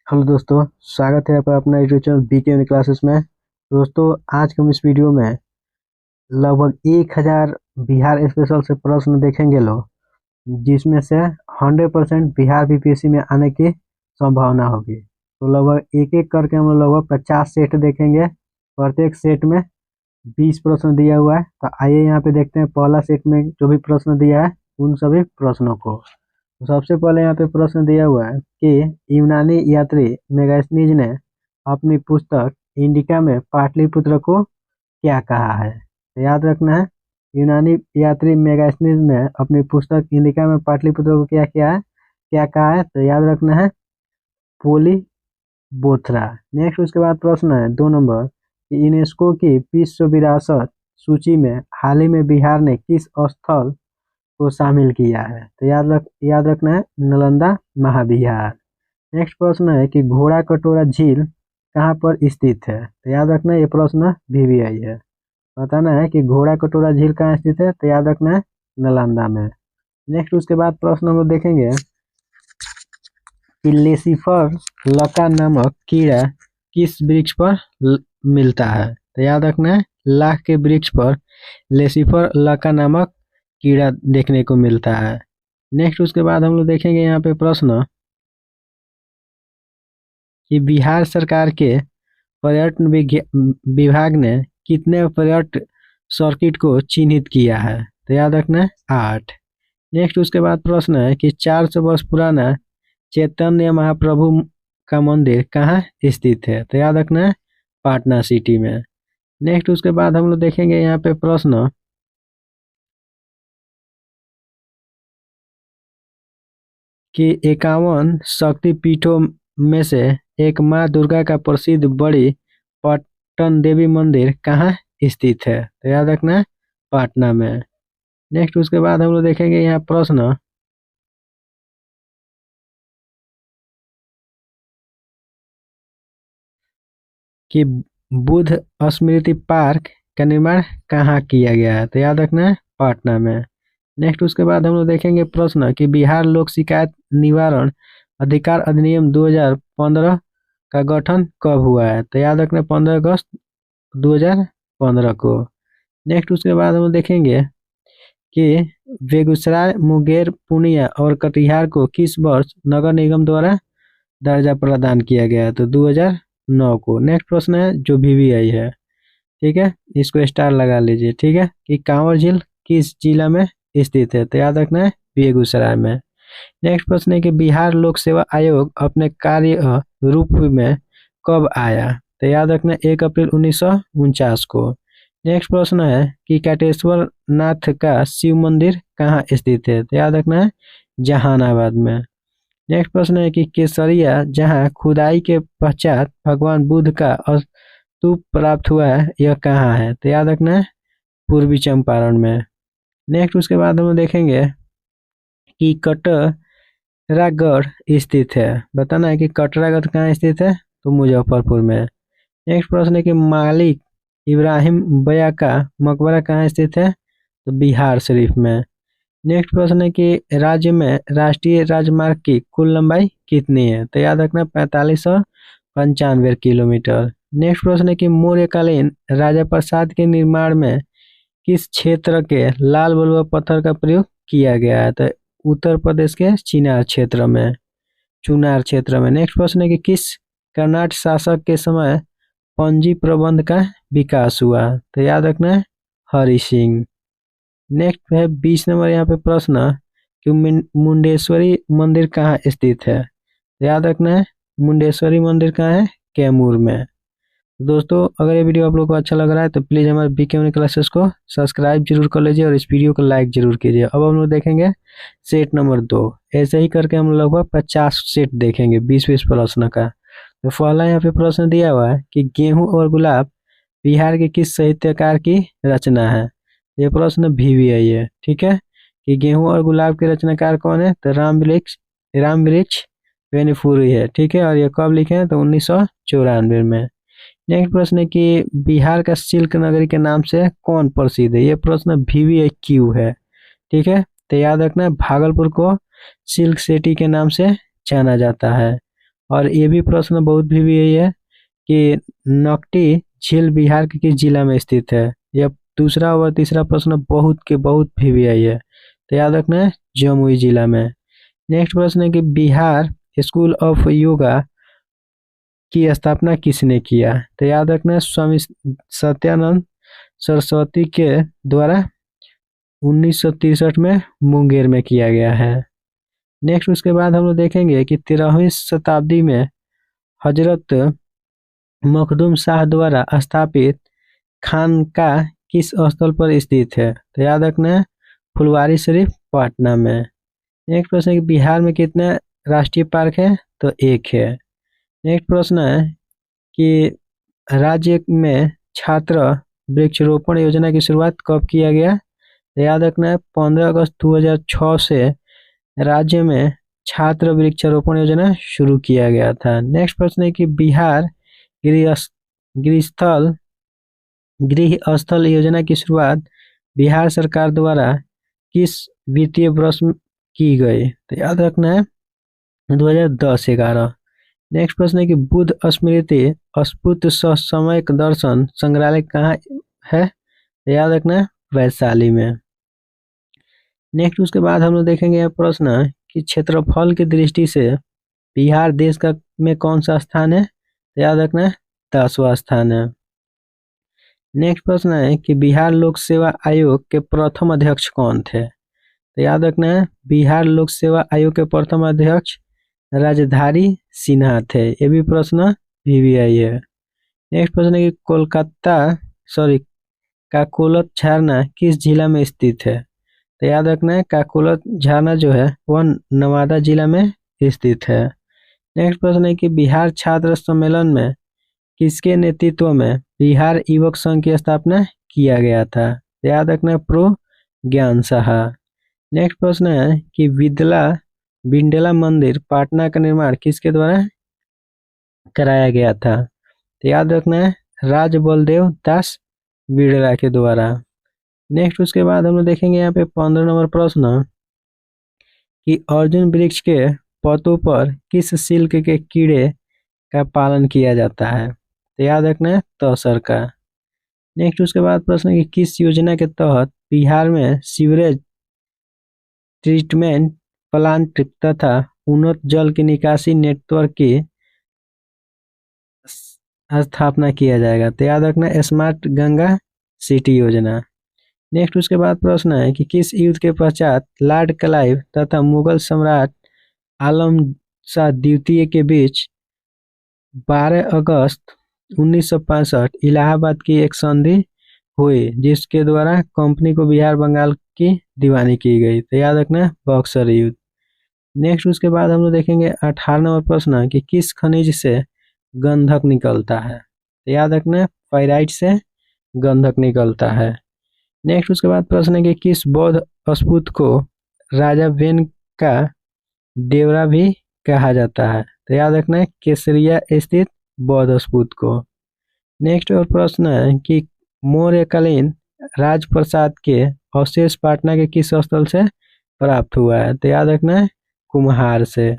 Hello दोस्तों, स्वागत है आपका अपना यूट्यूब चैनल बीके क्लासेस में। दोस्तों, आज के हम इस वीडियो में लगभग 1000 बिहार स्पेशल से प्रश्न देखेंगे लोग, जिसमें से 100% बिहार बीपीएससी में आने की संभावना होगी। तो लगभग एक एक करके हम लोग लगभग 50 सेट देखेंगे। प्रत्येक सेट में 20 प्रश्न दिया हुआ है। तो आइए यहाँ पे देखते हैं पहला सेट में जो भी प्रश्न दिया है उन सभी प्रश्नों को। तो सबसे पहले यहाँ पे प्रश्न दिया हुआ है कि यूनानी यात्री मेगास्थनीज ने अपनी पुस्तक इंडिका में पाटलिपुत्र को क्या कहा है। तो याद रखना है, यूनानी यात्री मेगास्थनीज ने अपनी पुस्तक इंडिका में पाटलिपुत्र को क्या किया है, क्या कहा है। तो याद रखना है पोली बोथरा। नेक्स्ट उसके बाद प्रश्न है 2 नंबर कि यूनेस्को की विश्व विरासत सूची में हाल ही में बिहार ने किस स्थल को शामिल किया है। तो याद रखना है नालंदा महाविहार। नेक्स्ट प्रश्न है कि घोड़ा कटोरा झील कहाँ पर स्थित है। तो याद रखना है ये प्रश्न VVI है। बताना है कि घोड़ा कटोरा झील कहाँ स्थित है। तो याद रखना है नालंदा में। नेक्स्ट उसके बाद प्रश्न हम लोग देखेंगे कि लेसिफर लका नामक कीड़ा किस वृक्ष पर मिलता है। तो याद रखना है लाख के वृक्ष पर लेसिफर लका नामक कीड़ा देखने को मिलता है। नेक्स्ट उसके बाद हम लोग देखेंगे यहाँ पे प्रश्न कि बिहार सरकार के पर्यटन विभाग ने कितने पर्यटन सर्किट को चिन्हित किया है। तो याद रखना है 8। नेक्स्ट उसके बाद प्रश्न है कि 400 वर्ष पुराना चैतन्य महाप्रभु का मंदिर कहाँ स्थित है। तो याद रखना है पाटना सिटी में। नेक्स्ट उसके बाद हम लोग देखेंगे यहाँ पे प्रश्न कि 51 शक्तिपीठों में से एक माँ दुर्गा का प्रसिद्ध बड़ी पट्टन देवी मंदिर कहाँ स्थित है। तो याद रखना है पाटना में। नेक्स्ट उसके बाद हम लोग देखेंगे यहाँ प्रश्न कि बुद्ध स्मृति पार्क का निर्माण कहाँ किया गया है। तो याद रखना है पाटना में। नेक्स्ट उसके बाद हम लोग देखेंगे प्रश्न कि बिहार लोक शिकायत निवारण अधिकार अधिनियम 2015 का गठन कब हुआ है। तो याद रखना 15 अगस्त 2015 को। नेक्स्ट उसके बाद हम देखेंगे कि बेगूसराय, मुंगेर, पूर्णिया और कटिहार को किस वर्ष नगर निगम द्वारा दर्जा प्रदान किया गया है। तो 2009 को। नेक्स्ट प्रश्न है जो VVI है, ठीक है, इसको स्टार लगा लीजिए, ठीक है, कि कांवर झील किस जिला में स्थित है। तो याद रखना है बेगूसराय में। नेक्स्ट प्रश्न है कि बिहार लोक सेवा आयोग अपने कार्य रूप में कब आया। तो याद रखना 1 अप्रैल 1949 को। नेक्स्ट प्रश्न है कि काटेश्वर नाथ का शिव मंदिर कहाँ स्थित है। तो याद रखना है जहानाबाद में। नेक्स्ट प्रश्न है कि केसरिया जहाँ खुदाई के पश्चात भगवान बुद्ध का स्तूप प्राप्त हुआ है यह कहाँ है। तो याद रखना है पूर्वी चंपारण में। नेक्स्ट उसके बाद हम देखेंगे कि कटरागढ़ स्थित है। बताना है कि कटरागढ़ कहाँ स्थित है। तो मुजफ्फरपुर में। नेक्स्ट प्रश्न है कि मालिक इब्राहिम बया का मकबरा कहाँ स्थित है। तो बिहार शरीफ में। नेक्स्ट प्रश्न है कि राज्य में राष्ट्रीय राजमार्ग की कुल लंबाई कितनी है। तो याद रखना 4595 किलोमीटर। नेक्स्ट प्रश्न है कि मौर्यकालीन राजा प्रसाद के निर्माण में किस क्षेत्र के लाल बलुआ पत्थर का प्रयोग किया गया है। तो उत्तर प्रदेश के चुनार क्षेत्र में। नेक्स्ट प्रश्न है कि किस कर्नाटक शासक के समय पंजी प्रबंध का विकास हुआ। तो याद रखना है हरि सिंह। नेक्स्ट है 20 नंबर यहाँ पे प्रश्न कि मुंडेश्वरी मंदिर कहाँ स्थित है। तो याद रखना है मुंडेश्वरी मंदिर कहाँ है, कैमूर में। दोस्तों, अगर ये वीडियो आप लोगों को अच्छा लग रहा है तो प्लीज़ हमारे बीके क्लासेस को सब्सक्राइब जरूर कर लीजिए और इस वीडियो को लाइक जरूर कीजिए। अब हम लोग देखेंगे सेट नंबर 2। ऐसे ही करके हम लोग 50 सेट देखेंगे 20-20 प्रश्न का। तो पहला यहाँ पे प्रश्न दिया हुआ है कि गेहूं और गुलाब बिहार के किस साहित्यकार की रचना है। ये प्रश्न VVI है, ठीक है, कि गेहूं और गुलाब के रचनाकार कौन है। तो राम वृक्ष बेनीफुरी है, ठीक है, और ये कब लिखे हैं। तो 1994 में। नेक्स्ट प्रश्न है कि बिहार का सिल्क नगरी के नाम से कौन प्रसिद्ध है। ये प्रश्न VVIQ है, ठीक है। तो याद रखना भागलपुर को सिल्क सिटी के नाम से जाना जाता है। और ये भी प्रश्न बहुत भी यही है कि नकटी झील बिहार के किस जिला में स्थित है। यह दूसरा और तीसरा प्रश्न बहुत के बहुत भी आई है, तो याद रखना है जमुई जिला में। नेक्स्ट प्रश्न है कि बिहार स्कूल ऑफ योगा की स्थापना किसने किया, तो याद रखना है स्वामी सत्यानंद सरस्वती के द्वारा 1963 में मुंगेर में किया गया है। नेक्स्ट उसके बाद हम लोग देखेंगे कि 13वीं शताब्दी में हजरत मखदूम शाह द्वारा स्थापित खानका किस स्थल पर स्थित है, तो याद रखना है फुलवारी शरीफ पटना में। नेक्स्ट प्रश्न है कि बिहार में कितने राष्ट्रीय पार्क है, तो एक है। नेक्स्ट प्रश्न है कि राज्य में छात्र वृक्षारोपण योजना की शुरुआत कब किया गया, तो याद रखना है 15 अगस्त 2006 से राज्य में छात्र वृक्षारोपण योजना शुरू किया गया था। नेक्स्ट प्रश्न है कि बिहार गृह गृहस्थल गृह स्थल योजना की शुरुआत बिहार सरकार द्वारा किस वित्तीय वर्ष में की गई, तो याद रखना है 2010-11। नेक्स्ट प्रश्न है कि बुद्ध स्मृति स्फूर्त समसामयिक दर्शन संग्रहालय कहाँ है, तो याद रखना है वैशाली में। नेक्स्ट उसके बाद हम लोग देखेंगे यह प्रश्न कि क्षेत्रफल की दृष्टि से बिहार देश का में कौन सा स्थान है, तो याद रखना है 10वां स्थान है। नेक्स्ट प्रश्न है कि बिहार लोक सेवा आयोग के प्रथम अध्यक्ष कौन थे, तो याद रखना है बिहार लोक सेवा आयोग के प्रथम अध्यक्ष राजधारी सिन्हा थे। ये भी प्रश्न VVI है। नेक्स्ट प्रश्न है कि काकोलत झरना किस जिला में स्थित है, तो याद रखना है काकोलत झरना जो है वह नवादा जिला में स्थित है। नेक्स्ट प्रश्न है कि बिहार छात्र सम्मेलन में किसके नेतृत्व में बिहार युवक संघ की स्थापना किया गया था, तो याद रखना है प्रो ज्ञान साहा। नेक्स्ट प्रश्न है कि बिंडेला मंदिर पटना का निर्माण किसके द्वारा कराया गया था, तो याद रखना है राज बलदेव दास बिड़ला के द्वारा। नेक्स्ट उसके बाद हम लोग देखेंगे यहाँ पे 15 नंबर प्रश्न कि अर्जुन वृक्ष के पत्तों पर किस सिल्क के कीड़े का पालन किया जाता है, तो याद रखना है तसर का। नेक्स्ट उसके बाद प्रश्न है कि किस योजना के तहत बिहार में सीवरेज ट्रीटमेंट प्लांट तथा उन्नत जल की निकासी नेटवर्क की स्थापना किया जाएगा, तो याद रखना स्मार्ट गंगा सिटी योजना। नेक्स्ट उसके बाद प्रश्न है कि किस युद्ध के पश्चात लॉर्ड क्लाइव तथा मुगल सम्राट आलम शाह द्वितीय के बीच 12 अगस्त 1965 इलाहाबाद की एक संधि हुई जिसके द्वारा कंपनी को बिहार बंगाल की दीवानी की गई, तो याद रखना बक्सर युद्ध। नेक्स्ट उसके बाद हम लोग देखेंगे 18 नंबर प्रश्न कि किस खनिज से गंधक निकलता है, तो याद रखना पाइराइट से गंधक निकलता है। नेक्स्ट उसके बाद प्रश्न है कि किस बौद्ध स्फूर्त को राजा वेन का देवरा भी कहा जाता है, तो याद रखना है केसरिया स्थित बौद्ध स्फूर्त को। नेक्स्ट और प्रश्न है कि मौर्यकालीन राजप्रसाद के अवशेष पटना के किस स्थल से प्राप्त हुआ है, तो याद रखना है कुम्हार से।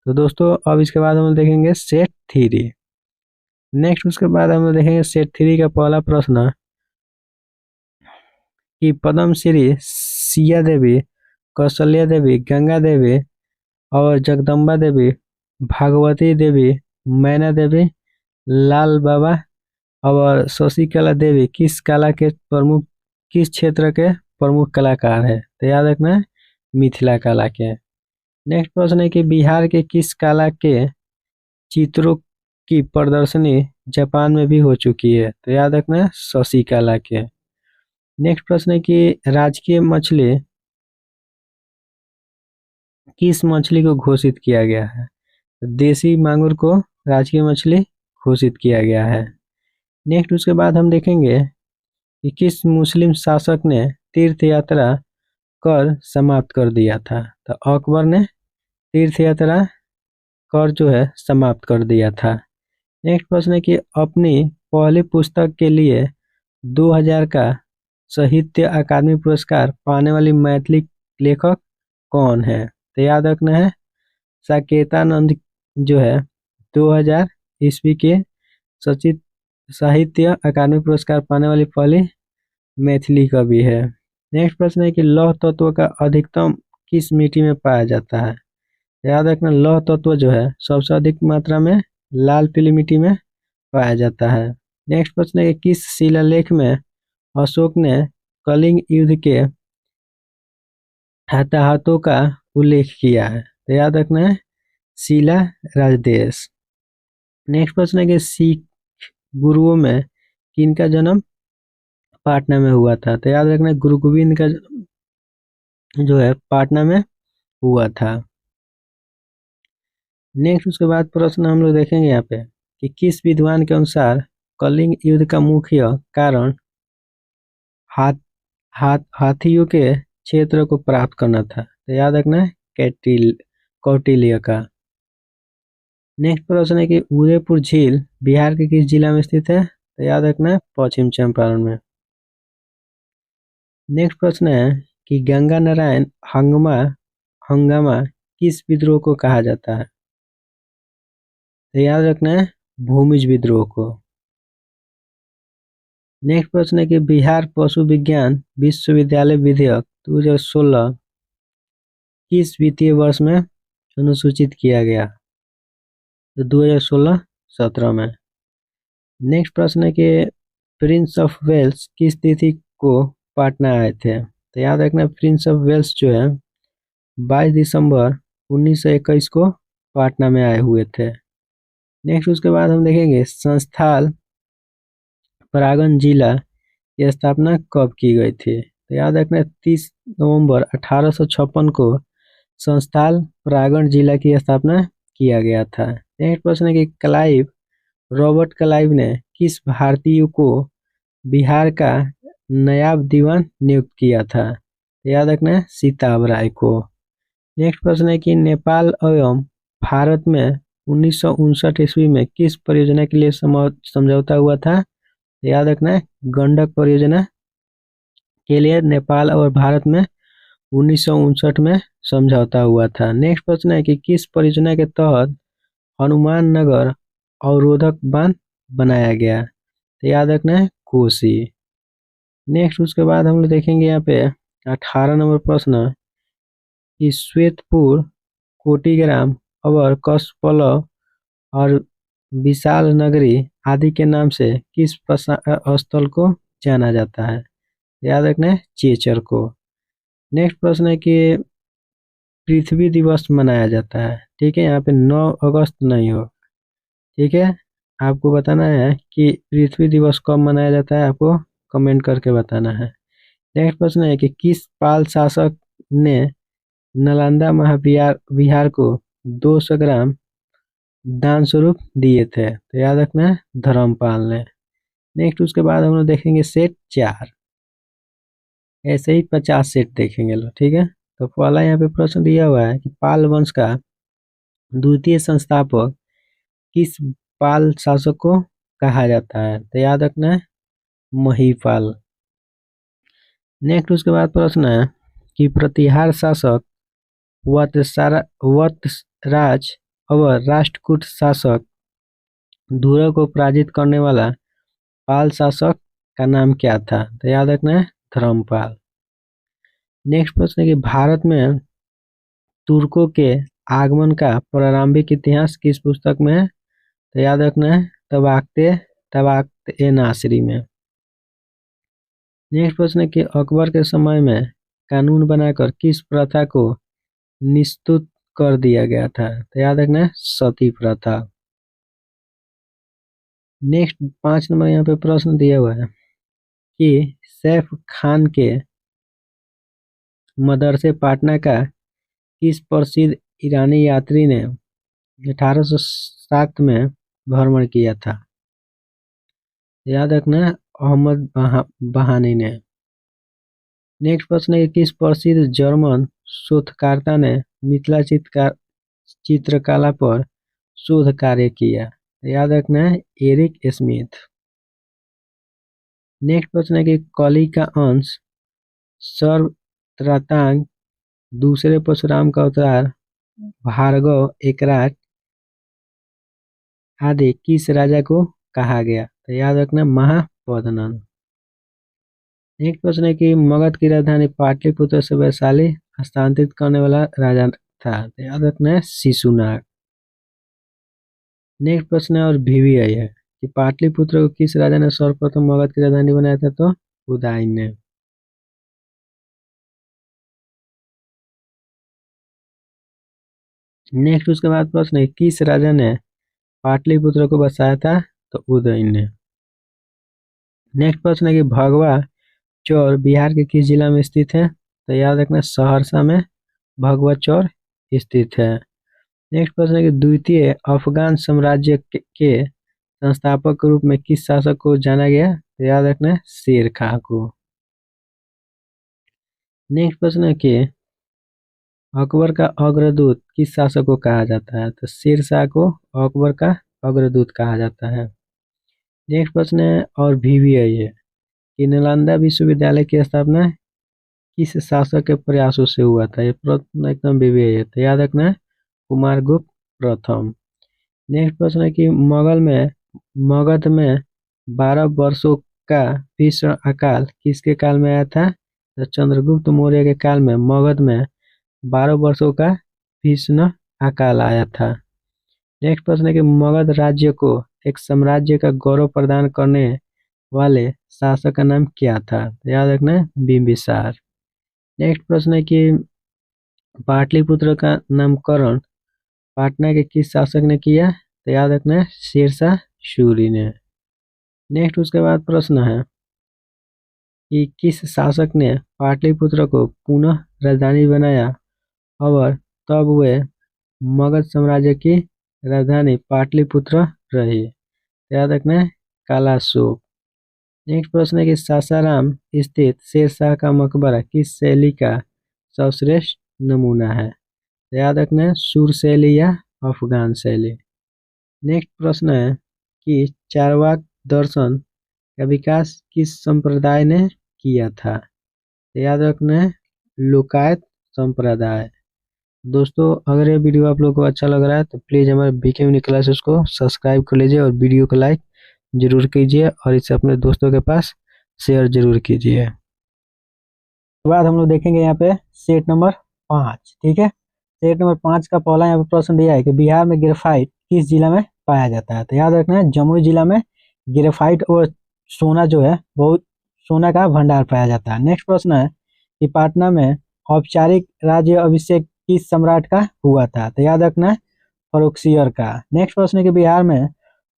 तो दोस्तों अब इसके बाद हम देखेंगे सेट 3। नेक्स्ट उसके बाद हम देखेंगे सेट 3 का पहला प्रश्न कि पद्मश्री सिया देवी, कौशल्या देवी, गंगा देवी और जगदम्बा देवी, भागवती देवी, मैना देवी, लाल बाबा और शशिकला देवी किस क्षेत्र के प्रमुख कलाकार है, तो याद रखना है मिथिला कला के। नेक्स्ट प्रश्न है कि बिहार के किस कला के चित्रों की प्रदर्शनी जापान में भी हो चुकी है, तो याद रखना है शशिकला के। नेक्स्ट प्रश्न है कि राजकीय मछली किस मछली को घोषित किया गया है, देसी मांगुर को राजकीय मछली घोषित किया गया है। नेक्स्ट उसके बाद हम देखेंगे कि किस मुस्लिम शासक ने तीर्थ यात्रा कर समाप्त कर दिया था, तो अकबर ने तीर्थ यात्रा कर जो है समाप्त कर दिया था। नेक्स्ट प्रश्न है कि अपनी पहली पुस्तक के लिए 2000 का साहित्य अकादमी पुरस्कार पाने वाली मैथिली लेखक कौन है, तो याद रखना है साकेतानंद जो है 2000 ईस्वी के सचित साहित्य अकादमी पुरस्कार पाने वाली पहली मैथिली कवि है। नेक्स्ट प्रश्न है कि लौह तत्व का अधिकतम किस मिट्टी में पाया जाता है। याद रखना, लौह तत्व जो है सबसे अधिक मात्रा में लाल पीली मिट्टी में पाया जाता है। नेक्स्ट प्रश्न है कि किस शिलालेख में अशोक ने कलिंग युद्ध के हताहतों का उल्लेख किया है। तो याद रखना है शिला राजदेश। नेक्स्ट प्रश्न है कि सिख गुरुओं में किनका जन्म पाटना में हुआ था। तो याद रखना गुरु गोविंद का जो है पाटना में हुआ था। नेक्स्ट उसके बाद प्रश्न हम लोग देखेंगे यहाँ पे कि किस विद्वान के अनुसार कलिंग युद्ध का मुख्य कारण हाथियों के क्षेत्र को प्राप्त करना था। तो याद रखना कौटिल्य का। नेक्स्ट प्रश्न है कि उदयपुर झील बिहार के किस जिला में स्थित है। तो याद रखना पश्चिम चंपारण में। नेक्स्ट प्रश्न है कि गंगा नारायण हंगामा किस विद्रोह को कहा जाता है। तो याद रखना है भूमिज विद्रोह को। नेक्स्ट प्रश्न है कि बिहार पशु विज्ञान विश्वविद्यालय विधेयक 2016 किस वित्तीय वर्ष में अनुसूचित किया गया। तो 2016-17 में। नेक्स्ट प्रश्न है कि प्रिंस ऑफ वेल्स किस तिथि को पाटना आए थे। तो याद रखना प्रिंस ऑफ वेल्स जो है 22 दिसंबर 1921 को पाटना में आए हुए थे। नेक्स्ट उसके बाद हम देखेंगे संस्थाल परागण जिला की स्थापना कब की गई थी। तो याद रखना 30 नवंबर 1856 को संस्थाल परागण जिला की स्थापना किया गया था। नेक्स्ट प्रश्न है कि रॉबर्ट क्लाइव ने किस भारतीय को बिहार का नायब दीवान नियुक्त किया था। तो याद रखना सीताब राय को। नेक्स्ट प्रश्न है कि नेपाल एवं भारत में 1959 ईस्वी में किस परियोजना के लिए समझौता हुआ था। याद रखना गंडक परियोजना के लिए नेपाल और भारत में 1959 में समझौता हुआ था। नेक्स्ट प्रश्न है कि किस परियोजना के तहत हनुमान नगर अवरोधक बांध बनाया गया। तो याद रखना है कोसी। नेक्स्ट उसके बाद हम लोग देखेंगे यहाँ पे 18 नंबर प्रश्न कि श्वेतपुर कोटीग्राम और कसपलव और विशाल नगरी आदि के नाम से किस स्थल को जाना जाता है। याद रखना है चेचर को। नेक्स्ट प्रश्न है कि पृथ्वी दिवस मनाया जाता है। ठीक है, यहाँ पे 9 अगस्त नहीं हो। ठीक है, आपको बताना है कि पृथ्वी दिवस कब मनाया जाता है, आपको कमेंट करके बताना है। नेक्स्ट प्रश्न है कि किस पाल शासक ने नालंदा महाविहार को 200 ग्राम दान स्वरूप दिए थे। तो याद रखना है धर्मपाल ने। नेक्स्ट उसके बाद हम लोग देखेंगे सेट 4, ऐसे ही 50 सेट देखेंगे लोग। ठीक है, तो पहला यहाँ पे प्रश्न दिया हुआ है कि पाल वंश का द्वितीय संस्थापक किस पाल शासक को कहा जाता है। तो याद रखना है महीपाल। नेक्स्ट उसके बाद प्रश्न है कि प्रतिहार शासक वत्सराज और राष्ट्रकूट शासक धुरव को पराजित करने वाला पाल शासक का नाम क्या था। तो याद रखना है धर्मपाल। नेक्स्ट प्रश्न है कि भारत में तुर्कों के आगमन का प्रारंभिक इतिहास किस पुस्तक में है। तो याद रखना है तबाख्त ए नासरी में। नेक्स्ट प्रश्न है कि अकबर के समय में कानून बनाकर किस प्रथा को निस्तुत कर दिया गया था। तो याद रखना है सती प्रथा। नेक्स्ट 5 नंबर यहाँ पे प्रश्न दिया हुआ है कि सैफ खान के मदरसे पाटना का किस प्रसिद्ध ईरानी यात्री ने 1807 में भ्रमण किया था। याद रखना अहमद बहानी ने। नेक्स्ट प्रश्न है कि किस प्रसिद्ध जर्मन शोधकर्ता ने मिथिला चित्रकला पर शोध कार्य किया। याद रखना है एरिक स्मिथ। नेक्स्ट प्रश्न है कि कली का अंश सर्वत्रांग दूसरे परशुराम का अवतार भार्गव एकराट आदि किस राजा को कहा गया? तो याद रखना महापद्मनंद। नेक्स्ट प्रश्न है कि मगध की राजधानी पाटलिपुत्र से वैशाली हस्तांतरित करने वाला राजा था? तो याद रखना है शिशुनाग। नेक्स्ट प्रश्न है और VVI है कि पाटलिपुत्र को किस राजा ने सर्वप्रथम मगध की राजधानी बनाया था? तो उदयन ने। नेक्स्ट उसके बाद प्रश्न है किस राजा ने पाटलिपुत्र को बसाया था? तो उदयन ने। नेक्स्ट प्रश्न है कि भगवा चौर बिहार के किस जिला में स्थित है? तो याद रखना सहरसा में भगवा चौर स्थित है। नेक्स्ट प्रश्न है कि द्वितीय अफगान साम्राज्य के संस्थापक के रूप में किस शासक को जाना गया? तो याद रखना शेर खां को। नेक्स्ट प्रश्न है कि अकबर का अग्रदूत किस शासक को कहा जाता है? तो शेरशाह को अकबर का अग्रदूत कहा जाता है। नेक्स्ट प्रश्न है और VVI है कि नालंदा विश्वविद्यालय की स्थापना किस शासक के प्रयासों से हुआ था? ये प्रश्न एकदम VVI है, तो याद रखना है कुमारगुप्त प्रथम। नेक्स्ट प्रश्न है कि मगध में 12 वर्षों का भीषण अकाल किसके काल में आया था? तो चंद्रगुप्त मौर्य के काल में मगध में 12 वर्षों का भीषण अकाल आया था। नेक्स्ट प्रश्न है कि मगध राज्य को एक साम्राज्य का गौरव प्रदान करने वाले शासक का नाम क्या था? तो याद रखना है बिंबिसार। नेक्स्ट प्रश्न है कि पाटलिपुत्र का नामकरण पटना के किस शासक ने किया? तो याद रखना है शेरशाह सूरी ने। नेक्स्ट उसके बाद प्रश्न है कि किस शासक ने पाटलिपुत्र को पुनः राजधानी बनाया और तब वे मगध साम्राज्य की राजधानी पाटलिपुत्र रही? याद रखना है कालाशोक। नेक्स्ट प्रश्न है कि सासाराम स्थित शेरशाह का मकबरा किस शैली का सर्वश्रेष्ठ नमूना है? याद रखना है सुर शैली या अफगान शैली। नेक्स्ट प्रश्न है कि चारवाक दर्शन का विकास किस संप्रदाय ने किया था? याद रखना है लोकायत संप्रदाय। दोस्तों अगर ये वीडियो आप लोगों को अच्छा लग रहा है तो प्लीज़ हमारे BK यूनिक क्लासेस को सब्सक्राइब कर लीजिए और वीडियो को लाइक जरूर कीजिए और इसे अपने दोस्तों के पास शेयर जरूर कीजिए। उसके बाद हम लोग देखेंगे यहाँ पे सेट नंबर 5। ठीक है, सेट नंबर 5 का पहला यहाँ पे प्रश्न दिया है कि बिहार में ग्रेफाइट किस जिला में पाया जाता है? तो याद रखना है जमुई जिला में ग्रेफाइट और सोना जो है बहुत सोना का भंडार पाया जाता है। नेक्स्ट प्रश्न है कि पटना में औपचारिक राज्य अभिषेक किस सम्राट का हुआ था? तो याद रखना है फर्रुखसियर का। नेक्स्ट प्रश्न है कि बिहार में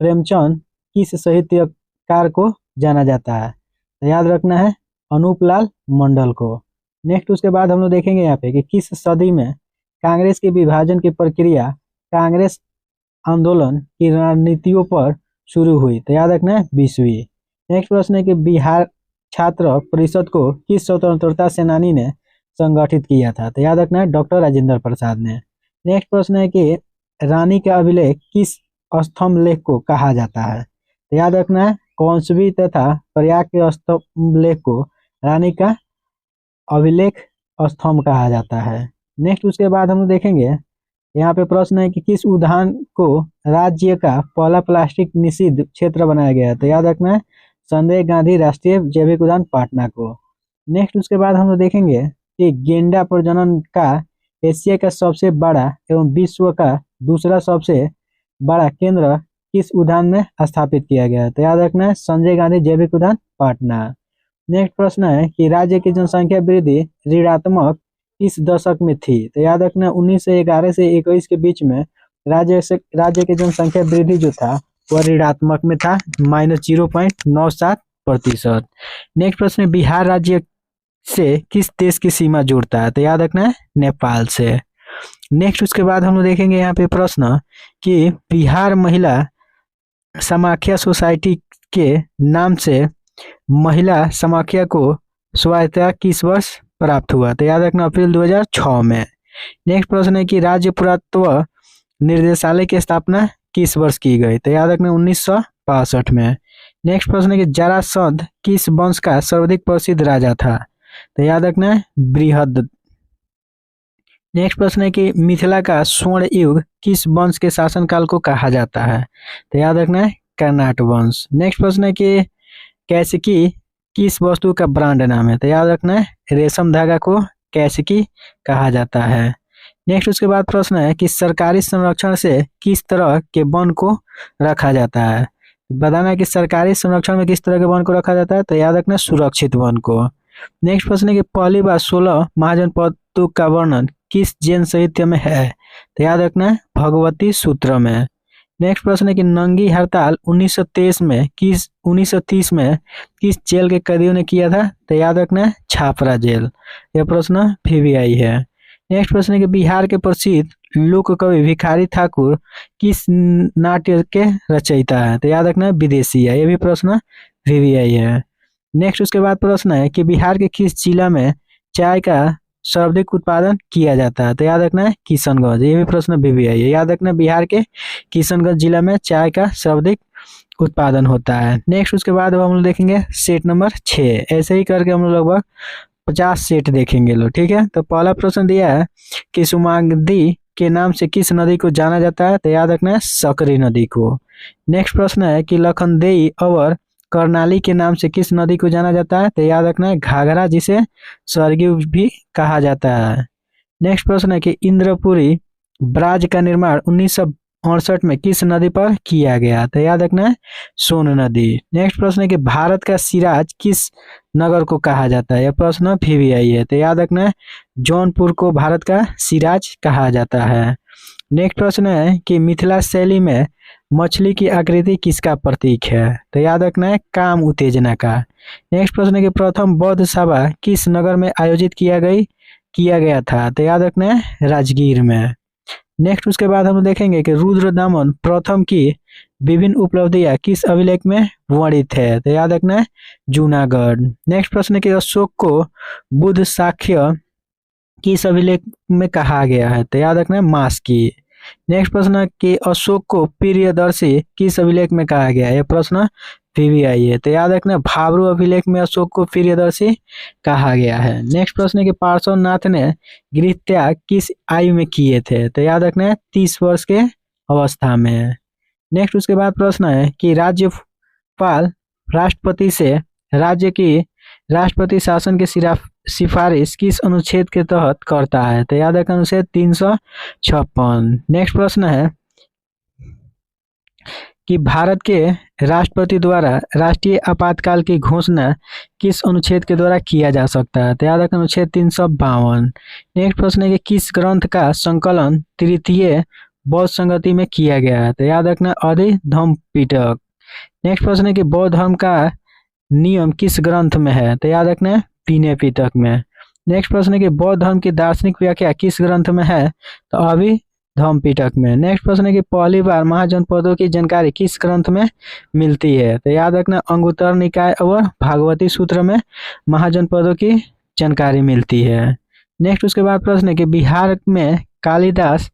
प्रेमचंद किस साहित्यकार को जाना जाता है? तो याद रखना है अनूपलाल मंडल को। नेक्स्ट उसके बाद हम लोग देखेंगे यहाँ पे कि किस सदी में कांग्रेस के विभाजन की प्रक्रिया कांग्रेस आंदोलन की रणनीतियों पर शुरू हुई? तो याद रखना है 20वीं। नेक्स्ट प्रश्न है कि बिहार छात्र परिषद को किस स्वतंत्रता सेनानी ने संगठित किया था? तो याद रखना है डॉक्टर राजेंद्र प्रसाद ने। नेक्स्ट प्रश्न है कि रानी का अभिलेख किस स्तंभ लेख को कहा जाता है? तो याद रखना है कौंसवी तथा प्रयाग के स्तंभ लेख को रानी का अभिलेख स्तंभ कहा जाता है। नेक्स्ट उसके बाद हम देखेंगे यहाँ पे प्रश्न है कि किस उद्यान को राज्य का पहला प्लास्टिक निषिद्ध क्षेत्र बनाया गया है? तो याद रखना है संजय गांधी राष्ट्रीय जैविक उद्यान पटना को। नेक्स्ट उसके बाद हम लोग देखेंगे कि गेंडा प्रजनन का एशिया का सबसे बड़ा एवं विश्व का दूसरा सबसे बड़ा केंद्र किस उद्यान में स्थापित किया गया है? तो याद रखना है संजय गांधी जैविक उद्यान पटना। नेक्स्ट प्रश्न है कि राज्य की जनसंख्या वृद्धि ऋणात्मक किस दशक में थी? तो याद रखना 1911 से 21 के बीच में राज्य की जनसंख्या वृद्धि जो था वह ऋणात्मक में था -0.97%। नेक्स्ट प्रश्न है बिहार राज्य से किस देश की सीमा जोड़ता है? तो याद रखना है नेपाल से। नेक्स्ट उसके बाद हम लोग देखेंगे यहाँ पे प्रश्न कि बिहार महिला समाख्या सोसाइटी के नाम से महिला समाख्या को स्वायत्तता किस वर्ष प्राप्त हुआ? तो याद रखना अप्रैल 2006 में। नेक्स्ट प्रश्न है कि राज्य पुरातत्व निर्देशालय की स्थापना किस वर्ष की गई? तो याद रखना 1965 में। नेक्स्ट प्रश्न है कि जरासंध किस वंश का सर्वाधिक प्रसिद्ध राजा था? तो याद रखना है बृहद। नेक्स्ट प्रश्न है कि मिथिला का स्वर्ण युग किस वंश के शासनकाल को कहा जाता है? तो याद रखना है कर्नाट वंश। नेक्स्ट प्रश्न है कि कैसिकी किस वस्तु का ब्रांड नाम है? तो याद रखना है रेशम धागा को कैसिकी कहा जाता है। नेक्स्ट उसके बाद प्रश्न है कि सरकारी संरक्षण से किस तरह के वन को रखा जाता है? बताना है कि सरकारी संरक्षण में किस तरह के वन को रखा जाता है। तो याद रखना सुरक्षित वन को। नेक्स्ट प्रश्न है कि पहली बार 16 महाजनपदों का वर्णन किस जैन साहित्य में है? तो याद रखना है भगवती सूत्र में। नेक्स्ट प्रश्न है कि नंगी हड़ताल 1930 में किस जेल के कैदियों ने किया था? तो याद रखना है छापरा जेल। यह प्रश्न VVI है। नेक्स्ट प्रश्न है कि बिहार के प्रसिद्ध लोक कवि भिखारी ठाकुर किस नाट्य के रचयिता है? तो याद रखना है विदेशी है। यह भी प्रश्न VVI है। नेक्स्ट उसके बाद प्रश्न है कि बिहार के किस जिला में चाय का सर्वाधिक उत्पादन किया जाता है? तो याद रखना है किशनगंज। ये भी प्रश्न VVI है। याद रखना बिहार के किशनगंज जिला में चाय का सर्वाधिक उत्पादन होता है। नेक्स्ट उसके बाद हम लोग देखेंगे सेट नंबर 6। ऐसे ही करके हम लोग लगभग 50 सेट देखेंगे लोग, ठीक है। तो पहला प्रश्न दिया है कि सुमागधी के नाम से किस नदी को जाना जाता है? तो याद रखना है सकरी नदी को। नेक्स्ट प्रश्न है कि लखनदेई और कर्णाली के नाम से किस नदी को जाना जाता है? तो याद रखना है घाघरा, जिसे सरयू भी कहा जाता है। नेक्स्ट प्रश्न है कि इंद्रपुरी ब्राज का निर्माण 1968 में किस नदी पर किया गया? तो याद रखना है सोन नदी। नेक्स्ट प्रश्न है कि भारत का सिराज किस नगर को कहा जाता है? यह प्रश्न VVI है। तो याद रखना है जौनपुर को भारत का सिराज कहा जाता है। नेक्स्ट प्रश्न है कि मिथिला शैली में मछली की आकृति किसका प्रतीक है? तो याद रखना है काम उत्तेजना का। नेक्स्ट प्रश्न है कि प्रथम बौद्ध सभा किस नगर में आयोजित किया गया था? तो याद रखना है राजगीर में। नेक्स्ट उसके बाद हम देखेंगे कि रुद्रदमन प्रथम की विभिन्न उपलब्धियां किस अभिलेख में वर्णित है? तो याद रखना है जूनागढ़। नेक्स्ट प्रश्न है कि अशोक को बुद्ध साक्ष्य किस अभिलेख में कहा गया है? तो याद रखना है मास्की। नेक्स्ट प्रश्न है कि अशोक को प्रियदर्शी किस अभिलेख में कहा गया है? यह प्रश्न VVI है। तो याद रखना भाब्रू अभिलेख में अशोक को प्रियदर्शी कहा गया है। नेक्स्ट प्रश्न है कि पार्श्वनाथ ने गृह त्याग किस आयु में किए थे? तो याद रखना है 30 वर्ष के अवस्था में। नेक्स्ट उसके बाद प्रश्न है कि राज्यपाल राष्ट्रपति से राज्य की राष्ट्रपति शासन की सिफारिश किस अनुच्छेद के तहत करता है? तो याद रखना अनुच्छेद 356। नेक्स्ट प्रश्न है कि भारत के राष्ट्रपति द्वारा राष्ट्रीय आपातकाल की घोषणा किस अनुच्छेद के द्वारा किया जा सकता है? तो याद रखना अनुच्छेद 352। नेक्स्ट प्रश्न है कि किस ग्रंथ का संकलन तृतीय बौद्ध संगति में किया गया है? तो याद रखना अधिधम्म पिटक। नेक्स्ट प्रश्न है कि बौद्ध धर्म का नियम किस ग्रंथ में है? तो याद रखना विनय पिटक में। नेक्स्ट प्रश्न है कि बौद्ध धर्म की दार्शनिक व्याख्या किस ग्रंथ में है? तो अभिधम्म पिटक में। नेक्स्ट प्रश्न है कि पहली बार महाजनपदों की जानकारी किस ग्रंथ में मिलती है? तो याद रखना अंगुत्तर निकाय और भागवती सूत्र में महाजनपदों की जानकारी मिलती है। नेक्स्ट उसके बाद प्रश्न है कि बिहार में कालिदास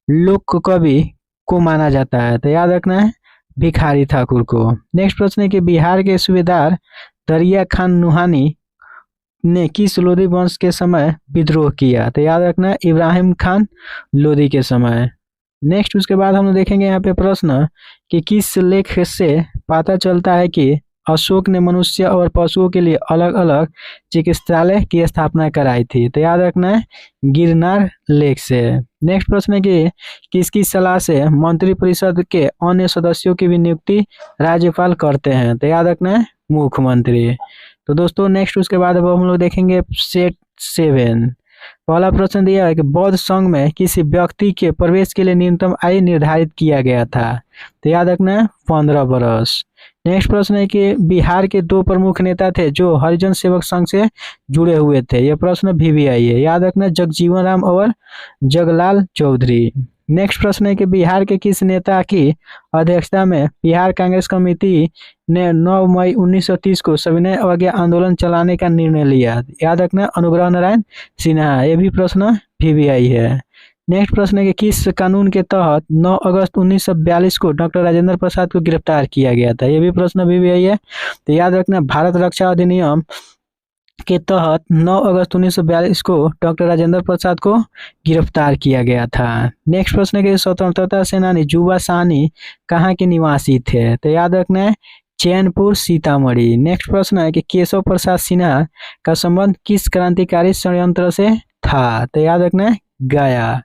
लोक कवि को माना जाता है? तो याद रखना है भिखारी ठाकुर को। नेक्स्ट प्रश्न है कि बिहार के सूबेदार दरिया खान नुहानी ने किस लोधी वंश के समय विद्रोह किया? तो याद रखना इब्राहिम खान लोधी के समय। नेक्स्ट उसके बाद हम देखेंगे यहाँ पे प्रश्न कि किस लेख से पता चलता है कि अशोक ने मनुष्य और पशुओं के लिए अलग अलग चिकित्सालय की स्थापना कराई थी? तो याद रखना है गिरनार लेख से। नेक्स्ट प्रश्न है कि किसकी सलाह से मंत्रिपरिषद के अन्य सदस्यों की भी नियुक्ति राज्यपाल करते हैं? तो याद रखना है मुख्यमंत्री। तो दोस्तों नेक्स्ट उसके बाद अब हम लोग देखेंगे सेट 7। पहला प्रश्न दिया है कि बौद्ध संघ में किसी व्यक्ति के प्रवेश के लिए न्यूनतम आयु निर्धारित किया गया था? तो याद रखना है 15 वर्ष। नेक्स्ट प्रश्न है कि बिहार के 2 प्रमुख नेता थे जो हरिजन सेवक संघ से जुड़े हुए थे? यह प्रश्न VVI है। याद रखना जगजीवन राम और जगलाल चौधरी। नेक्स्ट प्रश्न है कि बिहार के किस नेता की अध्यक्षता में बिहार कांग्रेस कमेटी ने 9 मई 1930 को सविनय अवज्ञा आंदोलन चलाने का निर्णय लिया? याद रखना अनुग्रह नारायण सिन्हा। यह भी प्रश्न VVI है। नेक्स्ट प्रश्न है कि किस कानून के तहत 9 अगस्त 1942 को डॉक्टर राजेंद्र प्रसाद को गिरफ्तार किया गया था? यह भी प्रश्न VVI है। तो याद रखना भारत रक्षा अधिनियम के तहत 9 अगस्त 1942 को डॉक्टर राजेंद्र प्रसाद को गिरफ्तार किया गया था। नेक्स्ट प्रश्न है कि स्वतंत्रता सेनानी जुबा साहनी कहाँ के निवासी थे? तो याद रखना है चैनपुर सीतामढ़ी। नेक्स्ट प्रश्न है कि केशव प्रसाद सिन्हा का संबंध किस क्रांतिकारी षड्यंत्र से था? तो याद रखना है गया।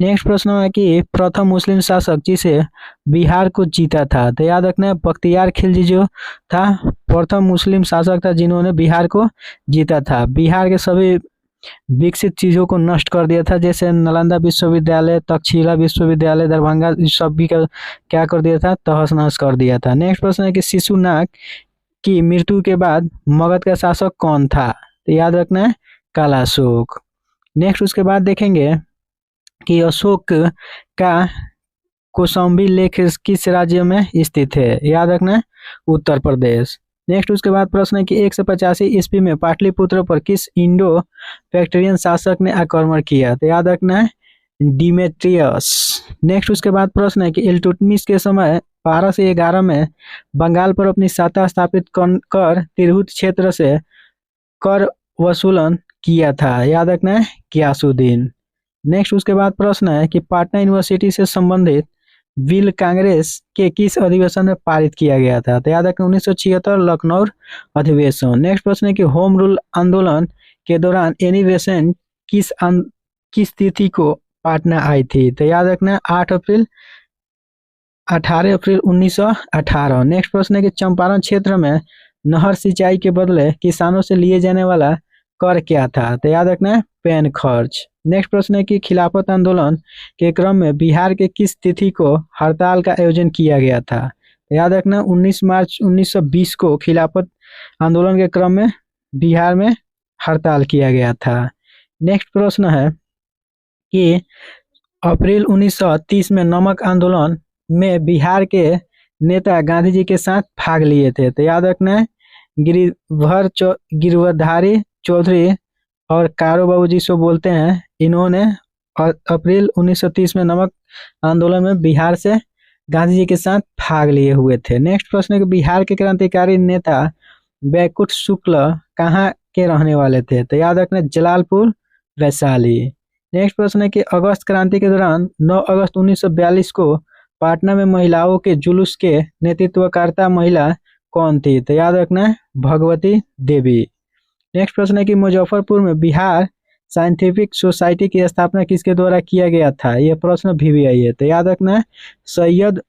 नेक्स्ट प्रश्न है कि प्रथम मुस्लिम शासक जिसे बिहार को जीता था? तो याद रखना है बख्तियार खिलजी जो था प्रथम मुस्लिम शासक था जिन्होंने बिहार को जीता था। बिहार के सभी विकसित चीजों को नष्ट कर दिया था, जैसे नालंदा विश्वविद्यालय, तक्षशिला विश्वविद्यालय, दरभंगा सब भी क्या कर दिया था? तहस नहस कर दिया था। नेक्स्ट प्रश्न है कि शिशुनाग की मृत्यु के बाद मगध का शासक कौन था? तो याद रखना है कालाशोक। नेक्स्ट उसके बाद देखेंगे कि अशोक का कौशाम्बी लेक किस राज्य में स्थित है? याद रखना है उत्तर प्रदेश। नेक्स्ट उसके बाद प्रश्न है कि 185 ईस्वी में पाटलिपुत्र पर किस इंडो बैक्टीरियन शासक ने आक्रमण किया? तो याद रखना है डिमेट्रियस। नेक्स्ट उसके बाद प्रश्न है कि इल्तुतमिश के समय 1211 में बंगाल पर अपनी सत्ता स्थापित कर तिरहुत क्षेत्र से कर वसूलन किया था? याद रखना है गियासुद्दीन। नेक्स्ट उसके बाद प्रश्न है कि पटना यूनिवर्सिटी से संबंधित बिल कांग्रेस के किस अधिवेशन में पारित किया गया था? तो याद रखें 1976 लखनऊ अधिवेशन। नेक्स्ट प्रश्न है कि होम रूल आंदोलन के दौरान एनी बेसेंट किस तिथि को पटना आई थी? तो याद रखना 18 अप्रैल 1918। नेक्स्ट प्रश्न है कि चंपारण क्षेत्र में नहर सिंचाई के बदले किसानों से लिए जाने वाला कर क्या था? तो याद रखना है पैन खर्च। नेक्स्ट प्रश्न है कि खिलाफत आंदोलन के क्रम में बिहार के किस तिथि को हड़ताल का आयोजन किया गया था? तो याद रखना 19 मार्च 1920 को खिलाफत आंदोलन के क्रम में बिहार में हड़ताल किया गया था। नेक्स्ट प्रश्न है कि अप्रैल 1930 में नमक आंदोलन में बिहार के नेता गांधी जी के साथ भाग लिए थे? तो याद रखना है गिरवधारी चौधरी और कारो बाबू जिसको बोलते हैं, इन्होंने अप्रैल 1930 में नमक आंदोलन में बिहार से गांधी जी के साथ भाग लिए हुए थे। नेक्स्ट प्रश्न है कि बिहार के क्रांतिकारी नेता बैकुंठ शुक्ल कहाँ के रहने वाले थे? तो याद रखना जलालपुर वैशाली। नेक्स्ट प्रश्न है कि अगस्त क्रांति के दौरान 9 अगस्त 1942 को पटना में महिलाओं के जुलूस के नेतृत्वकर्ता महिला कौन थी? तो याद रखना है भगवती देवी। नेक्स्ट प्रश्न है कि मुजफ्फरपुर में बिहार साइंटिफिक सोसाइटी की स्थापना किसके द्वारा किया गया था? यह प्रश्न भी आई है। तो याद रखना है सैयद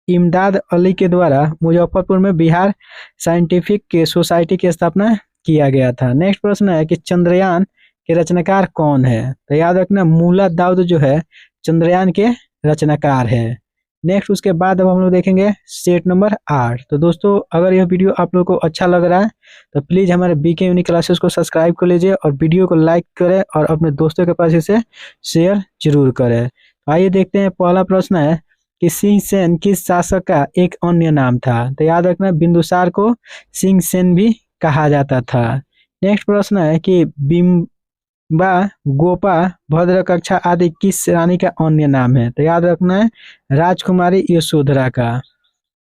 इमदाद अली के द्वारा मुजफ्फरपुर में बिहार साइंटिफिक के सोसाइटी की स्थापना किया गया था। नेक्स्ट प्रश्न है कि चंद्रयान के रचनाकार कौन है? तो याद रखना मुल्ला दाऊद जो है चंद्रयान के रचनाकार है। नेक्स्ट उसके बाद अब हम लोग देखेंगे सेट नंबर 8। तो दोस्तों अगर यह वीडियो आप लोग को अच्छा लग रहा है तो प्लीज़ हमारे बीके यूनिक क्लासेस को सब्सक्राइब कर लीजिए और वीडियो को लाइक करें और अपने दोस्तों के पास इसे शेयर जरूर करें। आइए देखते हैं पहला प्रश्न है कि सिंह सेन किस शासक का एक अन्य नाम था? तो याद रखना बिंदुसार को सिंह सेन भी कहा जाता था। नेक्स्ट प्रश्न है कि बिम्बा गोपा भद्र कक्षा आदि किस रानी का अन्य नाम है? तो याद रखना है राजकुमारी यशोधरा का।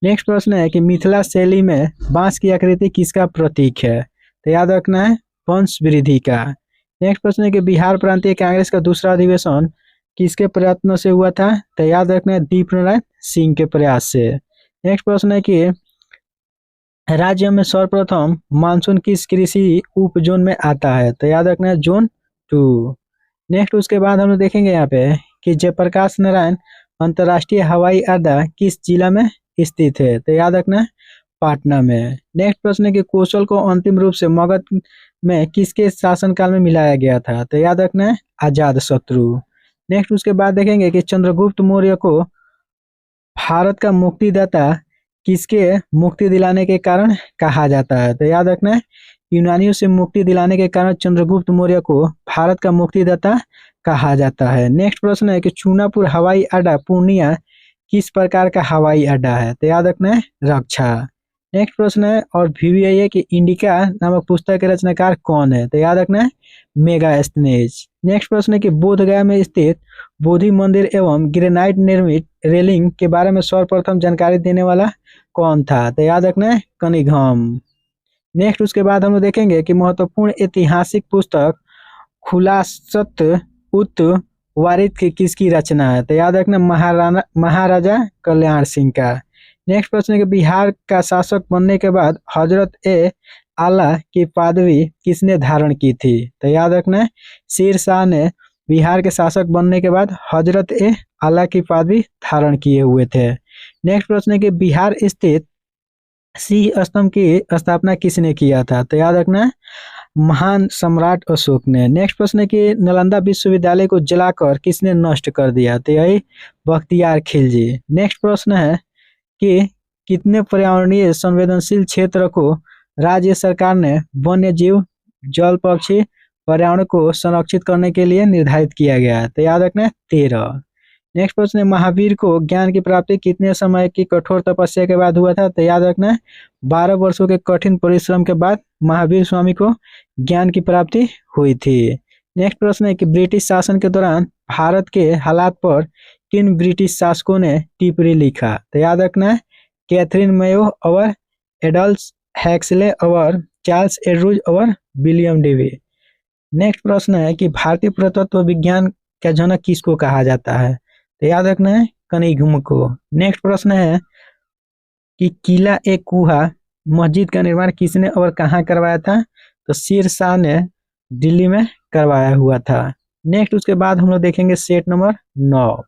नेक्स्ट प्रश्न है कि मिथिला शैली में बांस की आकृति किसका प्रतीक है? तो याद रखना है वंश वृद्धि का। नेक्स्ट प्रश्न है कि बिहार प्रांतीय कांग्रेस का दूसरा अधिवेशन किसके प्रयत्न से हुआ था? तो याद रखना है दीपनारायण सिंह के प्रयास से। नेक्स्ट प्रश्न है कि राज्य में सर्वप्रथम मानसून किस कृषि उप जोन में आता है? तो याद रखना है जोन 2। नेक्स्ट उसके बाद हम लोग देखेंगे यहाँ पे कि जयप्रकाश नारायण अंतर्राष्ट्रीय हवाई अड्डा किस जिला में स्थित है? तो याद रखना है पटना में। नेक्स्ट प्रश्न है कि कौशल को अंतिम रूप से मगध में किसके शासनकाल में मिलाया गया था? तो याद रखना है अजात शत्रु। नेक्स्ट उसके बाद देखेंगे कि चंद्रगुप्त मौर्य को भारत का मुक्तिदाता किसके मुक्ति दिलाने के कारण कहा जाता है? तो याद रखना है यूनानियों से मुक्ति दिलाने के कारण चंद्रगुप्त मौर्य को भारत का मुक्तिदाता कहा जाता है। नेक्स्ट प्रश्न है कि चूनापुर हवाई अड्डा पूर्णिया किस प्रकार का हवाई अड्डा है? तो याद रखना है रक्षा। नेक्स्ट प्रश्न है और भी है कि इंडिका नामक पुस्तक के रचनाकार कौन है? तो याद रखना है मेगास्थनीज। नेक्स्ट प्रश्न है कि बोधगया में स्थित बोधि मंदिर एवं ग्रेनाइट निर्मित रेलिंग के बारे में सर्वप्रथम जानकारी देने वाला कौन था? तो याद रखना है कनिघम। नेक्स्ट उसके बाद हम लोग देखेंगे कि महत्वपूर्ण ऐतिहासिक पुस्तक खुलासत उत वारिद की किसकी रचना है। तो याद रखना महाराणा महाराजा कल्याण सिंह का। नेक्स्ट प्रश्न है कि बिहार का शासक बनने के बाद हजरत ए आला की पदवी किसने धारण की थी। तो याद रखना शेर शाह ने बिहार के शासक बनने के बाद हजरत ए आला की पदवी धारण किए हुए थे। नेक्स्ट प्रश्न है कि बिहार स्थित सिंह स्तंभ की स्थापना किसने किया था। तो याद रखना महान सम्राट अशोक ने। नेक्स्ट प्रश्न है कि नालंदा विश्वविद्यालय को जलाकर किसने नष्ट कर दिया। तो यही बख्तियार खिलजी। नेक्स्ट प्रश्न है कि कितने पर्यावरणीय संवेदनशील क्षेत्र को राज्य सरकार ने वन्य जीव जल पक्षी पर्यावरण को संरक्षित करने के लिए निर्धारित किया गया है। तो याद रखना 13। नेक्स्ट प्रश्न है महावीर को ज्ञान की प्राप्ति कितने समय की कठोर तपस्या के बाद हुआ था। तो याद रखना 12 वर्षों के कठिन परिश्रम के बाद महावीर स्वामी को ज्ञान की प्राप्ति हुई थी। नेक्स्ट प्रश्न है कि ब्रिटिश शासन के दौरान भारत के हालात पर किन ब्रिटिश शासकों ने टिप्पणी लिखा। तो याद रखना कैथरीन मेयो और एडल्फ हैक्सले और चार्ल्स एड्रूज और विलियम डेवी। नेक्स्ट प्रश्न है कि भारतीय पुरातत्व विज्ञान का जनक किसको कहा जाता है। तो याद रखना है कनिघुम को। नेक्स्ट प्रश्न है कि किला ए कुहा मस्जिद का निर्माण किसने और कहाँ करवाया था। तो शेर शाह ने दिल्ली में करवाया हुआ था। नेक्स्ट उसके बाद हम लोग देखेंगे सेट नंबर 9।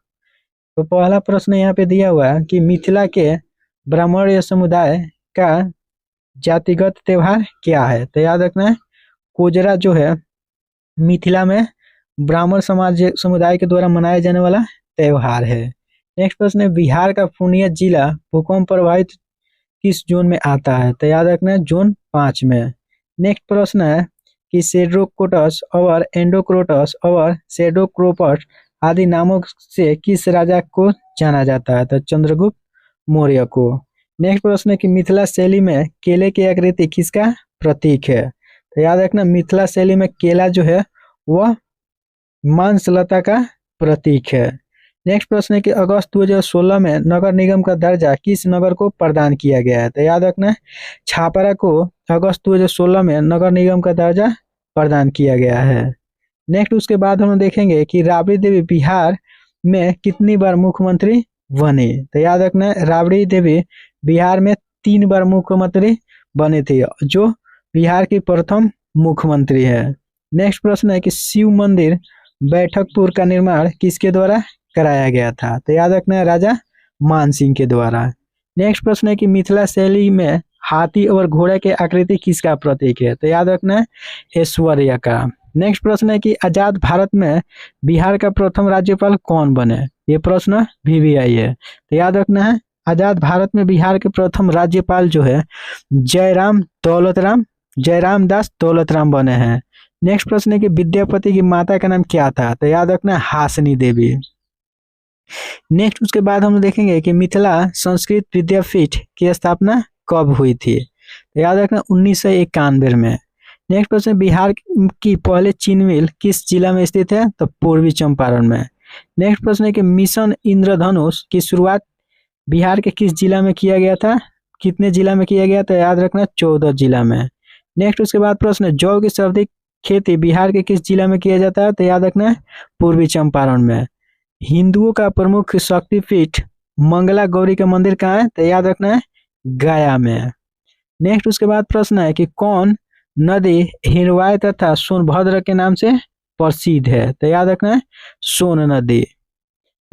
तो पहला प्रश्न यहाँ पे दिया हुआ है कि मिथिला के ब्राह्मण समुदाय का जातिगत त्योहार क्या है। तो याद रखना है कोजरा जो है मिथिला में ब्राह्मण समाज समुदाय के द्वारा मनाया जाने वाला त्योहार है। नेक्स्ट प्रश्न है बिहार का पूर्णिया जिला भूकंप प्रभावित किस जोन में आता है। तो याद रखना है जोन 5 में। नेक्स्ट प्रश्न है कि सेड्रोकोटस और एंडोक्रोटस और सेडोक्रोपस आदि नामों से किस राजा को जाना जाता है। तो चंद्रगुप्त मौर्य को। नेक्स्ट प्रश्न है कि मिथिला शैली में केले की आकृति किसका प्रतीक है। तो याद रखना मिथिला शैली में केला जो है वह मांसलता का प्रतीक है। नेक्स्ट प्रश्न है कि अगस्त 2016 में नगर निगम का दर्जा किस नगर को प्रदान किया गया है। तो याद रखना छापरा को अगस्त 2016 में नगर निगम का दर्जा प्रदान किया गया है। नेक्स्ट उसके बाद हम देखेंगे कि राबड़ी देवी बिहार में कितनी बार मुख्यमंत्री बनी। तो याद रखना राबड़ी देवी बिहार में 3 बार मुख्यमंत्री बने थे जो बिहार की प्रथम मुख्यमंत्री है। नेक्स्ट प्रश्न है कि शिव मंदिर बैठकपुर का निर्माण किसके द्वारा कराया गया था। तो याद रखना राजा मान सिंह के द्वारा। नेक्स्ट प्रश्न है कि मिथिला शैली में हाथी और घोड़े के आकृति किसका प्रतीक है। तो याद रखना ऐश्वर्या का। नेक्स्ट प्रश्न है कि आजाद भारत में बिहार का प्रथम राज्यपाल कौन बने। ये प्रश्न VVI है। तो याद रखना है आजाद भारत में बिहार के प्रथम राज्यपाल जो है जयराम दास दौलतराम बने हैं। नेक्स्ट प्रश्न है कि विद्यापति की माता का नाम क्या था। तो याद रखना हासनी देवी। नेक्स्ट उसके बाद हम देखेंगे कि मिथिला संस्कृत विद्यापीठ की स्थापना कब हुई थी। तो याद रखना 1991 में। नेक्स्ट प्रश्न बिहार की पहले चीनी मिल किस जिला में स्थित है। तो पूर्वी चंपारण में। नेक्स्ट प्रश्न है कि मिशन इंद्रधनुष की शुरुआत बिहार के किस जिला में किया गया था। कितने जिला में किया गया। तो याद रखना 14 जिला में। नेक्स्ट उसके बाद प्रश्न जौ की सर्वाधिक खेती बिहार के किस जिला में किया जाता है। तो याद रखना पूर्वी चंपारण में। हिंदुओं का प्रमुख शक्तिपीठ मंगला गौरी का मंदिर कहाँ है। तो याद रखना है गया में। नेक्स्ट उसके बाद प्रश्न है कि कौन नदी हिरवाय तथा सोनभद्र के नाम से प्रसिद्ध है। तो याद रखना है सोन नदी।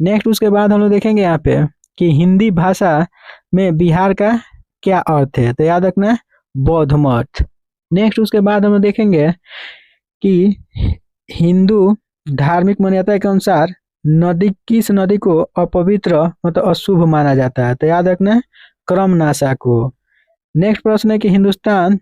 नेक्स्ट उसके बाद हम लोग देखेंगे यहाँ पे कि हिंदी भाषा में बिहार का क्या अर्थ है। तो याद रखना है बौद्ध मठ। नेक्स्ट उसके बाद हम लोग देखेंगे कि हिंदू धार्मिक मान्यता के अनुसार किस नदी को अपवित्र मतलब अशुभ माना जाता है। तो याद रखना क्रमनाशा को। नेक्स्ट प्रश्न है कि हिंदुस्तान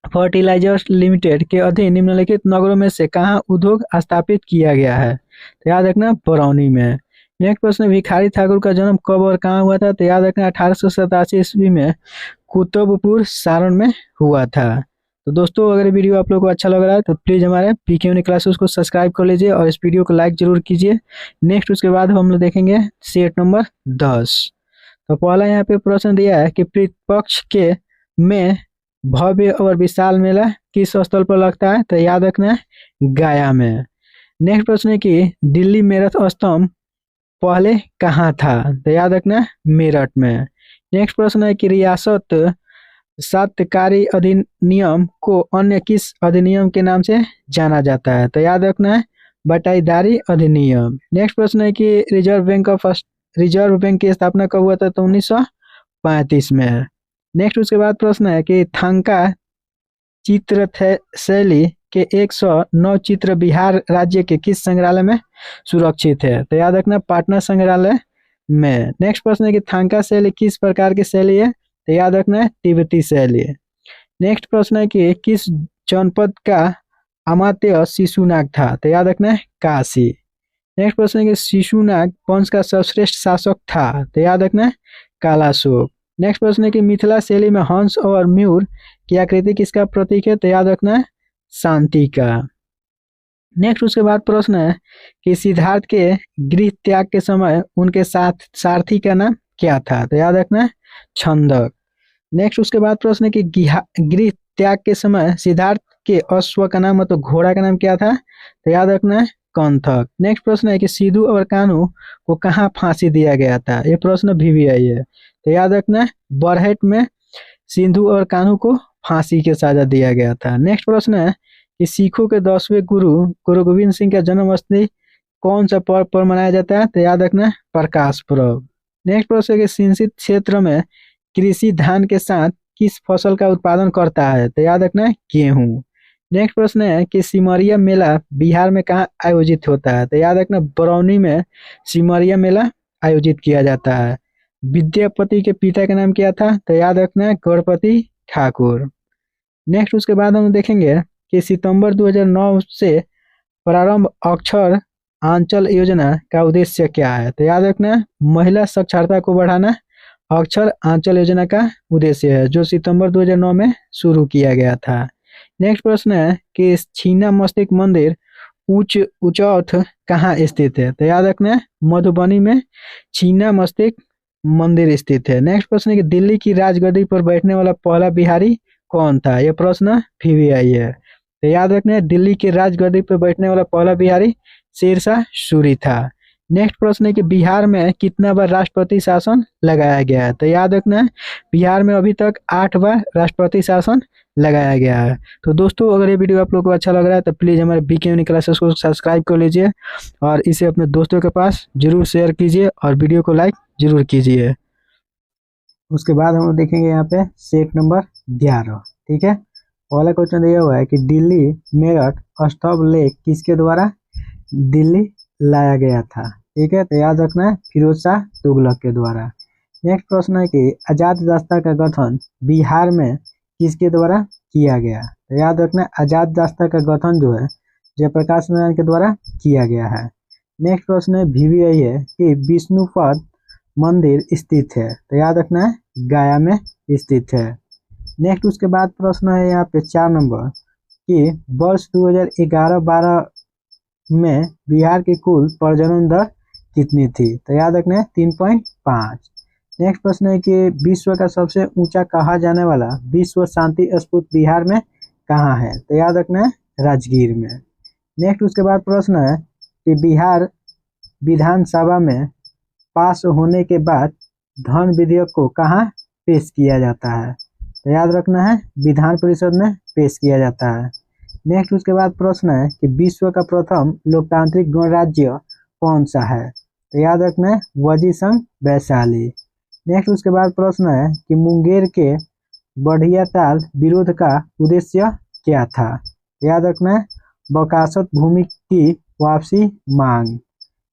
फर्टिलाइजर्स लिमिटेड के अधीन निम्नलिखित नगरों में से कहाँ उद्योग स्थापित किया गया है। तो याद रखना बरौनी में। नेक्स्ट प्रश्न भिखारी ठाकुर का जन्म कब और कहाँ हुआ था। तो याद रखना 1887 ईस्वी में कुतुबपुर सारण में हुआ था। तो दोस्तों अगर वीडियो आप लोग को अच्छा लग रहा है तो प्लीज़ हमारे PK यूनि क्लासेस को सब्सक्राइब कर लीजिए और इस वीडियो को लाइक जरूर कीजिए। नेक्स्ट उसके बाद हम लोग देखेंगे सेट नंबर 10। तो पहला यहाँ पे प्रश्न दिया है कि प्रतिपक्ष के में भव्य और विशाल मेला किस स्थल पर लगता है? तो याद रखना है गया में। नेक्स्ट प्रश्न है कि दिल्ली मेरठ स्तंभ पहले कहाँ था? तो याद रखना है मेरठ में। नेक्स्ट प्रश्न है कि रियासत सातकारी अधिनियम को अन्य किस अधिनियम के नाम से जाना जाता है? तो याद रखना है बटाईदारी अधिनियम। नेक्स्ट प्रश्न है कि रिजर्व बैंक की स्थापना कब हुआ था? तो 1935 में। नेक्स्ट उसके बाद प्रश्न है कि थांका चित्र शैली के 109 चित्र बिहार राज्य के किस संग्रहालय में सुरक्षित है? तो याद रखना पटना संग्रहालय में। नेक्स्ट प्रश्न है कि थांका शैली किस प्रकार की शैली है? तो याद रखना है तिब्बती शैली। नेक्स्ट प्रश्न है कि किस जनपद का अमात्य शिशुनाग था? तो याद रखना है काशी। नेक्स्ट प्रश्न है कि शिशुनाग वंश का सर्वश्रेष्ठ शासक था? तो याद रखना है कालाशोक। नेक्स्ट प्रश्न है कि मिथिला शैली में हंस और मयूर की आकृति किसका प्रतीक है? तो याद रखना है शांति का। नेक्स्ट उसके बाद प्रश्न है कि सिद्धार्थ के गृह त्याग के समय उनके साथ सारथी का नाम क्या था? तो याद रखना है छंदक। नेक्स्ट उसके बाद प्रश्न है कि गृह त्याग के समय सिद्धार्थ के अश्व का नाम मतलब घोड़ा का नाम क्या था? तो याद रखना है कंथक। नेक्स्ट प्रश्न है कि सिद्धू और कान्हू को कहाँ फांसी दिया गया था? ये प्रश्न वीवीआई है। तो याद रखना है बरहेट में सिद्धू और कान्हू को फांसी के सजा दिया गया था। नेक्स्ट प्रश्न है कि सिखों के 10वें गुरु गुरु गोविंद सिंह का जन्मस्थली कौन सा पर्व पर मनाया जाता है? तो याद रखना है प्रकाश पर्व। नेक्स्ट प्रश्न है कि सिंचित क्षेत्र में कृषि धान के साथ किस फसल का उत्पादन करता है? तो याद रखना है गेहूं। नेक्स्ट प्रश्न है कि सिमरिया मेला बिहार में कहाँ आयोजित होता है? तो याद रखना बरौनी में सिमरिया मेला आयोजित किया जाता है। विद्यापति के पिता का नाम क्या था? तो याद रखना है गणपति ठाकुर। नेक्स्ट उसके बाद हम देखेंगे कि सितंबर 2009 से प्रारंभ अक्षर आंचल योजना का उद्देश्य क्या है? तो याद रखना है महिला साक्षरता को बढ़ाना अक्षर आंचल योजना का उद्देश्य है, जो सितंबर 2009 में शुरू किया गया था। नेक्स्ट प्रश्न है कि छीना मस्तिष्क मंदिर उच्च उचौथ कहाँ स्थित है? तो याद रखना है मधुबनी में छीना मस्तिष्क मंदिर स्थित है। नेक्स्ट प्रश्न है कि दिल्ली की राजगद्दी पर बैठने वाला पहला बिहारी कौन था? यह प्रश्न वीवीआई है। तो याद रखना है दिल्ली की राजगद्दी पर बैठने वाला पहला बिहारी शेरशाह सूरी था। नेक्स्ट प्रश्न है कि बिहार में कितना बार राष्ट्रपति शासन लगाया गया है? तो याद रखना है बिहार में अभी तक 8 बार राष्ट्रपति शासन लगाया गया है। तो दोस्तों अगर ये वीडियो आप लोगों को अच्छा लग रहा है तो प्लीज़ हमारे बीके यूनि क्लासेस को सब्सक्राइब कर लीजिए और इसे अपने दोस्तों के पास जरूर शेयर कीजिए और वीडियो को लाइक जरूर कीजिए। उसके बाद हम देखेंगे यहाँ पे सेट नंबर 11। ठीक है, पहला क्वेश्चन दिया हुआ है कि दिल्ली मेरठ स्तंभ लेख किसके द्वारा दिल्ली लाया गया था? ठीक है, तो याद रखना है फिरोज शाह तुगलक के द्वारा। नेक्स्ट प्रश्न है कि आजाद रास्ता का गठन बिहार में किसके द्वारा किया गया? तो याद रखना है आजाद रास्ता का गठन जो है जयप्रकाश नारायण के द्वारा किया गया है। नेक्स्ट प्रश्न है वीवीआई है कि विष्णुपद मंदिर स्थित है? तो याद रखना है गया में स्थित है। नेक्स्ट उसके बाद प्रश्न है यहाँ पे 4 नंबर कि वर्ष 2011-12 में बिहार की कुल प्रजनन दर कितनी थी? तो याद रखना है 3.5। नेक्स्ट प्रश्न है कि विश्व का सबसे ऊंचा कहा जाने वाला विश्व शांति स्तूप बिहार में कहाँ है? तो याद रखना है राजगीर में। नेक्स्ट उसके बाद प्रश्न है कि बिहार विधानसभा में पास होने के बाद धन विधेयक को कहाँ पेश किया जाता है? तो याद रखना है विधान परिषद में पेश किया जाता है। नेक्स्ट उसके बाद प्रश्न है कि विश्व का प्रथम लोकतांत्रिक गणराज्य कौन सा है? तो याद रखना है वजी संघ वैशाली। नेक्स्ट उसके बाद प्रश्न है कि मुंगेर के बढ़िया ताल विरोध का उद्देश्य क्या था? याद रखना है वकासत भूमि की वापसी मांग।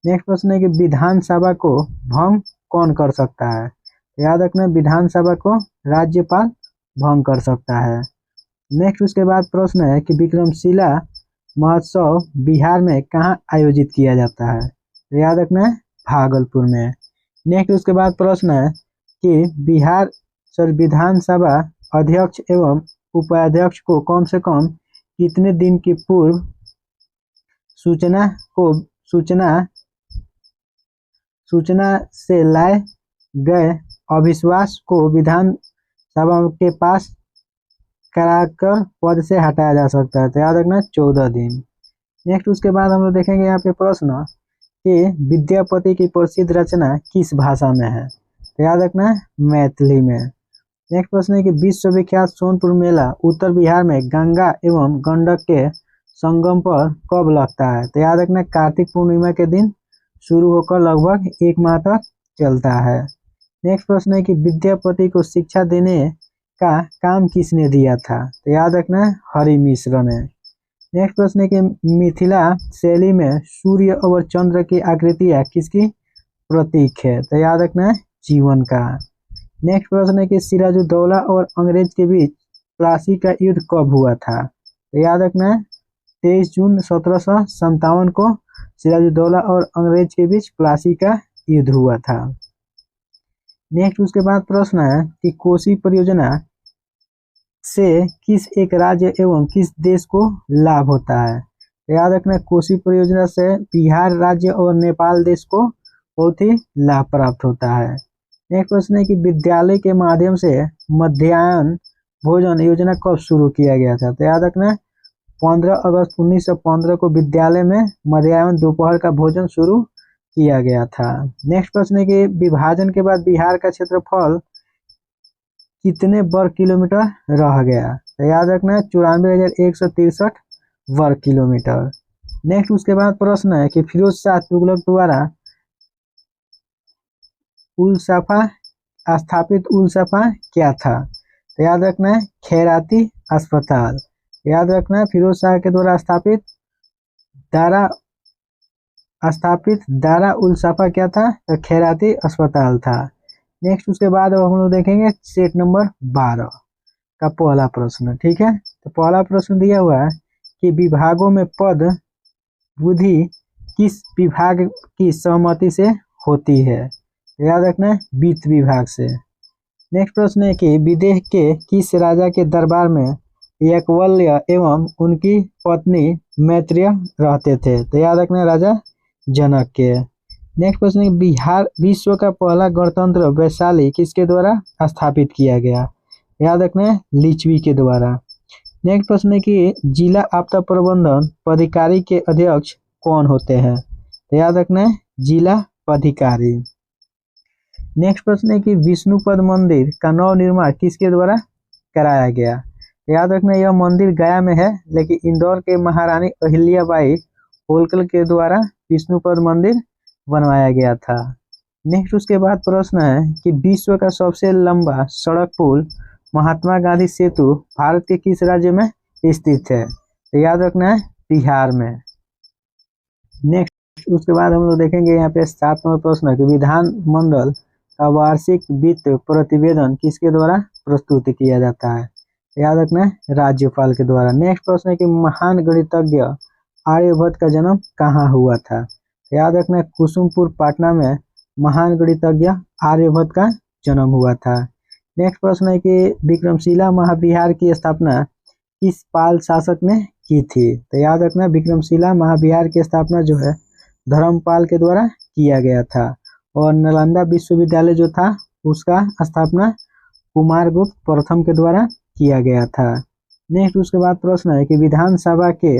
नेक्स्ट प्रश्न है कि विधानसभा को भंग कौन कर सकता है? याद रखना है विधानसभा को राज्यपाल भंग कर सकता है। नेक्स्ट उसके बाद प्रश्न है कि विक्रमशिला महोत्सव बिहार में कहाँ आयोजित किया जाता है? याद रखना है भागलपुर में। नेक्स्ट उसके बाद प्रश्न है कि बिहार विधानसभा अध्यक्ष एवं उपाध्यक्ष को कम से कम कितने दिन की पूर्व सूचना से लाए गए अविश्वास को विधानसभा के पास कराकर पद से हटाया जा सकता है, तो याद रखना 14 दिन। नेक्स्ट उसके बाद हम लोग देखेंगे यहाँ पे प्रश्न कि विद्यापति की प्रसिद्ध रचना किस भाषा में है, तो याद रखना मैथिली में। नेक्स्ट प्रश्न है कि विश्वविख्यात सोनपुर मेला उत्तर बिहार में गंगा एवं गंडक के संगम पर कब लगता है, तो याद रखना कार्तिक पूर्णिमा के दिन शुरू होकर लगभग 1 माह तक चलता है। नेक्स्ट प्रश्न है कि विद्यापति को शिक्षा देने का काम किसने दिया था, तो याद रखना हरि मिश्र ने। नेक्स्ट प्रश्न है कि मिथिला शैली में सूर्य और चंद्र की आकृतियां किसकी प्रतीक है, तो याद रखना जीवन का। नेक्स्ट प्रश्न है कि सिराजुद्दौला और अंग्रेज के बीच प्लासी का युद्ध कब हुआ था, तो याद रखना 23 जून 1757 को सिराजुद्दौला और अंग्रेज के बीच प्लासी का युद्ध हुआ था। नेक्स्ट उसके बाद प्रश्न है कि कोसी परियोजना से किस एक राज्य एवं किस देश को लाभ होता है, तो याद रखना कोसी परियोजना से बिहार राज्य और नेपाल देश को बहुत ही लाभ प्राप्त होता है। नेक्स्ट प्रश्न है कि विद्यालय के माध्यम से मध्याह्न भोजन योजना कब शुरू किया गया था, तो याद रखना 15 अगस्त 1915 को विद्यालय में मध्याह्न दोपहर का भोजन शुरू किया गया था। नेक्स्ट प्रश्न है कि विभाजन के बाद बिहार का क्षेत्रफल कितने वर्ग किलोमीटर रह गया, तो याद रखना 94,163 वर्ग किलोमीटर। नेक्स्ट उसके बाद प्रश्न है कि फिरोज शाह तुगलक द्वारा उलसफा स्थापित उलसफा क्या था, तो याद रखना खैराती अस्पताल। याद रखना फिरोज शाह के द्वारा दारा उलसफा क्या था, तो खैराती अस्पताल था। नेक्स्ट उसके बाद अब हम लोग देखेंगे सेट नंबर 12 का पहला प्रश्न। ठीक है, तो पहला प्रश्न दिया हुआ है कि विभागों में पद बुद्धि किस विभाग की सहमति से होती है, याद रखना वित्त विभाग से। नेक्स्ट प्रश्न है कि विदेह के किस राजा के दरबार में याज्ञवल्क्य एवं उनकी पत्नी मैत्रेय रहते थे, तो याद रखना राजा जनक के। नेक्स्ट प्रश्न है बिहार विश्व का पहला गणतंत्र वैशाली किसके द्वारा स्थापित किया गया, याद रखना लिच्छवी के द्वारा। नेक्स्ट प्रश्न है कि जिला आपदा प्रबंधन पदाधिकारी के अध्यक्ष कौन होते हैं, तो याद रखना जिला पदाधिकारी। नेक्स्ट प्रश्न है कि विष्णुपद मंदिर का नव निर्माण किसके द्वारा कराया गया, याद रखना यह मंदिर गया में है, लेकिन इंदौर के महारानी अहिल्याबाई होलकर के द्वारा विष्णुपद मंदिर बनवाया गया था। नेक्स्ट उसके बाद प्रश्न है कि विश्व का सबसे लंबा सड़क पुल महात्मा गांधी सेतु भारत के किस राज्य में स्थित है, तो याद रखना है बिहार में। नेक्स्ट उसके बाद हम लोग देखेंगे यहाँ पे 7 नंबर प्रश्न कि विधान मंडल का वार्षिक वित्त प्रतिवेदन किसके द्वारा प्रस्तुत किया जाता है, याद रखना राज्यपाल के द्वारा। नेक्स्ट प्रश्न है कि महान गणितज्ञ आर्यभट्ट का जन्म कहाँ हुआ था, याद रखना कुसुमपुर पटना में महान गणितज्ञ आर्यभट्ट का जन्म हुआ था। नेक्स्ट प्रश्न है कि विक्रमशिला महाविहार की स्थापना किस पाल शासक ने की थी, तो याद रखना विक्रमशिला महाविहार की स्थापना जो है धर्मपाल के द्वारा किया गया था, और नालंदा विश्वविद्यालय जो था उसका स्थापना कुमारगुप्त प्रथम के द्वारा किया गया था। नेक्स्ट उसके बाद प्रश्न है कि विधानसभा के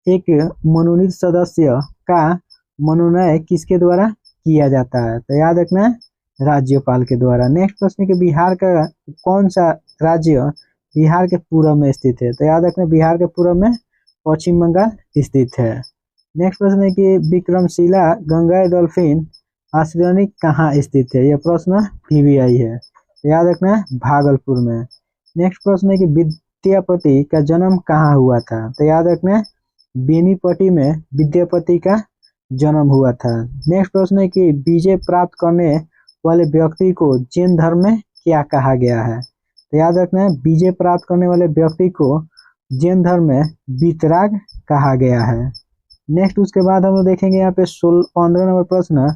एक मनोनीत सदस्य का मनोनयन किसके द्वारा किया जाता है, तो याद रखना राज्यपाल के द्वारा। नेक्स्ट प्रश्न है कि बिहार का कौन सा राज्य बिहार के पूर्व में स्थित है, तो याद रखना बिहार के पूर्व में पश्चिम बंगाल स्थित है। नेक्स्ट प्रश्न है कि विक्रमशिला गंगा डॉल्फिन आश्रयनी कहाँ स्थित है, यह प्रश्न PBI है, तो याद रखना भागलपुर में। नेक्स्ट प्रश्न है कि विद्यापति का जन्म कहाँ हुआ था, तो याद रखना बेनीपट्टी में विद्यापति का जन्म हुआ था। नेक्स्ट प्रश्न है कि विजय प्राप्त करने वाले व्यक्ति को जैन धर्म में क्या कहा गया है, तो याद रखना विजय प्राप्त करने वाले व्यक्ति को जैन धर्म में वीतराग कहा गया है। नेक्स्ट उसके बाद हम लोग देखेंगे यहाँ पे 15 नंबर प्रश्न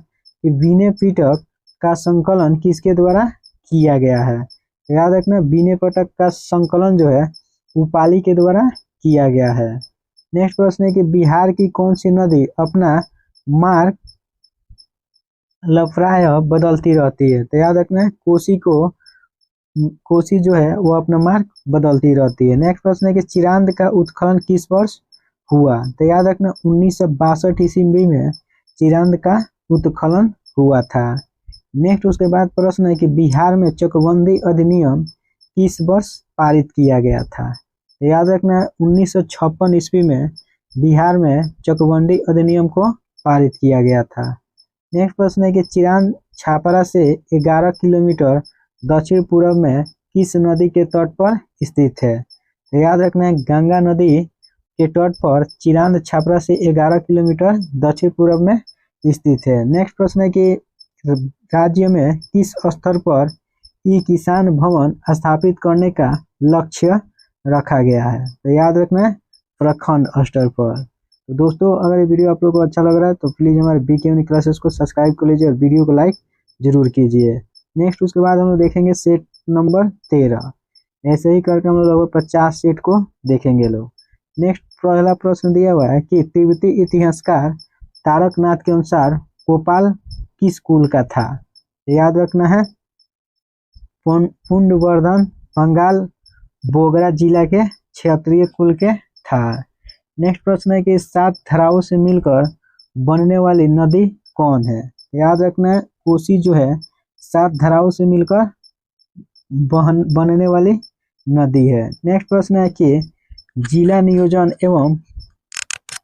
कि विनय पिटक का संकलन किसके द्वारा किया गया है, तो याद रखना विनय पिटक का संकलन जो है उपाली के द्वारा किया गया है। नेक्स्ट प्रश्न है कि बिहार की कौन सी नदी अपना मार्ग लफराय बदलती रहती है, तो याद रखना कोसी को कोसी जो है वो अपना मार्ग बदलती रहती है। नेक्स्ट प्रश्न है कि चिरांद का उत्खनन किस वर्ष हुआ? तो याद रखना 1962 ईस्वी में चिरांद का उत्खनन हुआ था। नेक्स्ट उसके बाद प्रश्न है कि बिहार में चकबंदी अधिनियम किस वर्ष पारित किया गया था? तो याद रखना 1956 ईस्वी में बिहार में चकबंदी अधिनियम को पारित किया गया था। नेक्स्ट प्रश्न है कि चिरांद छापरा से 11 किलोमीटर दक्षिण पूर्व में किस नदी के तट पर स्थित है? तो याद रखना है गंगा नदी के तट पर चिरांद छापरा से 11 किलोमीटर दक्षिण पूर्व में स्थित है। नेक्स्ट प्रश्न है कि राज्य में किस स्तर पर ई किसान भवन स्थापित करने का लक्ष्य रखा गया है? तो याद रखना है प्रखंड स्तर पर। तो दोस्तों अगर ये वीडियो आप लोगों को अच्छा लग रहा है तो प्लीज़ हमारे BK यूनि क्लासेस को सब्सक्राइब कर लीजिए और वीडियो को लाइक जरूर कीजिए। नेक्स्ट उसके बाद हम लोग देखेंगे सेट नंबर 13। ऐसे ही करके हम लोग लगभग 50 सेट को देखेंगे लोग। नेक्स्ट पहला प्रश्न दिया हुआ है कि तिब्बती इतिहासकार तारकनाथ के अनुसार गोपाल किस कुल का था? याद रखना है पुंडवर्धन बंगाल बोगरा जिला के क्षत्रिय कुल के था। नेक्स्ट प्रश्न है कि 7 धाराओं से मिलकर बनने वाली नदी कौन है? याद रखना है कोसी जो है 7 धाराओं से मिलकर बनने वाली नदी है। नेक्स्ट प्रश्न है कि जिला नियोजन एवं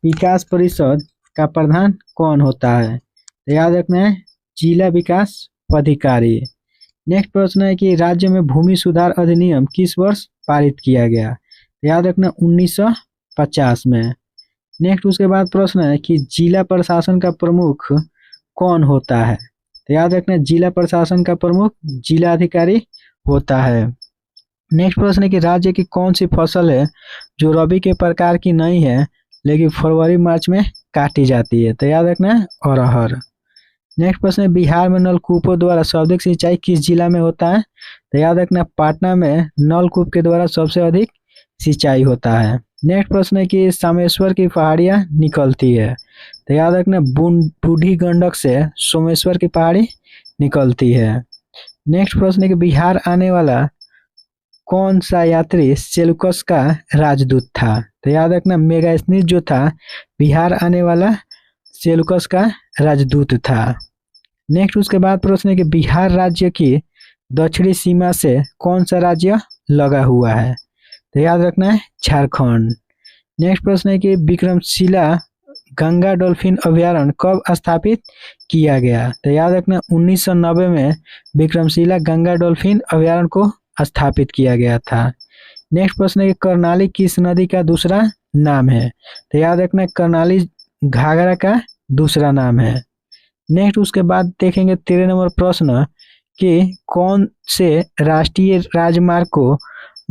विकास परिषद का प्रधान कौन होता है? तो याद रखना है जिला विकास पदाधिकारी। नेक्स्ट प्रश्न है कि राज्य में भूमि सुधार अधिनियम किस वर्ष पारित किया गया? तो याद रखना 1950 में। नेक्स्ट उसके बाद प्रश्न है कि जिला प्रशासन का प्रमुख कौन होता है? तो याद रखना जिला प्रशासन का प्रमुख जिलाधिकारी होता है। नेक्स्ट प्रश्न है कि राज्य की कौन सी फसल है जो रबी के प्रकार की नहीं है लेकिन फरवरी मार्च में काटी जाती है? तो याद रखना है अरहर। नेक्स्ट प्रश्न है बिहार में नलकूपों द्वारा सर्वाधिक सिंचाई किस जिला में होता है? तो याद रखना पटना में नलकूप के द्वारा सबसे अधिक सिंचाई होता है। नेक्स्ट प्रश्न है कि सोमेश्वर की पहाड़ियाँ निकलती है? तो याद रखना बूढ़ी गंडक से सोमेश्वर की पहाड़ी निकलती है। नेक्स्ट प्रश्न है कि बिहार आने वाला कौन सा यात्री सेल्यूकस का राजदूत था? तो याद रखना मेगास्थनीज जो था बिहार आने वाला सेल्यूकस का राजदूत था। नेक्स्ट उसके बाद प्रश्न है कि बिहार राज्य की दक्षिणी सीमा से कौन सा राज्य लगा हुआ है? तो याद रखना है झारखंड। नेक्स्ट प्रश्न है कि विक्रमशिला गंगा डॉल्फिन अभ्यारण्य कब स्थापित किया गया? तो याद रखना 1990 में विक्रमशिला गंगा डॉल्फिन अभ्यारण्य को स्थापित किया गया था। नेक्स्ट प्रश्न है कि कर्णाली किस नदी का दूसरा नाम है? तो याद रखना कर्णाली घाघरा का दूसरा नाम है। नेक्स्ट उसके बाद देखेंगे 13 नंबर प्रश्न कि कौन से राष्ट्रीय राजमार्ग को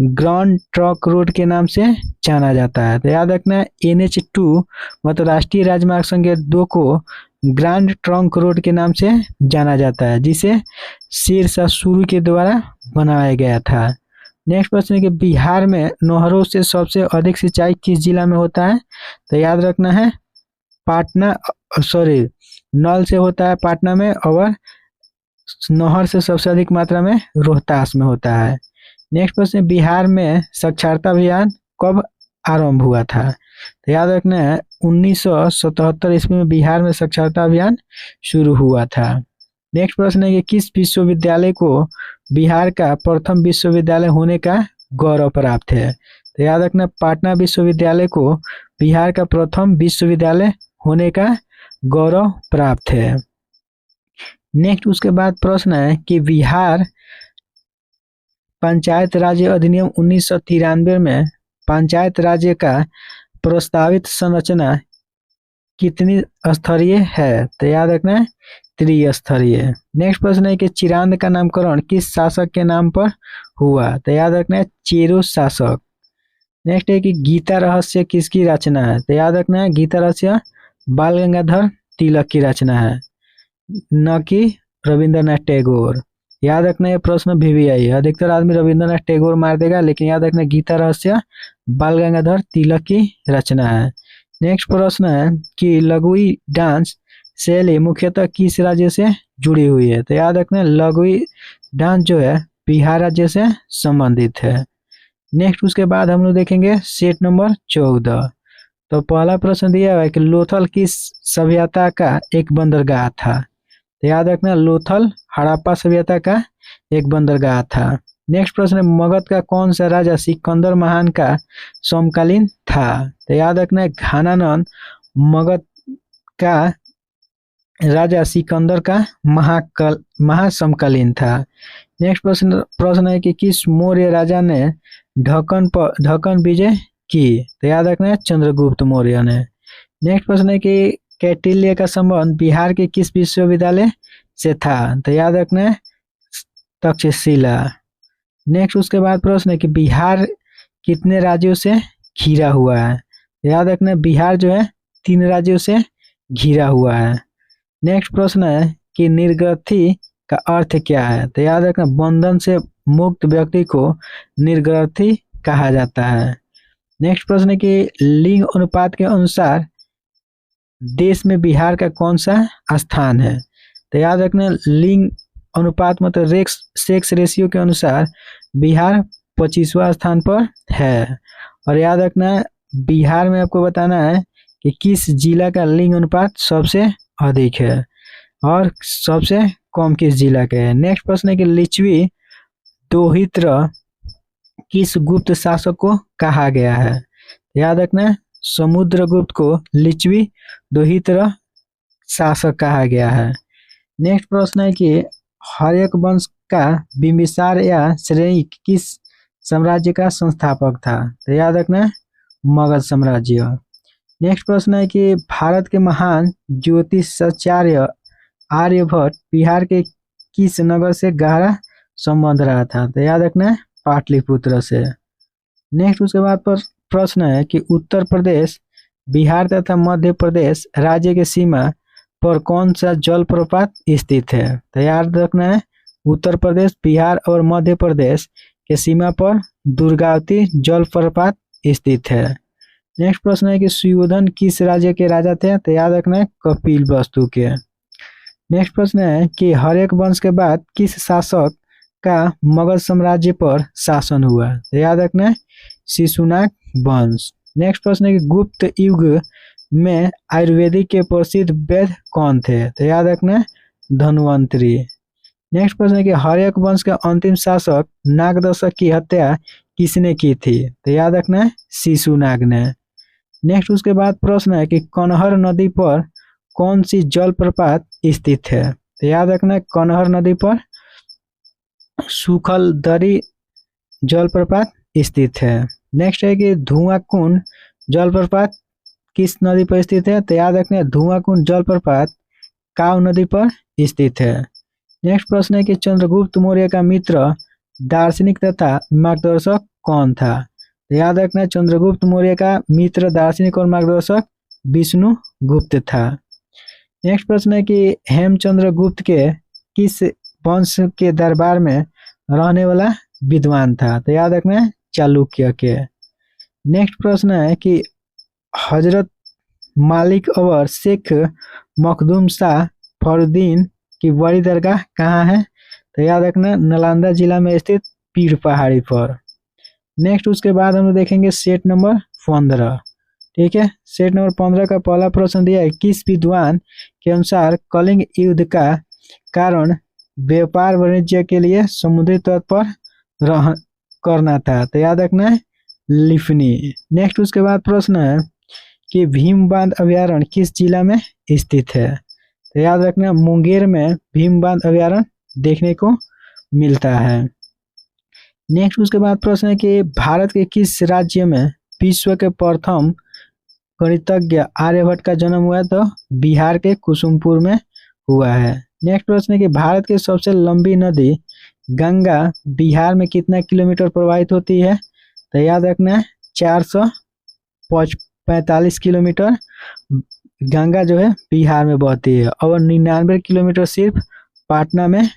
ग्रैंड ट्रंक रोड के नाम से जाना जाता है? तो याद रखना NH2 मतलब राष्ट्रीय राजमार्ग संख्या 2 को ग्रैंड ट्रंक रोड के नाम से जाना जाता है जिसे शेरशाह सूरी के द्वारा बनाया गया था। नेक्स्ट प्रश्न है कि बिहार में नहरों से सबसे अधिक सिंचाई किस जिला में होता है? तो याद रखना है नल से होता है पटना में और नहर से सबसे अधिक मात्रा में रोहतास में होता है। नेक्स्ट प्रश्न बिहार में साक्षरता अभियान कब आरंभ हुआ था? तो याद रखना है 1977 ईस्वी में बिहार में साक्षरता अभियान शुरू हुआ था। नेक्स्ट प्रश्न है कि किस विश्वविद्यालय को बिहार का प्रथम विश्वविद्यालय होने का गौरव प्राप्त है? तो याद रखना पटना विश्वविद्यालय को बिहार का प्रथम विश्वविद्यालय होने का गौरव प्राप्त है। नेक्स्ट उसके बाद प्रश्न है कि बिहार पंचायत राज्य अधिनियम 1993 में पंचायत राज्य का प्रस्तावित संरचना कितनी स्तरीय है? तो याद रखना है त्रिस्तरीय। नेक्स्ट प्रश्न है कि चिरांद का नामकरण किस शासक के नाम पर हुआ? तो याद रखना है चेरो शासक। नेक्स्ट है कि गीता रहस्य किसकी रचना है? तो याद रखना है गीता रहस्य बाल गंगाधर तिलक की रचना है न कि रविंद्रनाथ टैगोर। याद रखना ये प्रश्न VVI है, अधिकतर आदमी रविंद्रनाथ टैगोर मार देगा लेकिन याद रखना गीता रहस्य बाल गंगाधर तिलक की रचना है। नेक्स्ट प्रश्न है कि लघुई डांस शैली मुख्यतः किस राज्य से जुड़ी हुई है? तो याद रखना लघुई डांस जो है बिहार राज्य से संबंधित है। नेक्स्ट उसके बाद हम लोग देखेंगे सेट नंबर 14। तो पहला प्रश्न दिया हुआ है कि लोथल किस सभ्यता का एक बंदरगाह था। तो याद रखना लोथल हड़प्पा सभ्यता का एक बंदरगाह था। नेक्स्ट प्रश्न है मगध का कौन सा राजा सिकंदर महान का समकालीन था। तो याद रखना है घानानंद मगध का राजा सिकंदर का महासमकालीन था। नेक्स्ट प्रश्न है कि किस मौर्य राजा ने ढक्कन विजय की। तो याद रखना है चंद्रगुप्त मौर्य ने। नेक्स्ट प्रश्न है कि कौटिल्य का संबंध बिहार के किस विश्वविद्यालय से था। तो याद रखना है तक्षशिला। नेक्स्ट उसके बाद प्रश्न है कि बिहार कितने राज्यों से घिरा हुआ है। याद रखना बिहार जो है 3 राज्यों से घिरा हुआ है। नेक्स्ट प्रश्न है कि निर्ग्रथी का अर्थ क्या है। तो याद रखना बंधन से मुक्त व्यक्ति को निर्ग्रथी कहा जाता है। नेक्स्ट प्रश्न है कि लिंग अनुपात के अनुसार देश में बिहार का कौन सा स्थान है। तो याद रखना लिंग अनुपात मतलब सेक्स रेशियो के अनुसार बिहार 25वां स्थान पर है। और याद रखना बिहार में आपको बताना है कि किस जिला का लिंग अनुपात सबसे अधिक है और सबसे कम किस जिला के है। नेक्स्ट प्रश्न है कि लिच्छवी दोहित्र किस गुप्त शासक को कहा गया है। याद रखना समुद्रगुप्त को लिच्छवी दोहित्र शासक कहा गया है। नेक्स्ट प्रश्न है कि हर्यक वंश का बिंबिसार या श्रेणी किस साम्राज्य का संस्थापक था। तो याद रखना मगध साम्राज्य। नेक्स्ट प्रश्न है कि भारत के महान ज्योतिषाचार्य आर्यभट्ट बिहार के किस नगर से गहरा संबंध रहा था। तो याद रखना पाटलिपुत्र से। नेक्स्ट उसके बाद पर प्रश्न है कि उत्तर प्रदेश बिहार तथा मध्य प्रदेश राज्य के सीमा पर कौन सा जलप्रपात स्थित है। तो याद रखना है उत्तर प्रदेश बिहार और मध्य प्रदेश के सीमा पर दुर्गावती जलप्रपात स्थित है। नेक्स्ट प्रश्न है कि सुयोधन किस राज्य के राजा थे। तो याद रखना है कपिलवस्तु के। नेक्स्ट प्रश्न है कि हर्यक वंश के बाद किस शासक का मगध साम्राज्य पर शासन हुआ। तो याद रखना है शिशुनाग वंश। नेक्स्ट प्रश्न है कि गुप्त युग में आयुर्वेदिक के प्रसिद्ध वैद्य कौन थे। तो याद रखना धन्वंतरी। नेक्स्ट प्रश्न है कि हर्यक वंश का अंतिम शासक नागदशक की हत्या किसने की थी। तो याद रखना शिशुनाग ने। नेक्स्ट उसके बाद प्रश्न है कि कनहर नदी पर कौन सी जलप्रपात स्थित है। तो याद रखना कनहर नदी पर सुखलदरी जलप्रपात स्थित है। नेक्स्ट है कि धुआं कुंड जलप्रपात किस नदी पर स्थित है। तो याद रखना धुआं कुंड जलप्रपात काव नदी पर स्थित है। नेक्स्ट प्रश्न है कि चंद्रगुप्त मौर्य का मित्र दार्शनिक तथा मार्गदर्शक कौन था। तो याद रखना चंद्रगुप्त मौर्य का मित्र दार्शनिक और मार्गदर्शक विष्णुगुप्त था। नेक्स्ट प्रश्न है कि हेमचंद्र गुप्त के किस वंश के दरबार में रहने वाला विद्वान था। तो याद रखना चालुक्य के। नेक्स्ट प्रश्न है कि हजरत मालिक अवर शेख मखदूम शाह फरुद्दीन की बड़ी दरगाह कहाँ है। तो याद रखना नालंदा जिला में स्थित पीर पहाड़ी पर। नेक्स्ट उसके बाद हम देखेंगे सेट नंबर 15। ठीक है, सेट नंबर 15 का पहला प्रश्न दिया है किस विद्वान के अनुसार कलिंग युद्ध का कारण व्यापार वाणिज्य के लिए समुद्री तट पर करना था। तो याद रखना लिफनी। नेक्स्ट उसके बाद प्रश्न है कि भीम बांध अभ्यारण्य किस जिला में स्थित है। तो याद रखना मुंगेर में भीम बांध अभ्यारण्य देखने को मिलता है। नेक्स्ट उसके बाद प्रश्न है कि भारत के किस राज्य में विश्व के प्रथम गणितज्ञ आर्यभट्ट का जन्म हुआ। तो बिहार के कुसुमपुर में हुआ है। नेक्स्ट प्रश्न है कि भारत की सबसे लंबी नदी गंगा बिहार में कितना किलोमीटर प्रवाहित होती है। तो याद रखना 445 किलोमीटर गंगा जो है बिहार में बहती है और 99 किलोमीटर सिर्फ पटना में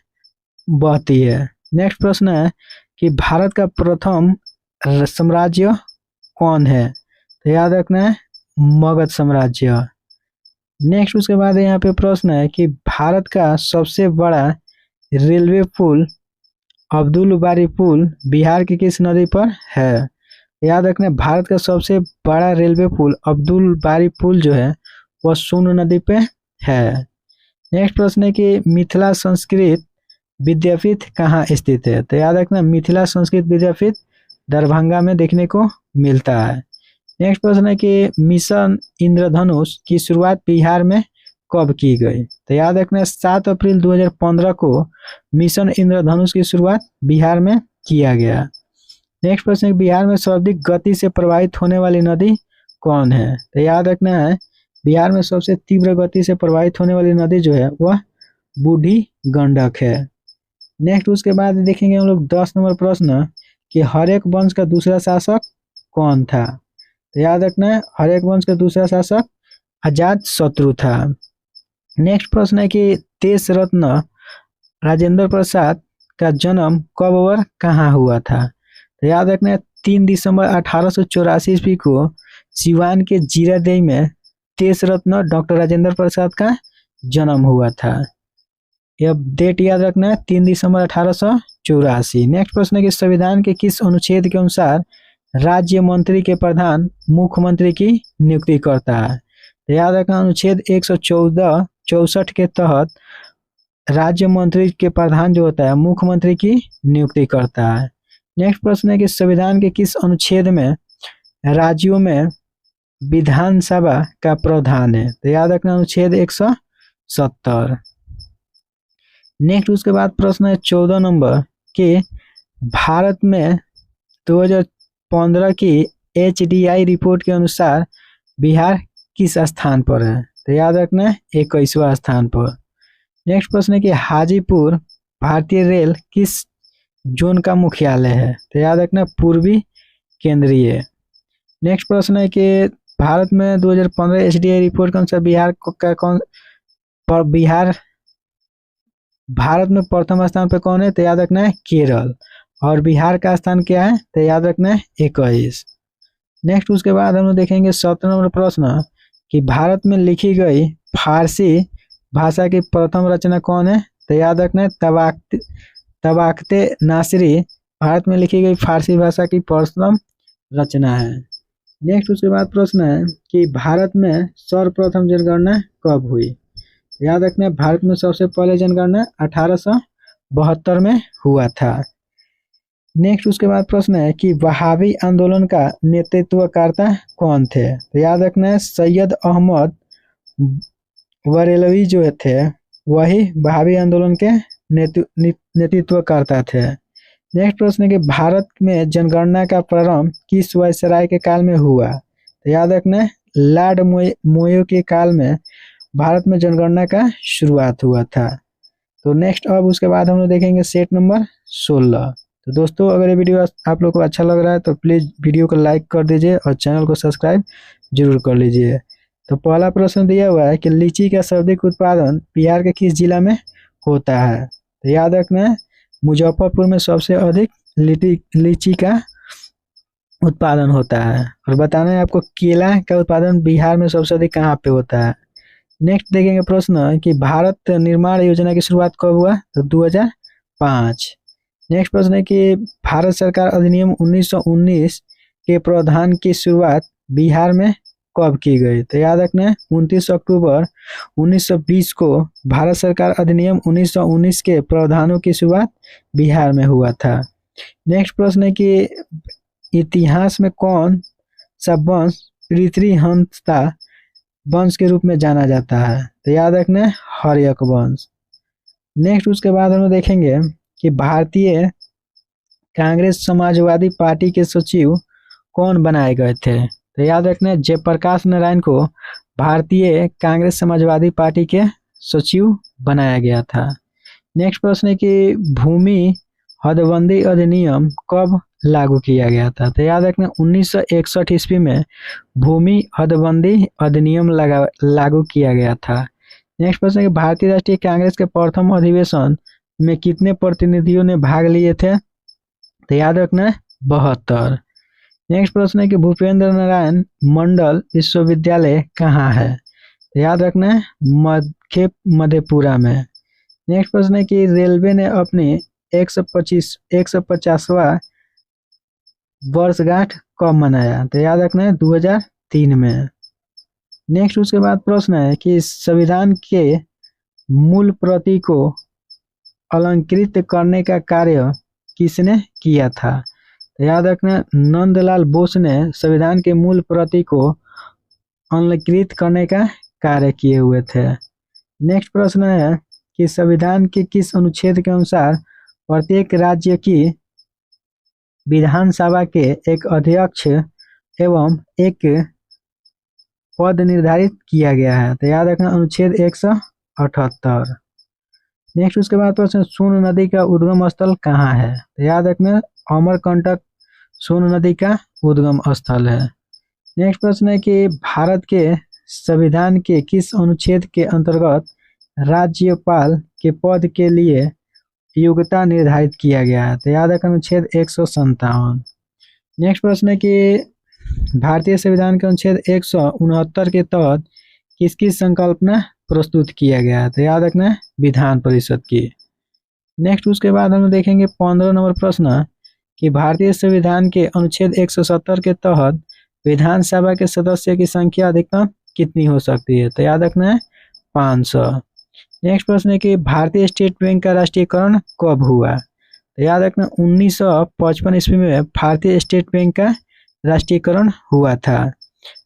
बहती है। नेक्स्ट प्रश्न है कि भारत का प्रथम साम्राज्य कौन है। तो याद रखना मगध साम्राज्य। नेक्स्ट उसके बाद यहाँ पे प्रश्न है कि भारत का सबसे बड़ा रेलवे पुल अब्दुल बारी पुल बिहार की किस नदी पर है? याद रखना, भारत का सबसे बड़ा रेलवे पुल अब्दुल बारी पुल जो है वह सोन नदी पे है। नेक्स्ट प्रश्न है कि मिथिला संस्कृत विद्यापीठ कहाँ स्थित है? तो याद रखना, मिथिला संस्कृत विद्यापीठ दरभंगा में देखने को मिलता है। नेक्स्ट प्रश्न है कि मिशन इंद्रधनुष की शुरुआत बिहार में कब की गई? तो याद रखना, 7 अप्रैल 2015 को मिशन इंद्रधनुष की शुरुआत बिहार में किया गया। नेक्स्ट प्रश्न है, बिहार में सर्वाधिक गति से प्रवाहित होने वाली नदी कौन है? तो याद रखना है, बिहार में सबसे तीव्र गति से प्रवाहित होने वाली नदी जो है वह बूढ़ी गंडक है। नेक्स्ट उसके बाद देखेंगे हम लोग 10 नंबर प्रश्न कि हर्यक वंश का दूसरा शासक कौन था? तो याद रखना है, हर्यक वंश का दूसरा शासक अजात शत्रु था। नेक्स्ट प्रश्न है कि देश रत्न राजेंद्र प्रसाद का जन्म कब और कहाँ हुआ था? तो याद रखना है, 3 दिसंबर 1884 ईस्वी को सिवान के जीरादेई में देश रत्न डॉक्टर राजेंद्र प्रसाद का जन्म हुआ था। यह डेट याद रखना है, 3 दिसंबर 1884। नेक्स्ट प्रश्न है कि संविधान के किस अनुच्छेद के अनुसार राज्य मंत्री के प्रधान मुख्यमंत्री की नियुक्ति करता है? तो याद रखना, अनुच्छेद 114 के तहत राज्य मंत्री के प्रधान जो होता है मुख्यमंत्री की नियुक्ति करता है। नेक्स्ट प्रश्न है कि संविधान के किस अनुच्छेद में राज्यों में विधानसभा का प्रावधान है? तो याद रखना, अनुच्छेद 170। नेक्स्ट उसके बाद प्रश्न है 14 नंबर कि भारत में 2015 की HDI रिपोर्ट के अनुसार बिहार किस स्थान पर है? तो याद रखना है, 21वां स्थान पर। नेक्स्ट प्रश्न है कि हाजीपुर भारतीय रेल किस जोन का मुख्यालय है? तो याद रखना, पूर्वी केंद्रीय। नेक्स्ट प्रश्न है कि भारत में 2015 HDI रिपोर्ट के अनुसार बिहार भारत में प्रथम स्थान पर कौन है? तो याद रखना है, केरल। और बिहार का स्थान क्या है? तो याद रखना है, 21। नेक्स्ट उसके बाद हम लोग देखेंगे 17 नंबर प्रश्न कि भारत में लिखी गई फारसी भाषा की प्रथम रचना कौन है? तो याद रखना है, तबाकते नासिरी भारत में लिखी गई फारसी भाषा की प्रथम रचना है। नेक्स्ट उसके बाद प्रश्न है कि भारत में सर्वप्रथम जनगणना कब हुई? याद रखना है, भारत में सबसे पहले जनगणना 1872 में हुआ था। नेक्स्ट उसके बाद प्रश्न है कि वहाबी आंदोलन का नेतृत्वकर्ता कौन थे? तो याद रखना है, सैयद अहमद बरेलवी जो थे वही वहाबी आंदोलन के नेतृत्वकर्ता थे। नेक्स्ट प्रश्न है कि भारत में जनगणना का प्रारंभ किस वायसराय के काल में हुआ? तो याद रखना है, लॉर्ड मोयो के काल में भारत में जनगणना का शुरुआत हुआ था। तो नेक्स्ट अब उसके बाद हम लोग देखेंगे सेट नंबर 16। तो दोस्तों, अगर ये वीडियो आप लोग को अच्छा लग रहा है तो प्लीज़ वीडियो को लाइक कर दीजिए और चैनल को सब्सक्राइब जरूर कर लीजिए। तो पहला प्रश्न दिया हुआ है कि लीची का सर्वाधिक उत्पादन बिहार के किस जिला में होता है? तो याद रखना है, मुजफ्फरपुर में सबसे अधिक लीची का उत्पादन होता है। और बताना है आपको केला का उत्पादन बिहार में सबसे अधिक कहाँ पे होता है। नेक्स्ट देखेंगे प्रश्न कि भारत निर्माण योजना की शुरुआत कब हुआ? तो 2005। नेक्स्ट प्रश्न है कि भारत सरकार अधिनियम 1919 के प्रावधान की शुरुआत बिहार में कब की गई? तो याद रखना है, 29 अक्टूबर 1920 को भारत सरकार अधिनियम 1919 के प्रावधानों की शुरुआत बिहार में हुआ था। नेक्स्ट प्रश्न है कि इतिहास में कौन सा वंश पृथ्वीहंता वंश के रूप में जाना जाता है? तो याद रखना है, हर्यक वंश। नेक्स्ट उसके बाद हम देखेंगे कि भारतीय कांग्रेस समाजवादी पार्टी के सचिव कौन बनाए गए थे? तो याद रखना है, जयप्रकाश नारायण को भारतीय कांग्रेस समाजवादी पार्टी के सचिव बनाया गया था। नेक्स्ट प्रश्न है कि भूमि हदबंदी अधिनियम कब लागू किया गया था? तो याद रखना, 1961 ईस्वी में भूमि हदबंदी अधिनियम लागू किया गया था। नेक्स्ट प्रश्न है कि भारतीय राष्ट्रीय कांग्रेस के प्रथम अधिवेशन में कितने प्रतिनिधियों ने भाग लिए थे? तो याद रखना है, 72। नेक्स्ट प्रश्न है कि भूपेंद्र नारायण मंडल विश्वविद्यालय कहाँ है? तो याद रखना है, मधेपुरा में। नेक्स्ट प्रश्न है कि रेलवे ने अपनी 150वां वर्षगांठ कब मनाया? तो याद रखना है 2003 में। नेक्स्ट उसके बाद प्रश्न है कि संविधान के मूल प्रति को अलंकृत करने का कार्य किसने किया था? तो याद रखना नंदलाल बोस ने संविधान के मूल प्रति को अलंकृत करने का कार्य किए हुए थे। नेक्स्ट प्रश्न है कि संविधान के किस अनुच्छेद के अनुसार प्रत्येक राज्य की विधानसभा के एक अध्यक्ष एवं एक पद निर्धारित किया गया है? तो याद रखना अनुच्छेद 178। नेक्स्ट उसके बाद प्रश्न सोन नदी का उद्गम स्थल कहाँ है? तो याद रखना अमरकंटक सोन नदी का उद्गम स्थल है। नेक्स्ट प्रश्न है कि भारत के संविधान के किस अनुच्छेद के अंतर्गत राज्यपाल के पद के लिए योग्यता निर्धारित किया गया है? तो याद रखना अनुच्छेद 157। नेक्स्ट प्रश्न है कि भारतीय संविधान के अनुच्छेद 169 के तहत किसकी संकल्पना प्रस्तुत किया गया है? तो याद रखना विधान परिषद की। नेक्स्ट उसके बाद हम देखेंगे 15 नंबर प्रश्न कि भारतीय संविधान के अनुच्छेद 170 के तहत विधानसभा के सदस्य की संख्या अधिकतम कितनी हो सकती है? तो याद रखना है 500। नेक्स्ट प्रश्न है कि भारतीय स्टेट बैंक का राष्ट्रीयकरण कब हुआ? तो याद रखना 1955 ईस्वी में भारतीय स्टेट बैंक का राष्ट्रीयकरण हुआ था।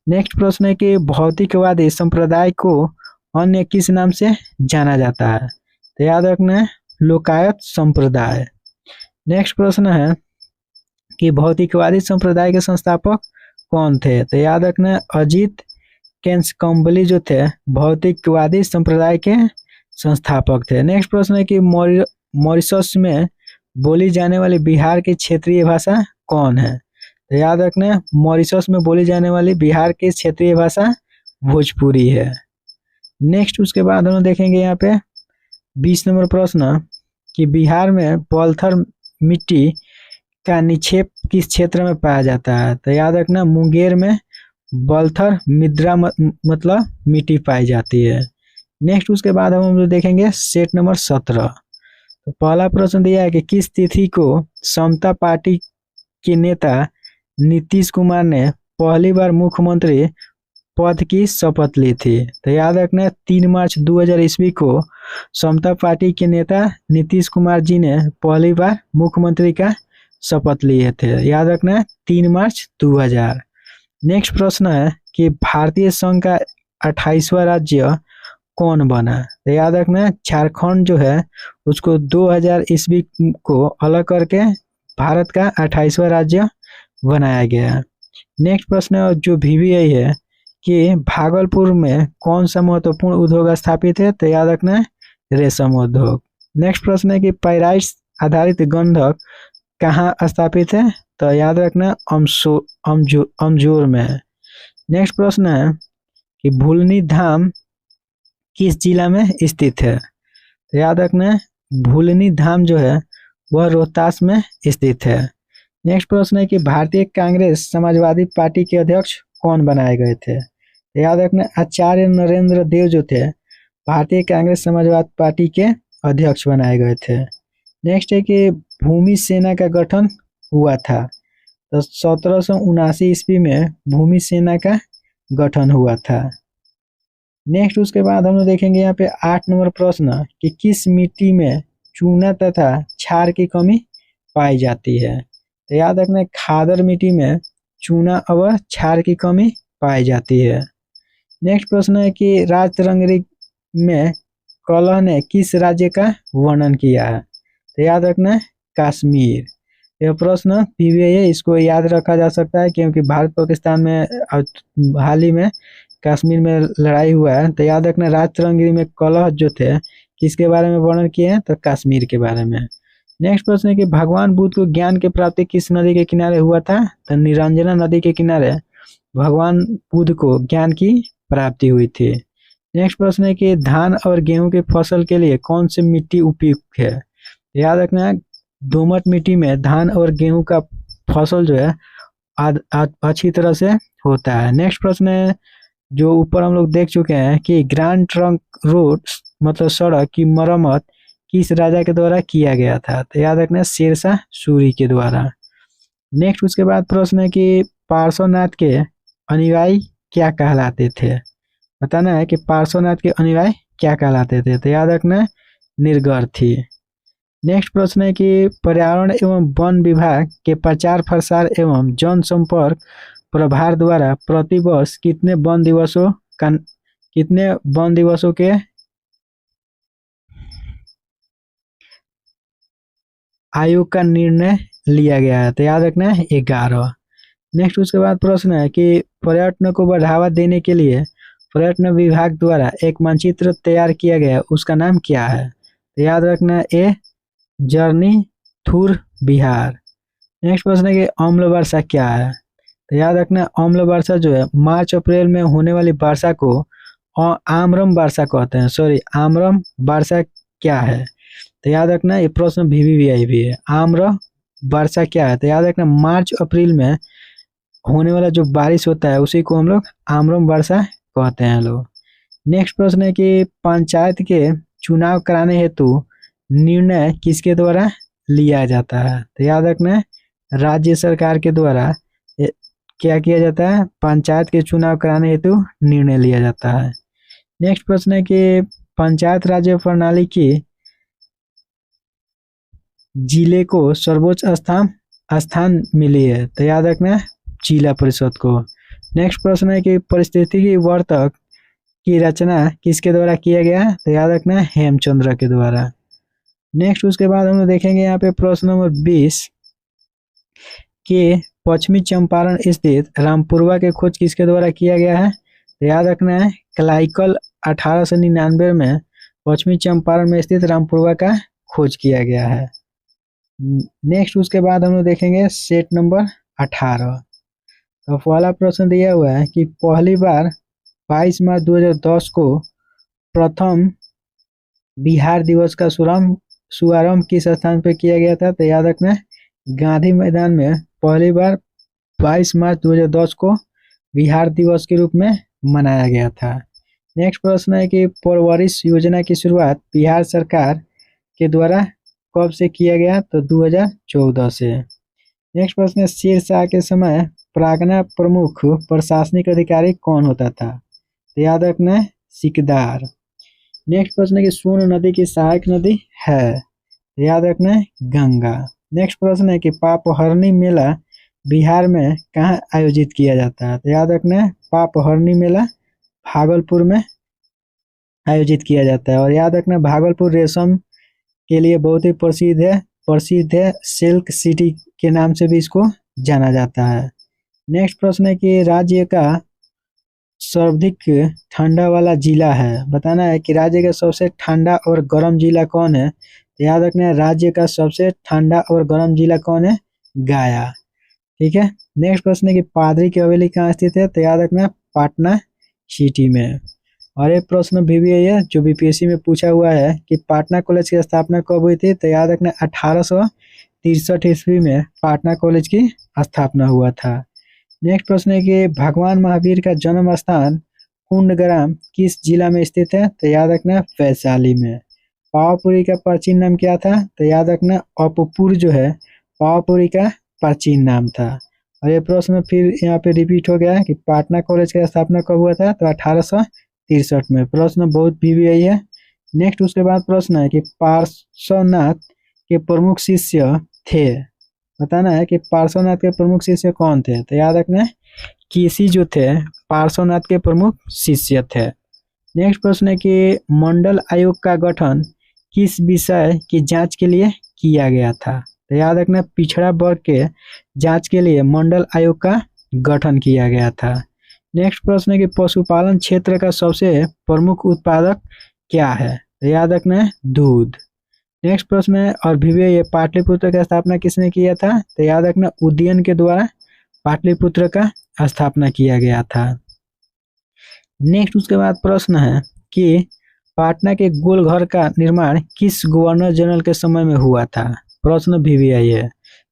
नेक्स्ट प्रश्न है कि भौतिकवादी संप्रदाय को अन्य किस नाम से जाना जाता है? तो याद रखना है लोकायत संप्रदाय। नेक्स्ट प्रश्न है कि भौतिकवादी संप्रदाय के संस्थापक कौन थे? तो याद रखना अजीत कैंसकम्बली जो थे भौतिकवादी संप्रदाय के संस्थापक थे। नेक्स्ट प्रश्न है कि मॉरिशस में बोली जाने वाली बिहार की क्षेत्रीय भाषा कौन है? तो याद रखना मॉरिशस में बोली जाने वाली बिहार की क्षेत्रीय भाषा भोजपुरी है। नेक्स्ट उसके बाद हम देखेंगे यहाँ पे 20 नंबर प्रश्न कि बिहार में पलथर मिट्टी का निक्षेप किस क्षेत्र में पाया जाता है? तो याद रखना मुंगेर में बलथर मृदा मतलब मिट्टी पाई जाती है। नेक्स्ट उसके बाद हम लोग देखेंगे सेट नंबर 17। तो पहला प्रश्न दिया है कि किस तिथि को समता पार्टी के नेता नीतीश कुमार ने पहली बार मुख्यमंत्री पद की शपथ ली थी? तो याद रखना 3 मार्च 2000 ईस्वी को समता पार्टी के नेता नीतीश कुमार जी ने पहली बार मुख्यमंत्री का शपथ लिए थे। याद रखना 3 मार्च 2000। नेक्स्ट प्रश्न है कि भारतीय संघ का 28वां राज्य कौन बना? तो याद रखना झारखंड जो है उसको 2000 ईस्वी को अलग करके भारत का 28वां राज्य बनाया गया। नेक्स्ट प्रश्न जो VVI है कि भागलपुर में कौन सा महत्वपूर्ण उद्योग स्थापित है? तो याद रखना रेशम उद्योग। नेक्स्ट प्रश्न है कि पाइराइट्स आधारित गंधक कहाँ स्थापित है? तो याद रखना अमजोर में। नेक्स्ट प्रश्न है कि भूलनी धाम किस जिला में स्थित है? तो याद रखना भूलनी धाम जो है वह रोहतास में स्थित है। नेक्स्ट प्रश्न है कि भारतीय कांग्रेस समाजवादी पार्टी के अध्यक्ष कौन बनाए गए थे? तो याद रखना आचार्य नरेंद्र देव जो थे भारतीय कांग्रेस समाजवादी पार्टी के अध्यक्ष बनाए गए थे। नेक्स्ट है कि भूमि सेना का गठन हुआ था? तो 1779 ईस्वी में भूमि सेना का गठन हुआ था। नेक्स्ट उसके बाद हम लोग देखेंगे यहाँ पे 8 नंबर प्रश्न कि किस मिट्टी में चूना तथा क्षार की कमी पाई जाती है? तो याद रखना खादर मिट्टी में चूना और क्षार की कमी पाई जाती है। नेक्स्ट प्रश्न है कि राजतरंगिणी में कलह ने किस राज्य का वर्णन किया है? तो याद रखना कश्मीर। यह प्रश्न PVI है, इसको याद रखा जा सकता है क्योंकि भारत पाकिस्तान में हाल ही में कश्मीर में लड़ाई हुआ है। तो याद रखना राजतरंगिणी में कलह जो थे किसके बारे में वर्णन किए हैं? तो कश्मीर के बारे में। नेक्स्ट प्रश्न है कि भगवान बुद्ध को ज्ञान की प्राप्ति किस नदी के किनारे हुआ था? तो निरंजना नदी के किनारे भगवान बुद्ध को ज्ञान की प्राप्ति हुई थी। नेक्स्ट प्रश्न है कि धान और गेहूं के फसल के लिए कौन सी मिट्टी उपयुक्त है? याद रखना दोमट मिट्टी में धान और गेहूं का फसल जो है अच्छी तरह से होता है। नेक्स्ट प्रश्न है जो ऊपर हम लोग देख चुके हैं कि ग्रांड ट्रंक रोड मतलब सड़क की मरम्मत किस राजा के द्वारा किया गया था? तो याद रखना शेरशाह सूरी के द्वारा। नेक्स्ट उसके बाद प्रश्न है कि पार्श्वनाथ के अनुयायी क्या कहलाते थे? बताना है कि पार्श्वनाथ के अनुयायी क्या कहलाते थे? तो याद रखना निर्गर्थी। नेक्स्ट प्रश्न है कि पर्यावरण एवं वन विभाग के प्रचार प्रसार एवं जनसंपर्क प्रभार द्वारा प्रतिवर्ष कितने वन दिवसों के आयोग का निर्णय लिया गया है? तो याद रखना है 11। नेक्स्ट उसके बाद प्रश्न है कि पर्यटन को बढ़ावा देने के लिए पर्यटन विभाग द्वारा एक मानचित्र तैयार किया गया, उसका नाम क्या है? तो याद रखना ए जर्नी थूर बिहार। नेक्स्ट प्रश्न है कि अम्ल वर्षा क्या है? तो याद रखना अम्ल वर्षा जो है मार्च अप्रैल में होने वाली वर्षा को आम्रम वर्षा कहते हैं। सॉरी, आम्रम वर्षा क्या है? तो याद रखना ये प्रश्न VVVI भी है। आम्र वर्षा क्या है? तो याद रखना मार्च अप्रैल में होने वाला जो बारिश होता है उसी को हम लोग आम्रम वर्षा कहते हैं लोग। नेक्स्ट प्रश्न है कि पंचायत के चुनाव कराने हेतु निर्णय किसके द्वारा लिया जाता है? तो याद रखना राज्य सरकार के द्वारा क्या किया जाता है? पंचायत के चुनाव कराने हेतु निर्णय लिया जाता है। नेक्स्ट प्रश्न है कि पंचायत राज्य प्रणाली की जिले को सर्वोच्च स्थान मिली है? तो याद रखना जिला परिषद को। नेक्स्ट प्रश्न है कि पारिस्थितिकी वर्तक की रचना किसके द्वारा किया गया? तो याद रखना हेमचंद्र के द्वारा। नेक्स्ट उसके बाद हम लोग देखेंगे यहाँ पे प्रश्न नंबर 20 के पश्चिमी चंपारण स्थित रामपुरवा के खोज किसके द्वारा किया गया है? तो याद रखना है क्लाइकल 1899 में पश्चिमी चंपारण में स्थित रामपुरवा का खोज किया गया है। नेक्स्ट उसके बाद हम लोग देखेंगे सेट नंबर 18। तो पहला प्रश्न दिया हुआ है कि पहली बार 22 मार्च 2010 को प्रथम बिहार दिवस का शुभारंभ किस स्थान पर किया गया था? तो याद रखना गांधी मैदान में पहली बार 22 मार्च 2010 को बिहार दिवस के रूप में मनाया गया था। नेक्स्ट प्रश्न है कि परवरिश योजना की शुरुआत बिहार सरकार के द्वारा कब से किया गया? तो 2014 से। नेक्स्ट प्रश्न है शेरशाह के समय प्रागना प्रमुख प्रशासनिक अधिकारी कौन होता था? तो याद रखना सिकदार। नेक्स्ट प्रश्न है कि सोन नदी की सहायक नदी है? तो याद रखना गंगा। नेक्स्ट प्रश्न है कि पापहरनी मेला बिहार में कहाँ आयोजित किया जाता है? तो याद रखना पापहरनी मेला भागलपुर में आयोजित किया जाता है। और याद रखना भागलपुर रेशम के लिए बहुत ही प्रसिद्ध है, सिल्क सिटी के नाम से भी इसको जाना जाता है। नेक्स्ट प्रश्न है कि राज्य का सर्वाधिक ठंडा वाला जिला है? बताना है कि राज्य का सबसे ठंडा और गर्म जिला कौन है? तो याद रखना राज्य का सबसे ठंडा और गर्म जिला कौन है? गया। ठीक है। नेक्स्ट प्रश्न है कि पादरी की हवेली कहाँ स्थित है? तो याद रखना पटना सिटी में। और एक प्रश्न भी है जो BPSC में पूछा हुआ है कि पटना कॉलेज की स्थापना कब हुई थी? तो याद रखना 1863 ईस्वी में पटना कॉलेज की स्थापना हुआ था। नेक्स्ट प्रश्न है कि भगवान महावीर का जन्म स्थान कुंडग्राम किस जिला में स्थित है? तो याद रखना वैशाली में। पावापुरी का प्राचीन नाम क्या था? तो याद रखना अपपुर जो है पावापुरी का प्राचीन नाम था। और ये प्रश्न फिर यहाँ पे रिपीट हो गया कि पटना कॉलेज का स्थापना कब हुआ था? तो 1863 में। प्रश्न बहुत VVI है। नेक्स्ट उसके बाद प्रश्न है कि पार्श्वनाथ के प्रमुख शिष्य थे? बताना है कि पार्श्वनाथ के प्रमुख शिष्य कौन थे? तो याद रखना केसी जो थे पार्श्वनाथ के प्रमुख शिष्य थे। नेक्स्ट प्रश्न है कि मंडल आयोग का गठन किस विषय की जांच के लिए किया गया था? तो याद रखना पिछड़ा वर्ग के जांच के लिए मंडल आयोग का गठन किया गया था। नेक्स्ट प्रश्न है कि पशुपालन क्षेत्र का सबसे प्रमुख उत्पादक क्या है? तो याद रखना दूध। नेक्स्ट प्रश्न है और VVI पाटलिपुत्र का स्थापना किसने किया था? तो याद रखना उदयन के द्वारा पाटलिपुत्र का स्थापना किया गया था। नेक्स्ट उसके बाद प्रश्न है कि पटना के गोलघर का निर्माण किस गवर्नर जनरल के समय में हुआ था? प्रश्न VVI है।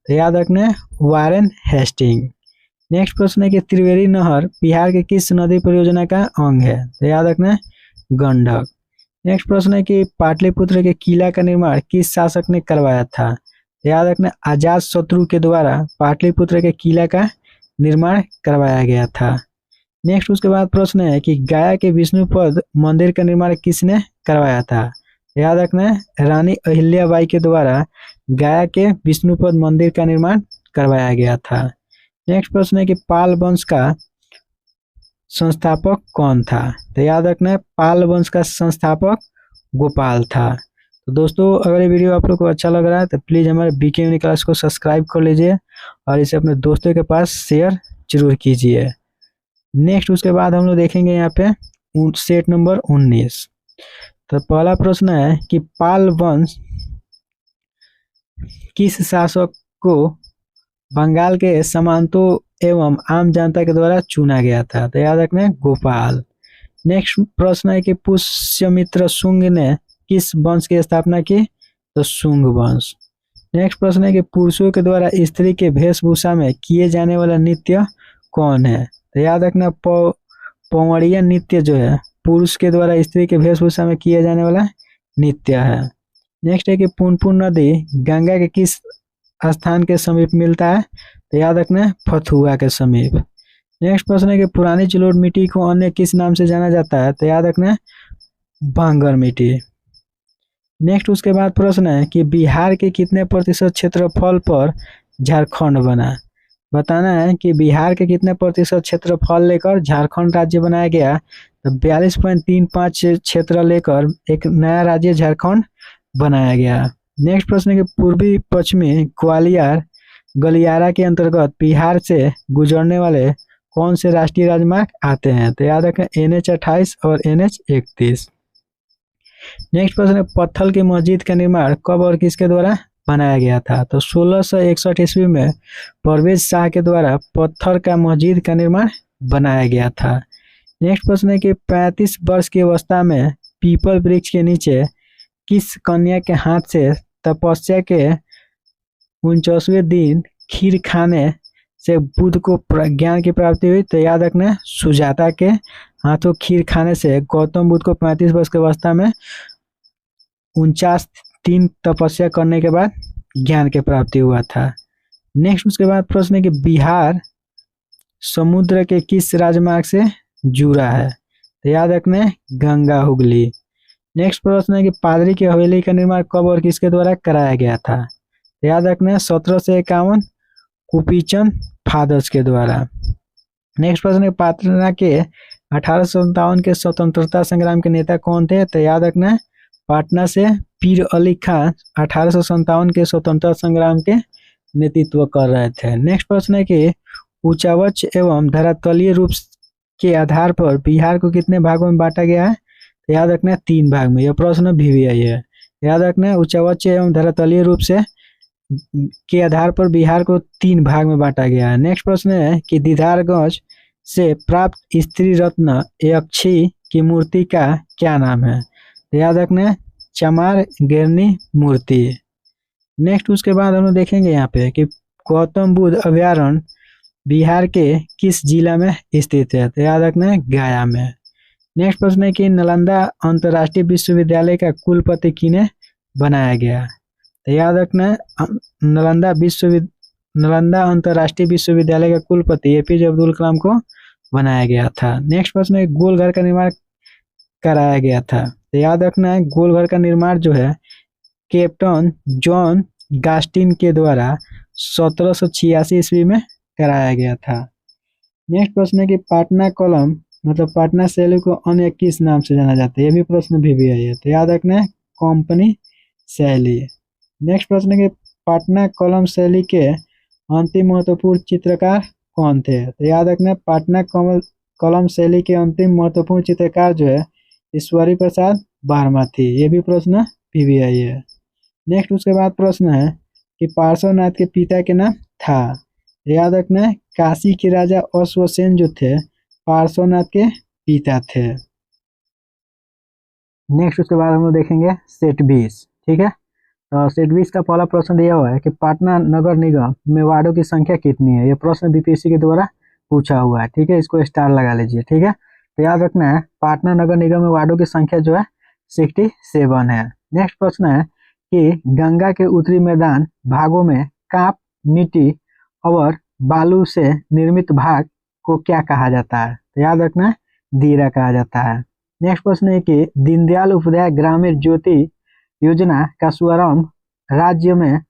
तो याद रखना वारेन हेस्टिंग। नेक्स्ट प्रश्न है कि त्रिवेणी नहर बिहार के किस नदी परियोजना का अंग है? तो याद रखना गंडक। नेक्स्ट प्रश्न है कि पाटलिपुत्र के किला का निर्माण किस शासक ने करवाया था? याद रखना, अजात शत्रु के द्वारा पाटलिपुत्र के किला का निर्माण करवाया गया था। नेक्स्ट उसके बाद प्रश्न है कि गया के विष्णुपद मंदिर का निर्माण किसने करवाया था? याद रखना, रानी अहिल्याबाई के द्वारा गया के विष्णुपद मंदिर का निर्माण करवाया गया था। नेक्स्ट प्रश्न है कि पाल वंश का संस्थापक कौन था? तो याद रखना, पाल वंश का संस्थापक गोपाल था। तो दोस्तों, अगर ये वीडियो आप लोग को अच्छा लग रहा है तो प्लीज़ हमारे बीके यूनि क्लास को सब्सक्राइब कर लीजिए और इसे अपने दोस्तों के पास शेयर जरूर कीजिए। नेक्स्ट उसके बाद हम लोग देखेंगे यहाँ पे सेट नंबर 19। तो पहला प्रश्न है कि पाल वंश किस शासक को बंगाल के सामंतों एवं आम जनता के द्वारा चुना गया था? तो याद रखना, गोपाल। नेक्स्ट प्रश्न है कि पुष्यमित्र शुंग ने किस वंश की स्थापना की? तो शुंग वंश। नेक्स्ट प्रश्न है कि पुरुषों के द्वारा स्त्री के वेशभूषा में किए जाने वाला नृत्य कौन है? तो याद रखना, पौवड़िया नृत्य जो है पुरुष के द्वारा स्त्री के वेशभूषा में किया जाने वाला नृत्य है। नेक्स्ट है कि पुनपुन नदी गंगा के किस स्थान के समीप मिलता है? तो याद रखना, फथुआ के समीप। नेक्स्ट प्रश्न है कि पुरानी जलोढ़ मिट्टी को अन्य किस नाम से जाना जाता है? तो याद रखना, भांगर मिट्टी। नेक्स्ट उसके बाद प्रश्न है कि बिहार के कितने प्रतिशत क्षेत्रफल पर झारखंड बना? बताना है कि बिहार के कितने प्रतिशत क्षेत्रफल लेकर झारखंड राज्य बनाया गया? तो 42.35 क्षेत्र लेकर एक नया राज्य झारखंड बनाया गया। नेक्स्ट प्रश्न है कि पूर्वी पश्चिमी ग्वालियर गलियारा के अंतर्गत बिहार से गुजरने वाले कौन से राष्ट्रीय राजमार्ग आते हैं? तो याद रखें, NH-28 और NH-31। नेक्स्ट प्रश्न है पत्थल की मस्जिद का निर्माण कब और किसके द्वारा बनाया गया था? तो 1661 ईस्वी में परवेज शाह के द्वारा पत्थर का मस्जिद का निर्माण बनाया गया था। नेक्स्ट प्रश्न है कि 35 वर्ष की अवस्था में पीपल वृक्ष के नीचे किस कन्या के हाथ से तपस्या के 49वें दिन खीर खाने से बुद्ध को ज्ञान की प्राप्ति हुई? तो याद रखना, सुजाता के हाथों खीर खाने से गौतम बुद्ध को 35 वर्ष की अवस्था में 49 दिन तपस्या करने के बाद ज्ञान की प्राप्ति हुआ था। नेक्स्ट उसके बाद प्रश्न है कि बिहार समुद्र के किस राजमार्ग से जुड़ा है? तो याद रखना, गंगा हुगली। नेक्स्ट प्रश्न है कि पादरी की हवेली का निर्माण कब और किसके द्वारा कराया गया था? तो याद रखना, 1751 कुपीचंद फादर्स के द्वारा। नेक्स्ट प्रश्न है पटना के 1857 के स्वतंत्रता संग्राम के नेता कौन थे? तो याद रखना, पटना से पीर अली खान 1857 के स्वतंत्रता संग्राम के नेतृत्व कर रहे थे। नेक्स्ट प्रश्न है कि उच्चावच एवं धरातलीय रूप के आधार पर बिहार को कितने भागों में बांटा गया है? तो याद रखना, 3 भाग में। यह प्रश्न भी आई है। याद रखना, उच्चावच एवं धरातलीय रूप से के आधार पर बिहार को 3 भाग में बांटा गया है। नेक्स्ट प्रश्न है कि दीदारगंज से प्राप्त स्त्री रत्न यक्षी की मूर्ति का क्या नाम है? तो याद रखना, चमार गिरनी मूर्ति। नेक्स्ट उसके बाद हम लोग देखेंगे यहाँ पे कि गौतम बुद्ध अभयारण्य बिहार के किस जिला में स्थित है? तो याद रखना, गया में। नेक्स्ट प्रश्न है कि नालंदा अंतर्राष्ट्रीय विश्वविद्यालय का कुलपति किन्हें बनाया गया? तो याद रखना, नालंदा अंतर्राष्ट्रीय विश्वविद्यालय का कुलपति APJ अब्दुल कलाम को बनाया गया था। नेक्स्ट प्रश्न है गोल घर का निर्माण कराया गया था? तो याद रखना है, गोल घर का निर्माण जो है कैप्टन जॉन गास्टिन के द्वारा 1786 ईस्वी में कराया गया था। नेक्स्ट प्रश्न है कि पाटना कलम मतलब पाटना शैली को अन्य किस नाम से जाना जाता है? ये भी प्रश्न भी आई है। तो याद रखना है, कंपनी शैली। नेक्स्ट प्रश्न है कि पाटना कलम शैली के अंतिम महत्वपूर्ण चित्रकार कौन थे? तो याद रखना, पाटना कलम शैली के अंतिम महत्वपूर्ण चित्रकार जो है ईश्वरी प्रसाद वर्मा थी। ये भी प्रश्न भी आई है। नेक्स्ट उसके बाद प्रश्न है कि पार्श्वनाथ के पिता के नाम था? याद रखना, काशी के राजा अश्वसेन जो थे पार्श्वनाथ के पिता थे। नेक्स्ट उसके बाद हम लोग देखेंगे सेट 20। ठीक है, तो सेट 20 का पहला प्रश्न दिया हुआ है कि पटना नगर निगम में वार्डों की संख्या कितनी है? ये प्रश्न BPSC के द्वारा पूछा हुआ है। ठीक है, इसको स्टार लगा लीजिए। ठीक है, तो याद रखना है, पटना नगर निगम में वार्डों की संख्या जो है 67 है। नेक्स्ट प्रश्न है कि गंगा के उत्तरी मैदान भागों में काप, मिट्टी और बालू से निर्मित भाग को क्या कहा जाता है? तो याद रखना, दीरा कहा जाता है। नेक्स्ट प्रश्न है कि दीनदयाल उपाध्याय ग्रामीण ज्योति योजना का शुभारंभ राज्य में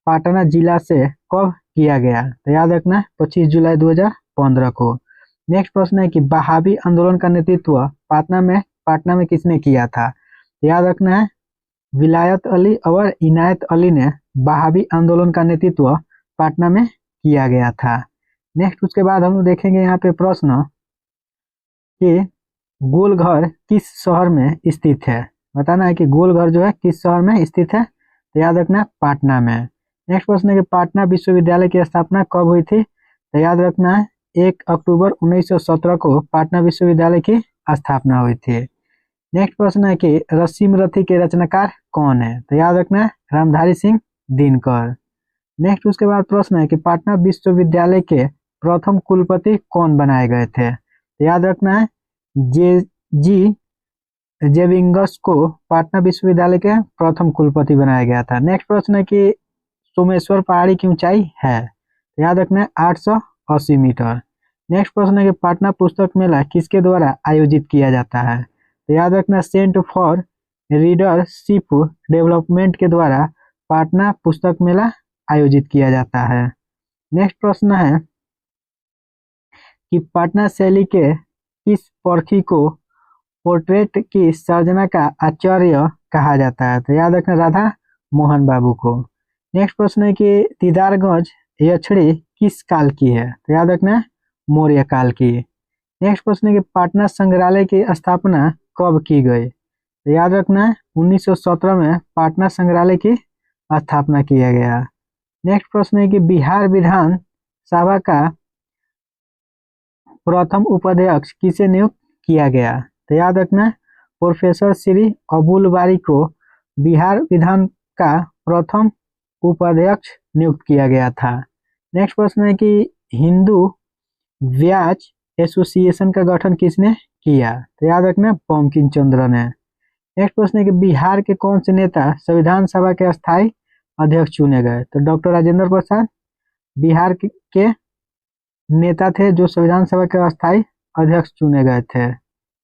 पटना जिला से कब किया गया? तो याद रखना 25 जुलाई 2015 को। नेक्स्ट प्रश्न है कि बहावी आंदोलन का नेतृत्व पटना में किसने किया था? तो याद रखना है विलायत अली और इनायत अली ने बहावी आंदोलन का नेतृत्व पटना में किया गया था। नेक्स्ट उसके बाद हम लोग देखेंगे यहाँ पे प्रश्न कि गोलघर किस शहर में स्थित है? बताना है कि गोलघर जो है किस शहर में स्थित है? तो याद रखना पटना में। नेक्स्ट प्रश्न है कि पटना विश्वविद्यालय की स्थापना कब हुई थी? तो याद रखना है 1 अक्टूबर 1917 को पटना विश्वविद्यालय की स्थापना हुई थी। नेक्स्ट प्रश्न है कि रसीम रथी के रचनाकार कौन है? तो याद रखना है रामधारी सिंह दिनकर। नेक्स्ट उसके बाद प्रश्न है कि पटना विश्वविद्यालय के प्रथम कुलपति कौन बनाए गए थे? तो याद रखना है जे जी जेविंगस को पटना विश्वविद्यालय के प्रथम कुलपति बनाया गया था। नेक्स्ट प्रश्न है कि सोमेश्वर पहाड़ी की ऊंचाई है? तो याद रखना है 880 मीटर। नेक्स्ट प्रश्न है कि पटना पुस्तक मेला किसके द्वारा आयोजित किया जाता है? तो याद रखना सेंटर फॉर रीडरशिप डेवलपमेंट के द्वारा पटना पुस्तक मेला आयोजित किया जाता है। नेक्स्ट प्रश्न है कि पटना शैली के किस पर्खी को पोर्ट्रेट की सर्जना का आचार्य कहा जाता है? तो याद रखना राधा मोहन बाबू को। नेक्स्ट प्रश्न है कि दीदारगंज यछड़ी किस काल की है? तो याद रखना मौर्य काल की। नेक्स्ट प्रश्न है कि पटना संग्रहालय की स्थापना कब की गई? तो याद रखना 1917 में पटना संग्रहालय की स्थापना किया गया। नेक्स्ट प्रश्न है कि बिहार विधान सभा का प्रथम उपाध्यक्ष किसे नियुक्त किया गया? तो याद रखना प्रोफेसर श्री अबुल बारी को बिहार विधान का प्रथम उपाध्यक्ष नियुक्त किया गया था। नेक्स्ट प्रश्न है कि हिंदू व्याज एसोसिएशन का गठन किसने किया? तो याद रखना बंकिम चंद्र ने। नेक्स्ट प्रश्न है कि बिहार के कौन से नेता संविधान सभा के अस्थायी अध्यक्ष चुने गए? तो डॉक्टर राजेंद्र प्रसाद बिहार के नेता थे जो संविधान सभा के अस्थायी अध्यक्ष चुने गए थे।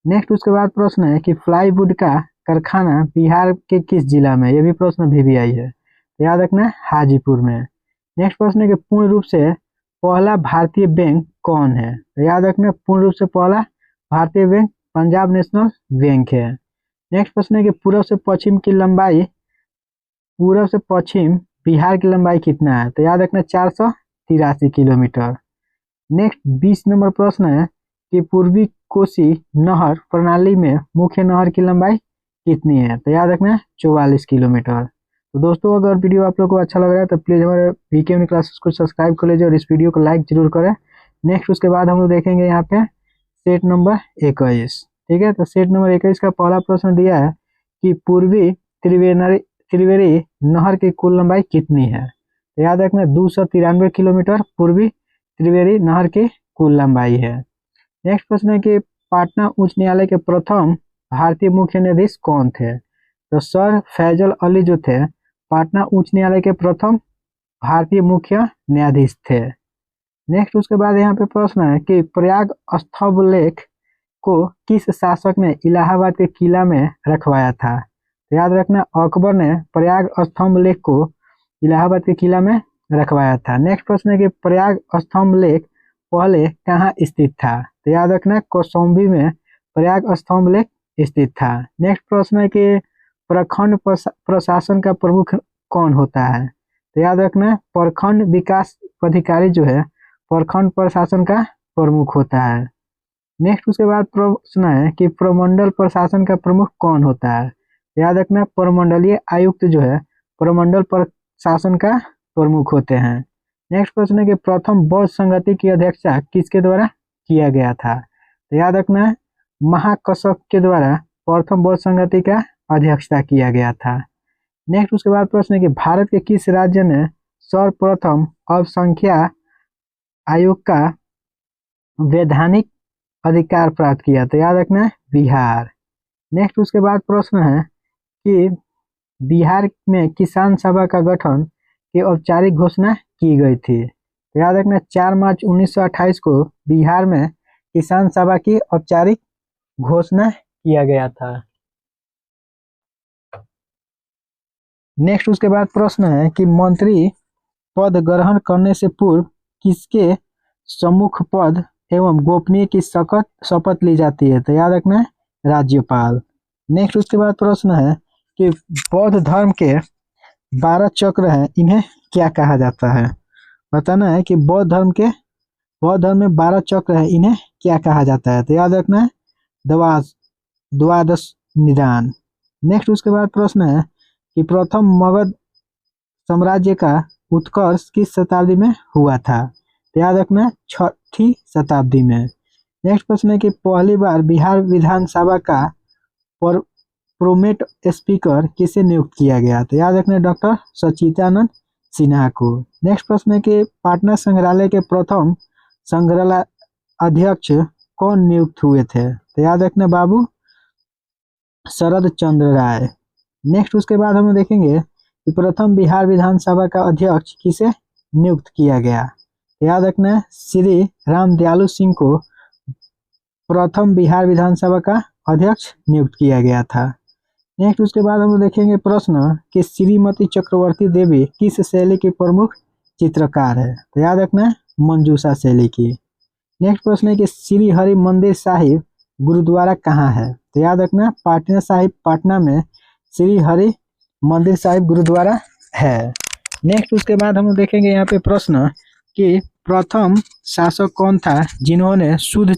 नेक्स्ट उसके बाद प्रश्न है कि प्लाईवुड का कारखाना बिहार के किस जिला में? ये भी प्रश्न भी आई है। तो याद रखना हाजीपुर में। नेक्स्ट प्रश्न है कि पूर्ण रूप से पहला भारतीय बैंक कौन है? तो याद रखना पूर्ण रूप से पहला भारतीय बैंक पंजाब नेशनल बैंक है। नेक्स्ट प्रश्न है कि पूर्व से पश्चिम बिहार की लंबाई कितना है? तो याद रखना 483 किलोमीटर। नेक्स्ट 20 नंबर प्रश्न है कि पूर्वी कोसी नहर प्रणाली में मुख्य नहर की लंबाई कितनी है? तो याद रखना 44 किलोमीटर। तो दोस्तों अगर वीडियो आप लोग को अच्छा लग रहा है तो प्लीज़ हमारे वीके क्लासेस को सब्सक्राइब कर लीजिए और इस वीडियो को लाइक जरूर करें। नेक्स्ट उसके बाद हम लोग देखेंगे यहाँ पे सेट नंबर 21। ठीक है, तो सेट नंबर 21 का पहला प्रश्न दिया है कि पूर्वी त्रिवेणी नहर की कुल लंबाई कितनी है? तो याद रखना 293 किलोमीटर पूर्वी त्रिवेणी नहर की कुल लंबाई है। नेक्स्ट प्रश्न है कि पटना उच्च न्यायालय के प्रथम भारतीय मुख्य न्यायाधीश कौन थे? तो सर फैजल अली जो थे पटना उच्च न्यायालय के प्रथम भारतीय मुख्य न्यायाधीश थे। नेक्स्ट उसके बाद यहाँ पे प्रश्न है कि प्रयाग स्तंभलेख को किस शासक ने इलाहाबाद के किला में रखवाया था? तो याद रखना अकबर ने प्रयाग स्तंभलेख को इलाहाबाद के किला में रखवाया था। नेक्स्ट प्रश्न है कि प्रयाग स्तंभलेख पहले कहाँ स्थित था? तो याद रखना कौशाम्बी में प्रयाग स्तंभलेख स्थित था। नेक्स्ट प्रश्न है कि प्रखंड प्रशासन का प्रमुख कौन होता है? तो याद रखना प्रखंड विकास अधिकारी जो है प्रखंड प्रशासन का प्रमुख होता है। नेक्स्ट उसके बाद प्रश्न है कि प्रमंडल प्रशासन का प्रमुख कौन होता है? याद रखना प्रमंडलीय आयुक्त जो है प्रमंडल प्रशासन का प्रमुख होते हैं। नेक्स्ट प्रश्न है कि प्रथम बौद्ध संगति की अध्यक्षता किसके द्वारा किया गया था? तो याद रखना महाकश्यप के द्वारा प्रथम बौद्ध संगति का अध्यक्षता किया गया था। नेक्स्ट उसके बाद प्रश्न है कि भारत के किस राज्य ने सर्वप्रथम अल्पसंख्यक आयोग का वैधानिक अधिकार प्राप्त किया? तो याद रखना बिहार। नेक्स्ट उसके बाद प्रश्न है कि बिहार में किसान सभा का गठन की औपचारिक घोषणा की गई थी। तो याद रखना 4 मार्च 1928 को बिहार में किसान सभा की औपचारिक घोषणा किया गया था। नेक्स्ट उसके बाद प्रश्न है कि मंत्री पद ग्रहण करने से पूर्व किसके सम्मुख पद एवं गोपनीय की शपथ ली जाती है। तो याद रखना राज्यपाल। नेक्स्ट उसके बाद प्रश्न है कि बौद्ध धर्म के 12 चक्र हैं, इन्हें क्या कहा जाता है। बताना है कि बौद्ध धर्म में 12 चक्र है, इन्हें क्या कहा जाता है। तो याद रखना है द्वादश निदान। नेक्स्ट उसके बाद प्रश्न है कि प्रथम मगध साम्राज्य का उत्कर्ष किस शताब्दी में हुआ था। तो याद रखना 6ठी शताब्दी में। नेक्स्ट प्रश्न है कि पहली बार बिहार विधानसभा का प्रोमेट स्पीकर किसे नियुक्त किया गया। तो याद रखना डॉक्टर सच्चिदानंद सिन्हा को। नेक्स्ट प्रश्न है कि पटना संग्रहालय के प्रथम संग्रहालय अध्यक्ष कौन नियुक्त हुए थे। तो याद रखना बाबू शरद चंद्र राय। नेक्स्ट उसके बाद हम देखेंगे कि प्रथम बिहार विधानसभा का अध्यक्ष किसे नियुक्त किया गया। तो याद रखना श्री राम दयालु सिंह को प्रथम बिहार विधानसभा का अध्यक्ष नियुक्त किया गया था। नेक्स्ट उसके बाद हम देखेंगे प्रश्न कि श्रीमती चक्रवर्ती देवी किस शैली की प्रमुख चित्रकार है। तो याद रखना मंजूषा शैली की। नेक्स्ट प्रश्न है कि श्री हरि मंदिर साहिब गुरुद्वारा कहाँ है। तो याद रखना पाटना साहिब पटना में श्री हरि मंदिर साहिब गुरुद्वारा है। नेक्स्ट उसके बाद हम देखेंगे यहाँ पे प्रश्न कि प्रथम शासक कौन था जिन्होंने शुद्ध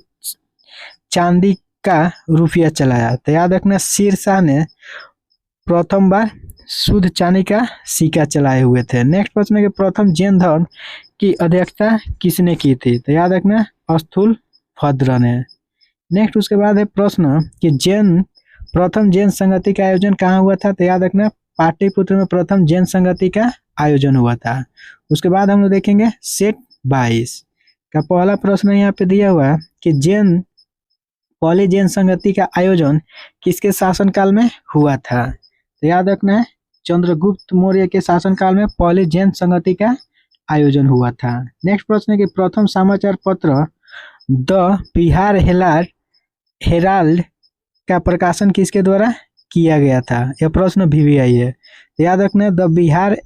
चांदी का रुपया चलाया। तो याद रखना शेर शाह ने प्रथम बार शुद्ध चांदी का सिक्का चलाए हुए थे। नेक्स्ट प्रश्न है कि प्रथम जैन धर्म की अध्यक्षता किसने की थी। तो याद रखना स्थूल भद्र ने। नेक्स्ट उसके बाद है प्रश्न कि प्रथम जैन संगति का आयोजन कहाँ हुआ था। तो याद रखना पाटलिपुत्र में प्रथम जैन संगति का आयोजन हुआ था। उसके बाद हम लोग देखेंगे सेट 22 का पहला प्रश्न यहाँ पे दिया हुआ कि पहली जैन संगति का आयोजन किसके शासनकाल में हुआ था। तो याद रखना है चंद्रगुप्त मौर्य के शासनकाल में पहली जैन संगति का आयोजन हुआ था। नेक्स्ट प्रश्न है कि प्रथम समाचार पत्र द बिहार हेराल्ड का प्रकाशन किसके द्वारा किया गया था। यह प्रश्न भी आई है। तो याद रखना द बिहार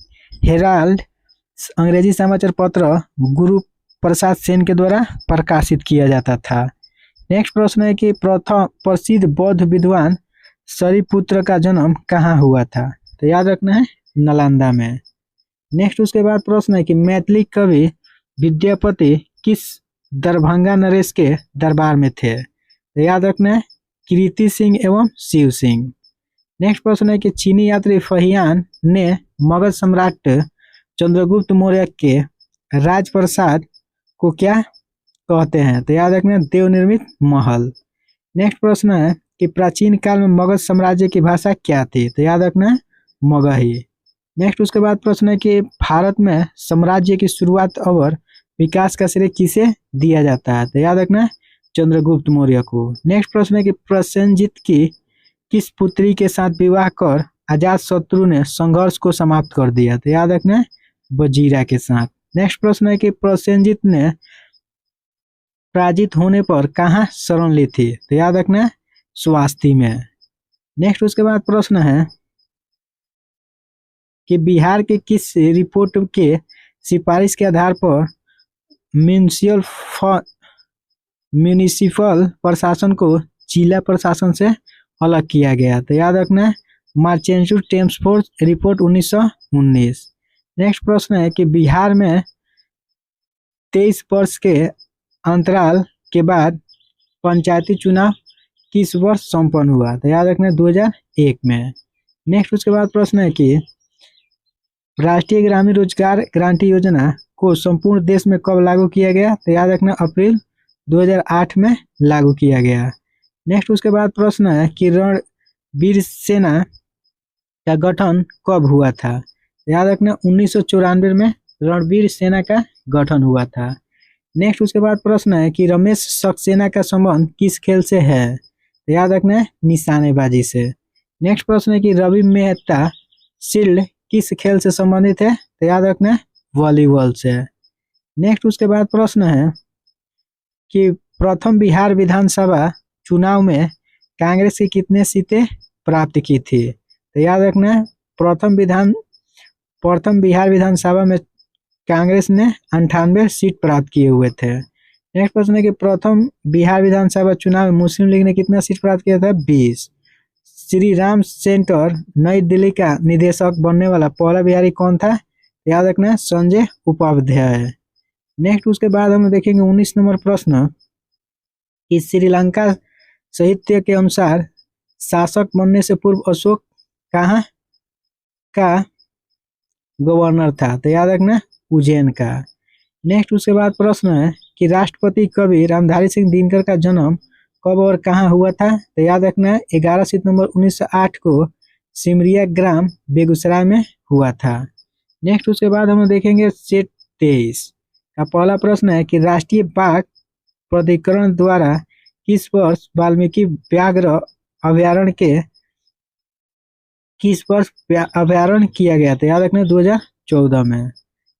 हेराल्ड अंग्रेजी समाचार पत्र गुरु प्रसाद सेन के द्वारा प्रकाशित किया जाता था। नेक्स्ट प्रश्न है कि प्रथम प्रसिद्ध बौद्ध विद्वान शरीपुत्र का जन्म कहाँ हुआ था। तो याद रखना है नालंदा में। नेक्स्ट उसके बाद प्रश्न है कि मैथिली कवि विद्यापति किस दरभंगा नरेश के दरबार में थे। तो याद रखना है कीर्ति सिंह एवं शिव सिंह। नेक्स्ट प्रश्न है कि चीनी यात्री फहियान ने मगध सम्राट चंद्रगुप्त मौर्य के राजप्रसाद को क्या कहते हैं। तो याद रखना देवनिर्मित महल। नेक्स्ट प्रश्न है कि प्राचीन काल में मगध साम्राज्य की भाषा क्या थी। तो याद रखना मगही। नेक्स्ट उसके बाद प्रश्न है कि भारत में साम्राज्य की शुरुआत और विकास का श्रेय किसे दिया जाता है। तो याद रखना चंद्रगुप्त मौर्य को। नेक्स्ट प्रश्न है कि प्रसेनजीत की किस पुत्री के साथ विवाह कर अजात शत्रु ने संघर्ष को समाप्त कर दिया। तो याद रखना वजीरा के साथ। नेक्स्ट प्रश्न है कि प्रसेनजीत ने पराजित होने पर कहाँ शरण ली थी। तो याद रखना स्वास्थी में। नेक्स्ट उसके बाद प्रश्न है कि बिहार के किस रिपोर्ट के सिफारिश के आधार पर म्यूनिसिपल प्रशासन को जिला प्रशासन से अलग किया गया। तो याद रखना मार्चेंटू टेम्सफोर्ड रिपोर्ट 1919। नेक्स्ट प्रश्न है कि बिहार में 23 वर्ष के अंतराल के बाद पंचायती चुनाव किस वर्ष संपन्न हुआ। तो याद रखना 2001 में। नेक्स्ट उसके बाद प्रश्न है कि राष्ट्रीय ग्रामीण रोजगार गारंटी योजना को संपूर्ण देश में कब लागू किया गया। तो याद रखना अप्रैल 2008 में लागू किया गया। नेक्स्ट उसके बाद प्रश्न है कि रणवीर सेना का गठन कब हुआ था। याद रखना 1994 में रणवीर सेना का गठन हुआ था। नेक्स्ट उसके बाद प्रश्न है कि रमेश सक्सेना का संबंध किस खेल से है। तो याद रखना है निशानेबाजी से। नेक्स्ट प्रश्न है कि रवि मेहता शील्ड किस खेल से संबंधित है? तो याद रखना है वॉलीबॉल से। नेक्स्ट उसके बाद प्रश्न है कि प्रथम बिहार विधानसभा चुनाव में कांग्रेस की कितने सीटें प्राप्त की थी? तो याद रखना है प्रथम बिहार विधानसभा में कांग्रेस ने 98 सीट प्राप्त किए हुए थे। नेक्स्ट प्रश्न है कि प्रथम बिहार विधानसभा चुनाव में मुस्लिम लीग ने कितना सीट प्राप्त किया था? 20। श्री राम सेंटर नई दिल्ली का निदेशक बनने वाला पहला बिहारी कौन था? याद रखना है संजय उपाध्याय। नेक्स्ट उसके बाद हम देखेंगे 19 नंबर प्रश्न कि श्रीलंका साहित्य के अनुसार शासक बनने से पूर्व अशोक कहाँ का गवर्नर था? तो याद रखना उज्जैन का। नेक्स्ट उसके बाद प्रश्न है कि राष्ट्रपति कवि रामधारी सिंह दिनकर का जन्म कब और कहाँ हुआ था? तो याद रखना है 11 सितंबर 1908 को सिमरिया ग्राम बेगूसराय में हुआ था। नेक्स्ट उसके बाद हम देखेंगे सेट 23 का पहला प्रश्न है कि राष्ट्रीय बाघ प्राधिकरण द्वारा किस वर्ष वाल्मीकि व्याघ्र अभ्यारण्य किया गया था? याद रखना 2014 में।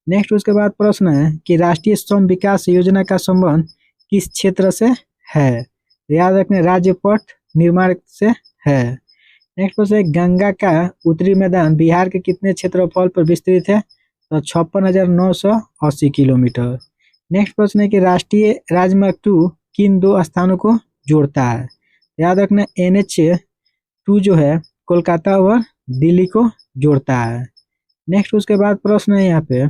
नेक्स्ट उसके बाद प्रश्न है कि राष्ट्रीय श्रम विकास योजना का संबंध किस क्षेत्र से है? याद रखना राज्य पथ निर्माण से है। नेक्स्ट प्रश्न है गंगा का उत्तरी मैदान बिहार के कितने क्षेत्रफल पर विस्तृत है? तो 56,980 किलोमीटर। नेक्स्ट प्रश्न है कि राष्ट्रीय राजमार्ग 2 किन दो स्थानों को जोड़ता है? याद रखना NH2 जो है कोलकाता और दिल्ली को जोड़ता है। नेक्स्ट उसके बाद प्रश्न है यहाँ पे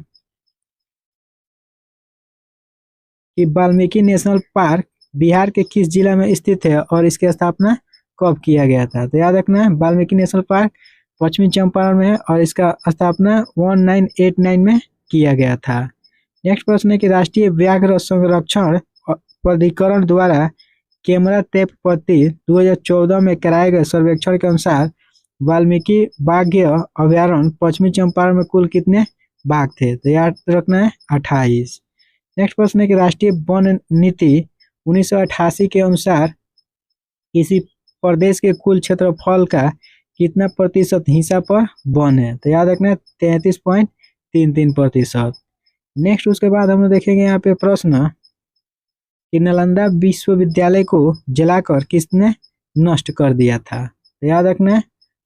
कि वाल्मीकि नेशनल पार्क बिहार के किस जिला में स्थित है और इसकी स्थापना कब किया गया था? तो याद रखना है वाल्मीकि नेशनल पार्क पश्चिमी चंपारण में है और इसका स्थापना 1989 में किया गया था। नेक्स्ट प्रश्न है कि राष्ट्रीय व्याघ्र संरक्षण प्राधिकरण द्वारा कैमरा ट्रैप पद्धति 2014 में कराए गए सर्वेक्षण के अनुसार वाल्मीकि बाघ्य अभ्यारण्य पश्चिमी चंपारण में कुल कितने बाघ थे? तो याद रखना है 28। नेक्स्ट प्रश्न है कि राष्ट्रीय वन नीति 1988 के अनुसार किसी प्रदेश के कुल क्षेत्रफल का कितना प्रतिशत हिस्सा पर वन है? तो याद रखना है 33.33%। नेक्स्ट उसके बाद हम देखेंगे यहाँ पे प्रश्न कि नालंदा विश्वविद्यालय को जलाकर किसने नष्ट कर दिया था? तो याद रखना है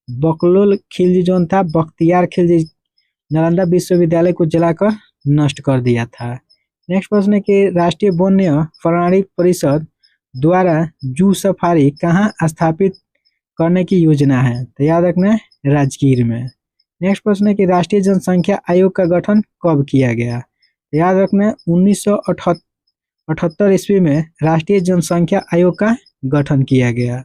बकलोल खिलजी जोन था बख्तियार खिलजी नालंदा विश्वविद्यालय को जलाकर नष्ट कर दिया था। नेक्स्ट प्रश्न है कि राष्ट्रीय वन्य प्राणी परिषद द्वारा जू सफारी कहाँ स्थापित करने की योजना है? तो याद रखना है राजगीर में। नेक्स्ट प्रश्न है कि राष्ट्रीय जनसंख्या आयोग का गठन कब किया गया? तो याद रखना है 1978 ईस्वी में राष्ट्रीय जनसंख्या आयोग का गठन किया गया।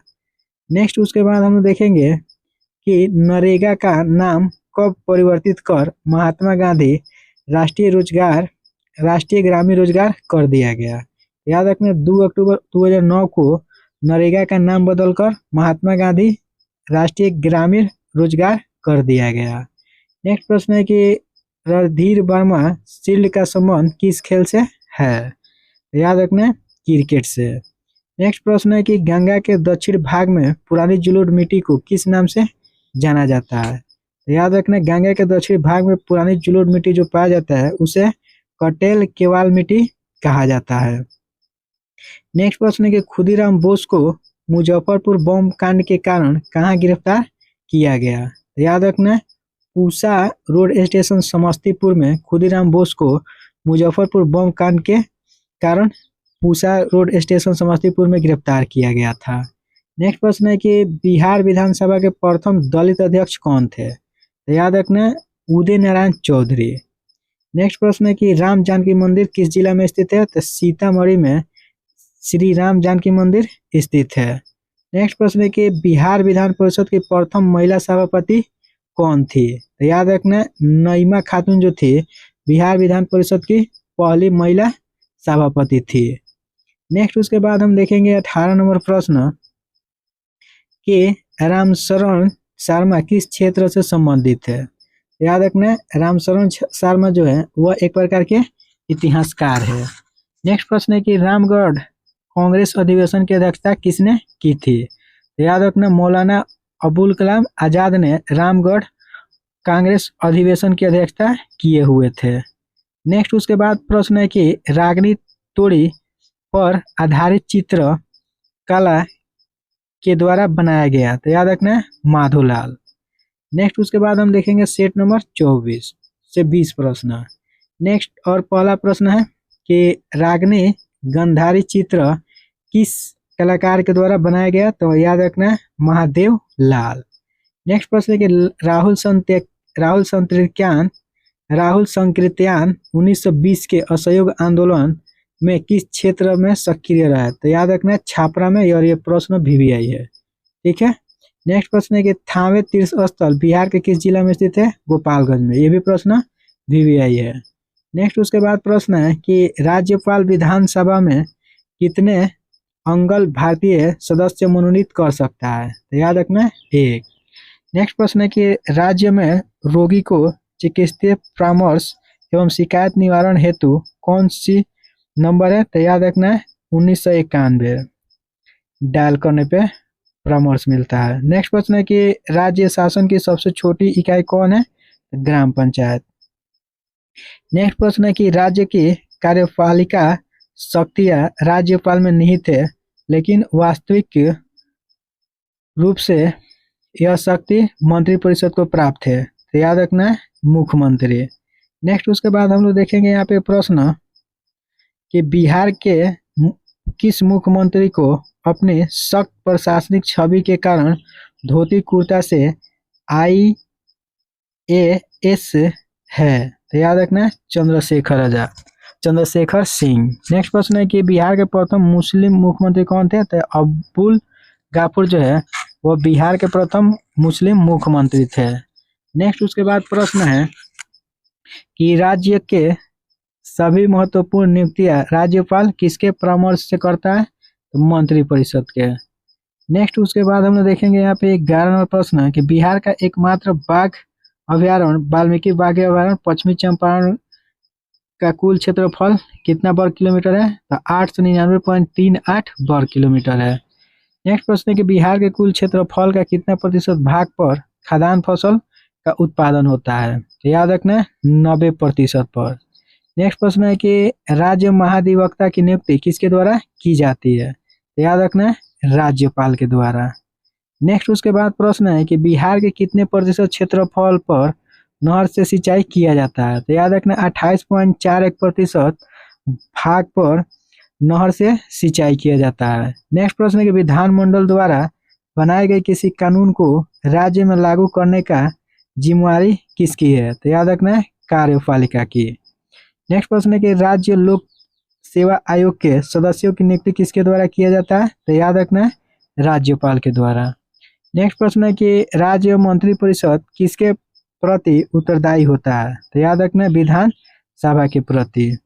नेक्स्ट उसके बाद हम देखेंगे कि नरेगा का नाम कब परिवर्तित कर महात्मा गांधी राष्ट्रीय ग्रामीण रोजगार कर दिया गया? याद रखना 2 अक्टूबर 2009 को नरेगा का नाम बदलकर महात्मा गांधी राष्ट्रीय ग्रामीण रोजगार कर दिया गया। नेक्स्ट प्रश्न है कि रणधीर वर्मा शील्ड का संबंध किस खेल से है? याद रखना क्रिकेट से। नेक्स्ट प्रश्न है कि गंगा के दक्षिण भाग में पुरानी जलोढ़ मिट्टी को किस नाम से जाना जाता है? याद रखना गंगा के दक्षिण भाग में पुरानी जलोढ़ मिट्टी जो पाया जाता है उसे कटेल केवाल मिट्टी कहा जाता है। नेक्स्ट प्रश्न है कि खुदीराम बोस को मुजफ्फरपुर बम कांड के कारण कहाँ गिरफ्तार किया गया? याद रखना पूसा रोड स्टेशन समस्तीपुर में खुदीराम बोस को मुजफ्फरपुर बम कांड के कारण पूसा रोड स्टेशन समस्तीपुर में गिरफ्तार किया गया था। नेक्स्ट प्रश्न है कि बिहार विधानसभा के प्रथम दलित अध्यक्ष कौन थे? तो याद रखना उदय नारायण चौधरी। नेक्स्ट प्रश्न है कि राम जानकी मंदिर किस जिला में स्थित है? तो सीतामढ़ी में श्री राम जानकी मंदिर स्थित है। नेक्स्ट प्रश्न है कि बिहार विधान परिषद की प्रथम महिला सभापति कौन थी? तो याद रखना नईमा खातून जो थी बिहार विधान परिषद की पहली महिला सभापति थी। नेक्स्ट उसके बाद हम देखेंगे 18 नंबर प्रश्न कि रामशरण शर्मा किस क्षेत्र से संबंधित है? याद रखना रामशरण शर्मा जो है वह एक प्रकार के इतिहासकार है। नेक्स्ट प्रश्न है कि रामगढ़ कांग्रेस अधिवेशन की अध्यक्षता किसने की थी? तो याद रखना मौलाना अबुल कलाम आजाद ने रामगढ़ कांग्रेस अधिवेशन की अध्यक्षता किए हुए थे। नेक्स्ट उसके बाद प्रश्न है कि रागनी तोड़ी पर आधारित चित्र कला के द्वारा बनाया गया, तो याद रखना माधोलाल। नेक्स्ट उसके बाद हम देखेंगे सेट नंबर 24 से 20 प्रश्न। नेक्स्ट और पहला प्रश्न है कि रागनी गंधारी चित्र किस कलाकार के द्वारा बनाया गया, तो याद रखना महादेव लाल। नेक्स्ट प्रश्न है कि राहुल संकृत्यान 1920 के असहयोग आंदोलन में किस क्षेत्र में सक्रिय रहा, तो याद रखना छापरा में, और ये प्रश्न VVI है। ठीक है। नेक्स्ट प्रश्न है कि थावे तीर्थ स्थल बिहार के किस जिला में स्थित है, गोपालगंज में, ये भी प्रश्न VVI है। नेक्स्ट उसके बाद प्रश्न है कि राज्यपाल विधानसभा में कितने अंगल भारतीय सदस्य मनोनीत कर सकता है, तो याद रखना 1। नेक्स्ट प्रश्न है कि राज्य में रोगी को चिकित्सीय परामर्श एवं शिकायत निवारण हेतु कौन सी नंबर है, तो याद रखना 1991 डायल करने पे परामर्श मिलता है। नेक्स्ट प्रश्न है कि राज्य शासन की सबसे छोटी इकाई कौन है, ग्राम पंचायत। नेक्स्ट प्रश्न है कि राज्य की कार्यपालिका शक्तियां राज्यपाल में निहित है, लेकिन वास्तविक रूप से यह शक्ति मंत्रिपरिषद को प्राप्त है, तो याद रखना मुख्यमंत्री। नेक्स्ट उसके बाद हम लोग देखेंगे यहाँ पे प्रश्न कि बिहार के किस मुख्यमंत्री को अपनी सख्त प्रशासनिक छवि के कारण धोती कुर्ता से IAS है, तो याद रखना चंद्रशेखर सिंह। नेक्स्ट प्रश्न है कि बिहार के प्रथम मुस्लिम मुख्यमंत्री कौन थे, तो अब्दुल गाफुर जो है वो बिहार के प्रथम मुस्लिम मुख्यमंत्री थे। नेक्स्ट उसके बाद प्रश्न है कि राज्य के सभी महत्वपूर्ण नियुक्तियां राज्यपाल किसके परामर्श से करता है, तो मंत्रिपरिषद के। नेक्स्ट उसके बाद हम लोग देखेंगे यहाँ पे 11 नंबर प्रश्न है कि बिहार का एकमात्र बाघ अभ्यारण्य वाल्मीकि बाघ अभ्यारण्य पश्चिमी चंपारण का कुल क्षेत्रफल कितना वर्ग किलोमीटर है, तो 899.38 वर्ग किलोमीटर है। नेक्स्ट प्रश्न है कि बिहार के कुल क्षेत्रफल का कितना प्रतिशत भाग पर खाद्यान्न फसल का उत्पादन होता है, तो याद रखना 90% पर। नेक्स्ट प्रश्न है कि राज्य महाधिवक्ता की नियुक्ति किसके द्वारा की जाती है, तो याद रखना राज्यपाल के द्वारा। नेक्स्ट उसके बाद प्रश्न है कि बिहार के कितने प्रतिशत क्षेत्रफल पर नहर से सिंचाई किया जाता है, तो याद रखना 28.41% भाग पर नहर से सिंचाई किया जाता है। नेक्स्ट प्रश्न है कि विधानमंडल द्वारा बनाए गए किसी कानून को राज्य में लागू करने का जिम्मेवारी किसकी है, तो याद रखना कार्यपालिका की। नेक्स्ट प्रश्न है कि राज्य लोक सेवा आयोग के सदस्यों की नियुक्ति किसके द्वारा किया जाता है, तो याद रखना राज्यपाल के द्वारा। नेक्स्ट प्रश्न है कि राज्य मंत्रिपरिषद किसके प्रति उत्तरदायी होता है, तो याद रखना विधान सभा के प्रति।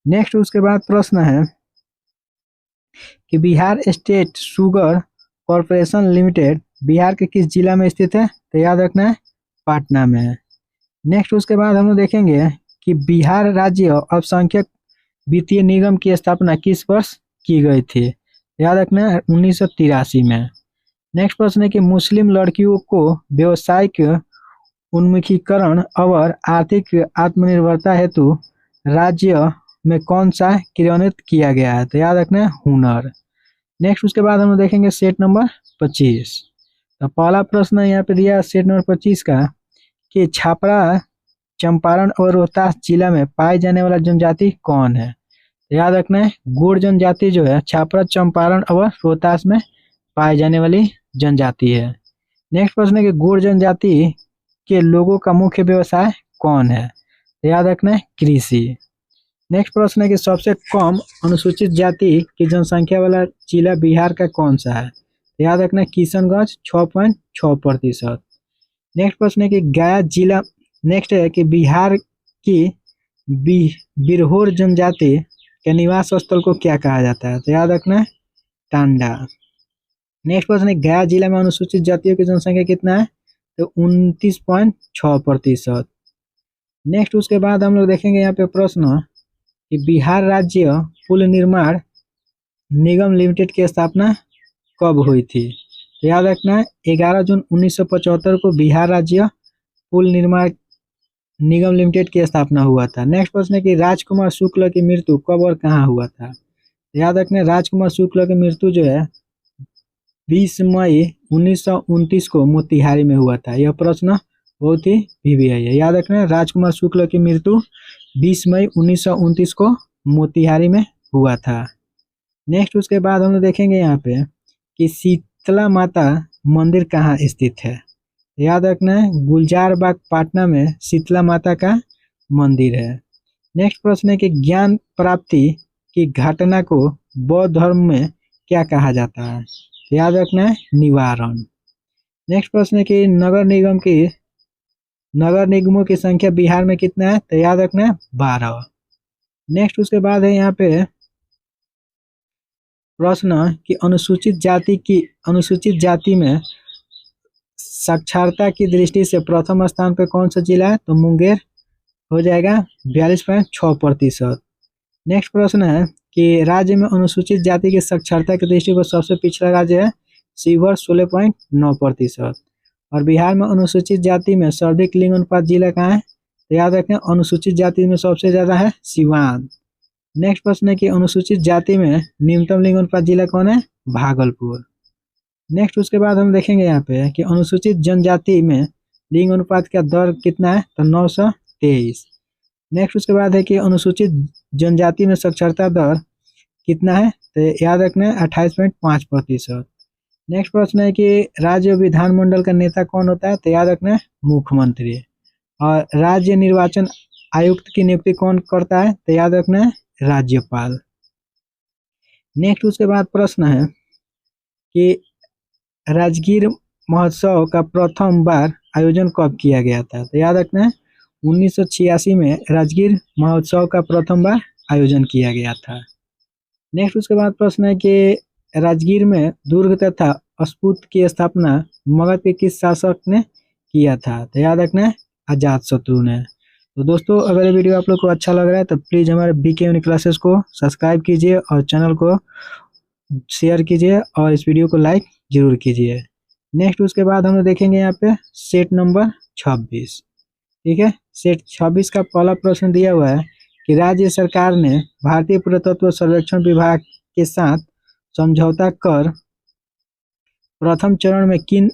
नेक्स्ट उसके बाद प्रश्न है कि Bihar state sugar corporation limited Bihar के किस जिला में स्थित है, तो याद रखना पटना में। नेक्स्ट उसके बाद हम लोग देखेंगे कि बिहार राज्य अल्पसंख्यक वित्तीय निगम की स्थापना किस वर्ष की गई थी, याद रखना 1983 में। नेक्स्ट प्रश्न है कि मुस्लिम लड़कियों को व्यवसायिक उन्मुखीकरण और आर्थिक आत्मनिर्भरता हेतु राज्य में कौन सा क्रियान्वित किया गया है, तो याद रखना हुनर। नेक्स्ट उसके बाद हम लोग देखेंगे सेट नंबर 25। तो पहला प्रश्न यहाँ पे दिया सेट नंबर 25 का कि छापरा चंपारण और रोहतास जिला में पाई जाने वाला जनजाति कौन है, तो याद रखना है गोंड जनजाति जो है छापरा चंपारण और रोहतास में पाई जाने वाली जनजाति है। नेक्स्ट प्रश्न है कि गोंड जनजाति के लोगों का मुख्य व्यवसाय कौन है, तो याद रखना है कृषि। नेक्स्ट प्रश्न है कि सबसे कम अनुसूचित जाति की जनसंख्या वाला जिला बिहार का कौन सा है, तो याद रखना किशनगंज 6.6%। नेक्स्ट प्रश्न है कि गया जिला नेक्स्ट है कि बिहार की बिरहोर जनजाति के निवास स्थल को क्या कहा जाता है, तो याद रखना टांडा। नेक्स्ट प्रश्न है गया जिला में अनुसूचित जातियों की जनसंख्या कितना है, तो 29.6%। नेक्स्ट उसके बाद हम लोग देखेंगे यहाँ पे प्रश्न कि बिहार राज्य पुल निर्माण निगम लिमिटेड की स्थापना कब हुई थी, तो याद रखना है 11 जून 1975 को बिहार राज्य पुल निर्माण निगम लिमिटेड की स्थापना हुआ था। नेक्स्ट प्रश्न है कि राजकुमार शुक्ल की मृत्यु कब और कहाँ हुआ था। याद रखना राजकुमार शुक्ल की मृत्यु जो है 20 मई 1929 को मोतिहारी में हुआ था। यह प्रश्न बहुत ही वीवीआई है। याद रखना राजकुमार शुक्ल की मृत्यु 20 मई 1929 को मोतिहारी में हुआ था। नेक्स्ट उसके बाद हम लोग देखेंगे यहाँ पे कि शीतला माता मंदिर कहाँ स्थित है। याद रखना है गुलजार बाग पटना में शीतला माता का मंदिर है। नेक्स्ट प्रश्न है कि ज्ञान प्राप्ति की घटना को बौद्ध धर्म में क्या कहा जाता है। याद रखना है निवारण। नेक्स्ट प्रश्न है कि नगर निगमों की संख्या बिहार में कितना है। तो याद रखना है 12। नेक्स्ट उसके बाद है यहाँ पे प्रश्न कि अनुसूचित जाति में साक्षरता की दृष्टि से प्रथम स्थान पर कौन सा जिला है। तो मुंगेर हो जाएगा 42.6%। नेक्स्ट प्रश्न है कि राज्य में अनुसूचित जाति की साक्षरता की दृष्टि पर सबसे पिछड़ा राज्य है शिवहर 16.9%। और बिहार में अनुसूचित जाति में सर्वाधिक लिंग अनुपात जिला कहाँ है। तो याद रखें अनुसूचित जाति में सबसे ज्यादा है सिवान। नेक्स्ट प्रश्न है कि अनुसूचित जाति में न्यूनतम लिंग अनुपात जिला कौन है भागलपुर। नेक्स्ट उसके बाद हम देखेंगे यहाँ पे कि अनुसूचित जनजाति में लिंग अनुपात का दर कितना है। तो 923। नेक्स्ट उसके बाद है कि अनुसूचित जनजाति में साक्षरता दर कितना है। तो याद रखना है 28.5%। नेक्स्ट प्रश्न है कि राज्य विधानमंडल का नेता कौन होता है। तो याद रखना है मुख्यमंत्री। और राज्य निर्वाचन आयुक्त की नियुक्ति कौन करता है। तो याद रखना है राज्यपाल। नेक्स्ट उसके बाद प्रश्न है कि राजगीर महोत्सव का प्रथम बार आयोजन कब किया गया था। तो याद रखना है 1986 में राजगीर महोत्सव का प्रथम बार आयोजन किया गया था। नेक्स्ट उसके बाद प्रश्न है कि राजगीर में दुर्ग तथा स्फूर्त की स्थापना मगध के किस शासक ने किया था। तो याद रखना है अजातशत्रु ने। तो दोस्तों अगर ये वीडियो आप लोग को अच्छा लग रहा है तो प्लीज़ हमारे बीके यूनि क्लासेस को सब्सक्राइब कीजिए और चैनल को शेयर कीजिए और इस वीडियो को लाइक जरूर कीजिए। नेक्स्ट उसके बाद हम लोग देखेंगे यहाँ पे सेट नंबर 26। ठीक है, सेट 26 का पहला प्रश्न दिया हुआ है कि राज्य सरकार ने भारतीय पुरातत्व सर्वेक्षण विभाग के साथ समझौता कर प्रथम चरण में किन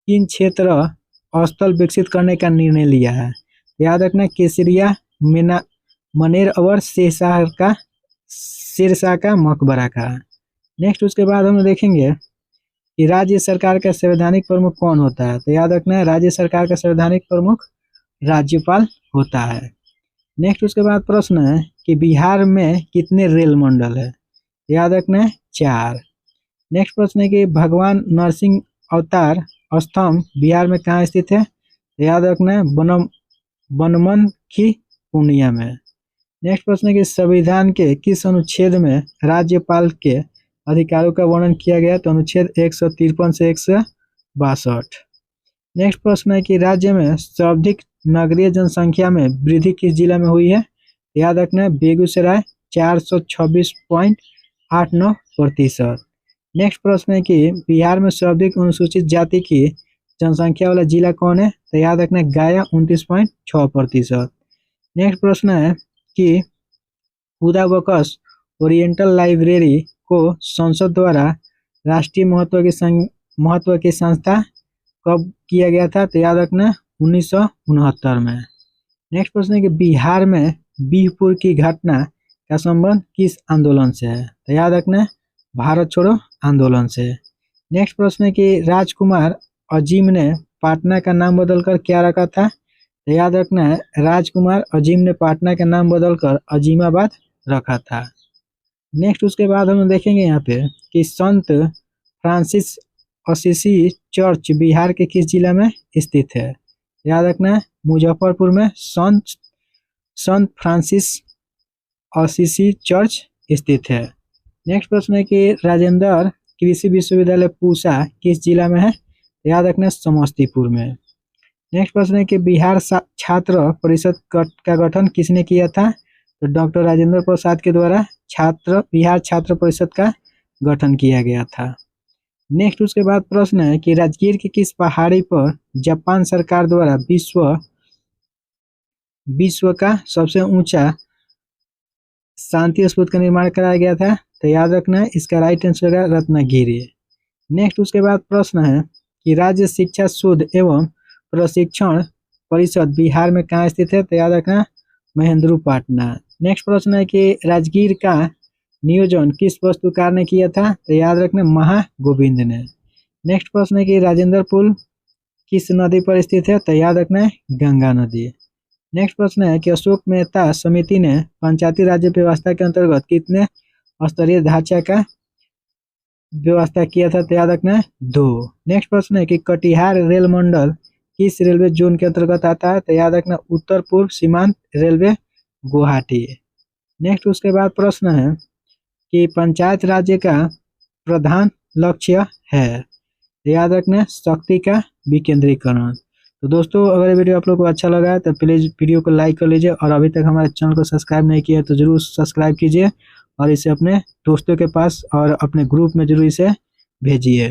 क्षेत्र स्थल विकसित करने का निर्णय लिया है। याद रखना केसरिया मनेर और शेरशाह का मकबरा का। नेक्स्ट उसके बाद हम देखेंगे कि राज्य सरकार का संवैधानिक प्रमुख कौन होता है। तो याद रखना है राज्य सरकार का संवैधानिक प्रमुख राज्यपाल होता है। नेक्स्ट उसके बाद प्रश्न है कि बिहार में कितने रेल मंडल है। याद रखना है 4। नेक्स्ट प्रश्न है कि भगवान नरसिंह अवतार स्तंभ बिहार में कहाँ स्थित है। तो याद रखना है बनमनखी पूर्णिया में। नेक्स्ट प्रश्न है कि संविधान के किस अनुच्छेद में राज्यपाल के अधिकारों का वर्णन किया गया। तो अनुच्छेद 153 से 162। नेक्स्ट प्रश्न है कि राज्य में सर्वाधिक नगरीय जनसंख्या में वृद्धि किस जिला में हुई है। याद रखना है बेगूसराय 426.89%। नेक्स्ट प्रश्न है कि बिहार में सर्वाधिक अनुसूचित जाति की जनसंख्या वाला जिला कौन है। तो याद रखना है गया 29.6%। नेक्स्ट प्रश्न है कि खुदा बकस ओरिएंटल लाइब्रेरी को संसद द्वारा राष्ट्रीय महत्व की संस्था कब किया गया था। तो याद रखना 1969 में। नेक्स्ट प्रश्न है कि बिहार में बिहपुर की घटना का संबंध किस आंदोलन से है। तो याद रखना भारत छोड़ो आंदोलन से। नेक्स्ट प्रश्न है कि राजकुमार अजीम ने पटना का नाम बदलकर क्या रखा था। तो याद रखना है राजकुमार अजीम ने पटना का नाम बदलकर अजीमाबाद रखा था। नेक्स्ट उसके बाद हम देखेंगे यहाँ पे कि संत फ्रांसिस असीसी चर्च बिहार के किस जिला में स्थित है। याद रखना है मुजफ्फरपुर में संत फ्रांसिस असीसी चर्च स्थित है। नेक्स्ट प्रश्न है कि राजेंद्र कृषि विश्वविद्यालय पूसा किस जिला में है। याद रखना समस्तीपुर में। नेक्स्ट प्रश्न है कि बिहार छात्र परिषद का गठन किसने किया था। तो डॉक्टर राजेंद्र प्रसाद के द्वारा बिहार छात्र परिषद का गठन किया गया था। नेक्स्ट उसके बाद प्रश्न है कि राजगीर की किस पहाड़ी पर जापान सरकार द्वारा विश्व का सबसे ऊंचा शांति स्तूप का निर्माण कराया गया था? तो याद रखना है इसका राइट आंसर है रत्नागिरी। नेक्स्ट उसके बाद प्रश्न है कि राज्य शिक्षा शोध एवं प्रशिक्षण परिषद बिहार में कहाँ स्थित है? तो याद रखना महेंद्रपाटना। नेक्स्ट प्रश्न है कि राजगीर का नियोजन किस वास्तुकार ने किया था? तो याद रखना महागोविंद ने। नेक्स्ट प्रश्न है कि राजेंद्र पुल किस नदी पर स्थित है? तो याद रखना है गंगा नदी। नेक्स्ट प्रश्न है कि अशोक मेहता समिति ने पंचायती राज व्यवस्था के अंतर्गत कितने स्तरीय ढांचा का व्यवस्था किया था? तो याद रखना है 2। नेक्स्ट प्रश्न है कि कटिहार रेल मंडल किस रेलवे जोन के अंतर्गत आता है? तो याद रखना उत्तर पूर्व सीमांत रेलवे गुवाहाटी। नेक्स्ट उसके बाद प्रश्न है कि पंचायत राज्य का प्रधान लक्ष्य है? तो याद रखना शक्ति का विकेंद्रीकरण। तो दोस्तों अगर ये वीडियो आप लोग को अच्छा लगा है तो प्लीज़ वीडियो को लाइक कर लीजिए और अभी तक हमारे चैनल को सब्सक्राइब नहीं किया तो ज़रूर सब्सक्राइब कीजिए और इसे अपने दोस्तों के पास और अपने ग्रुप में जरूर इसे भेजिए।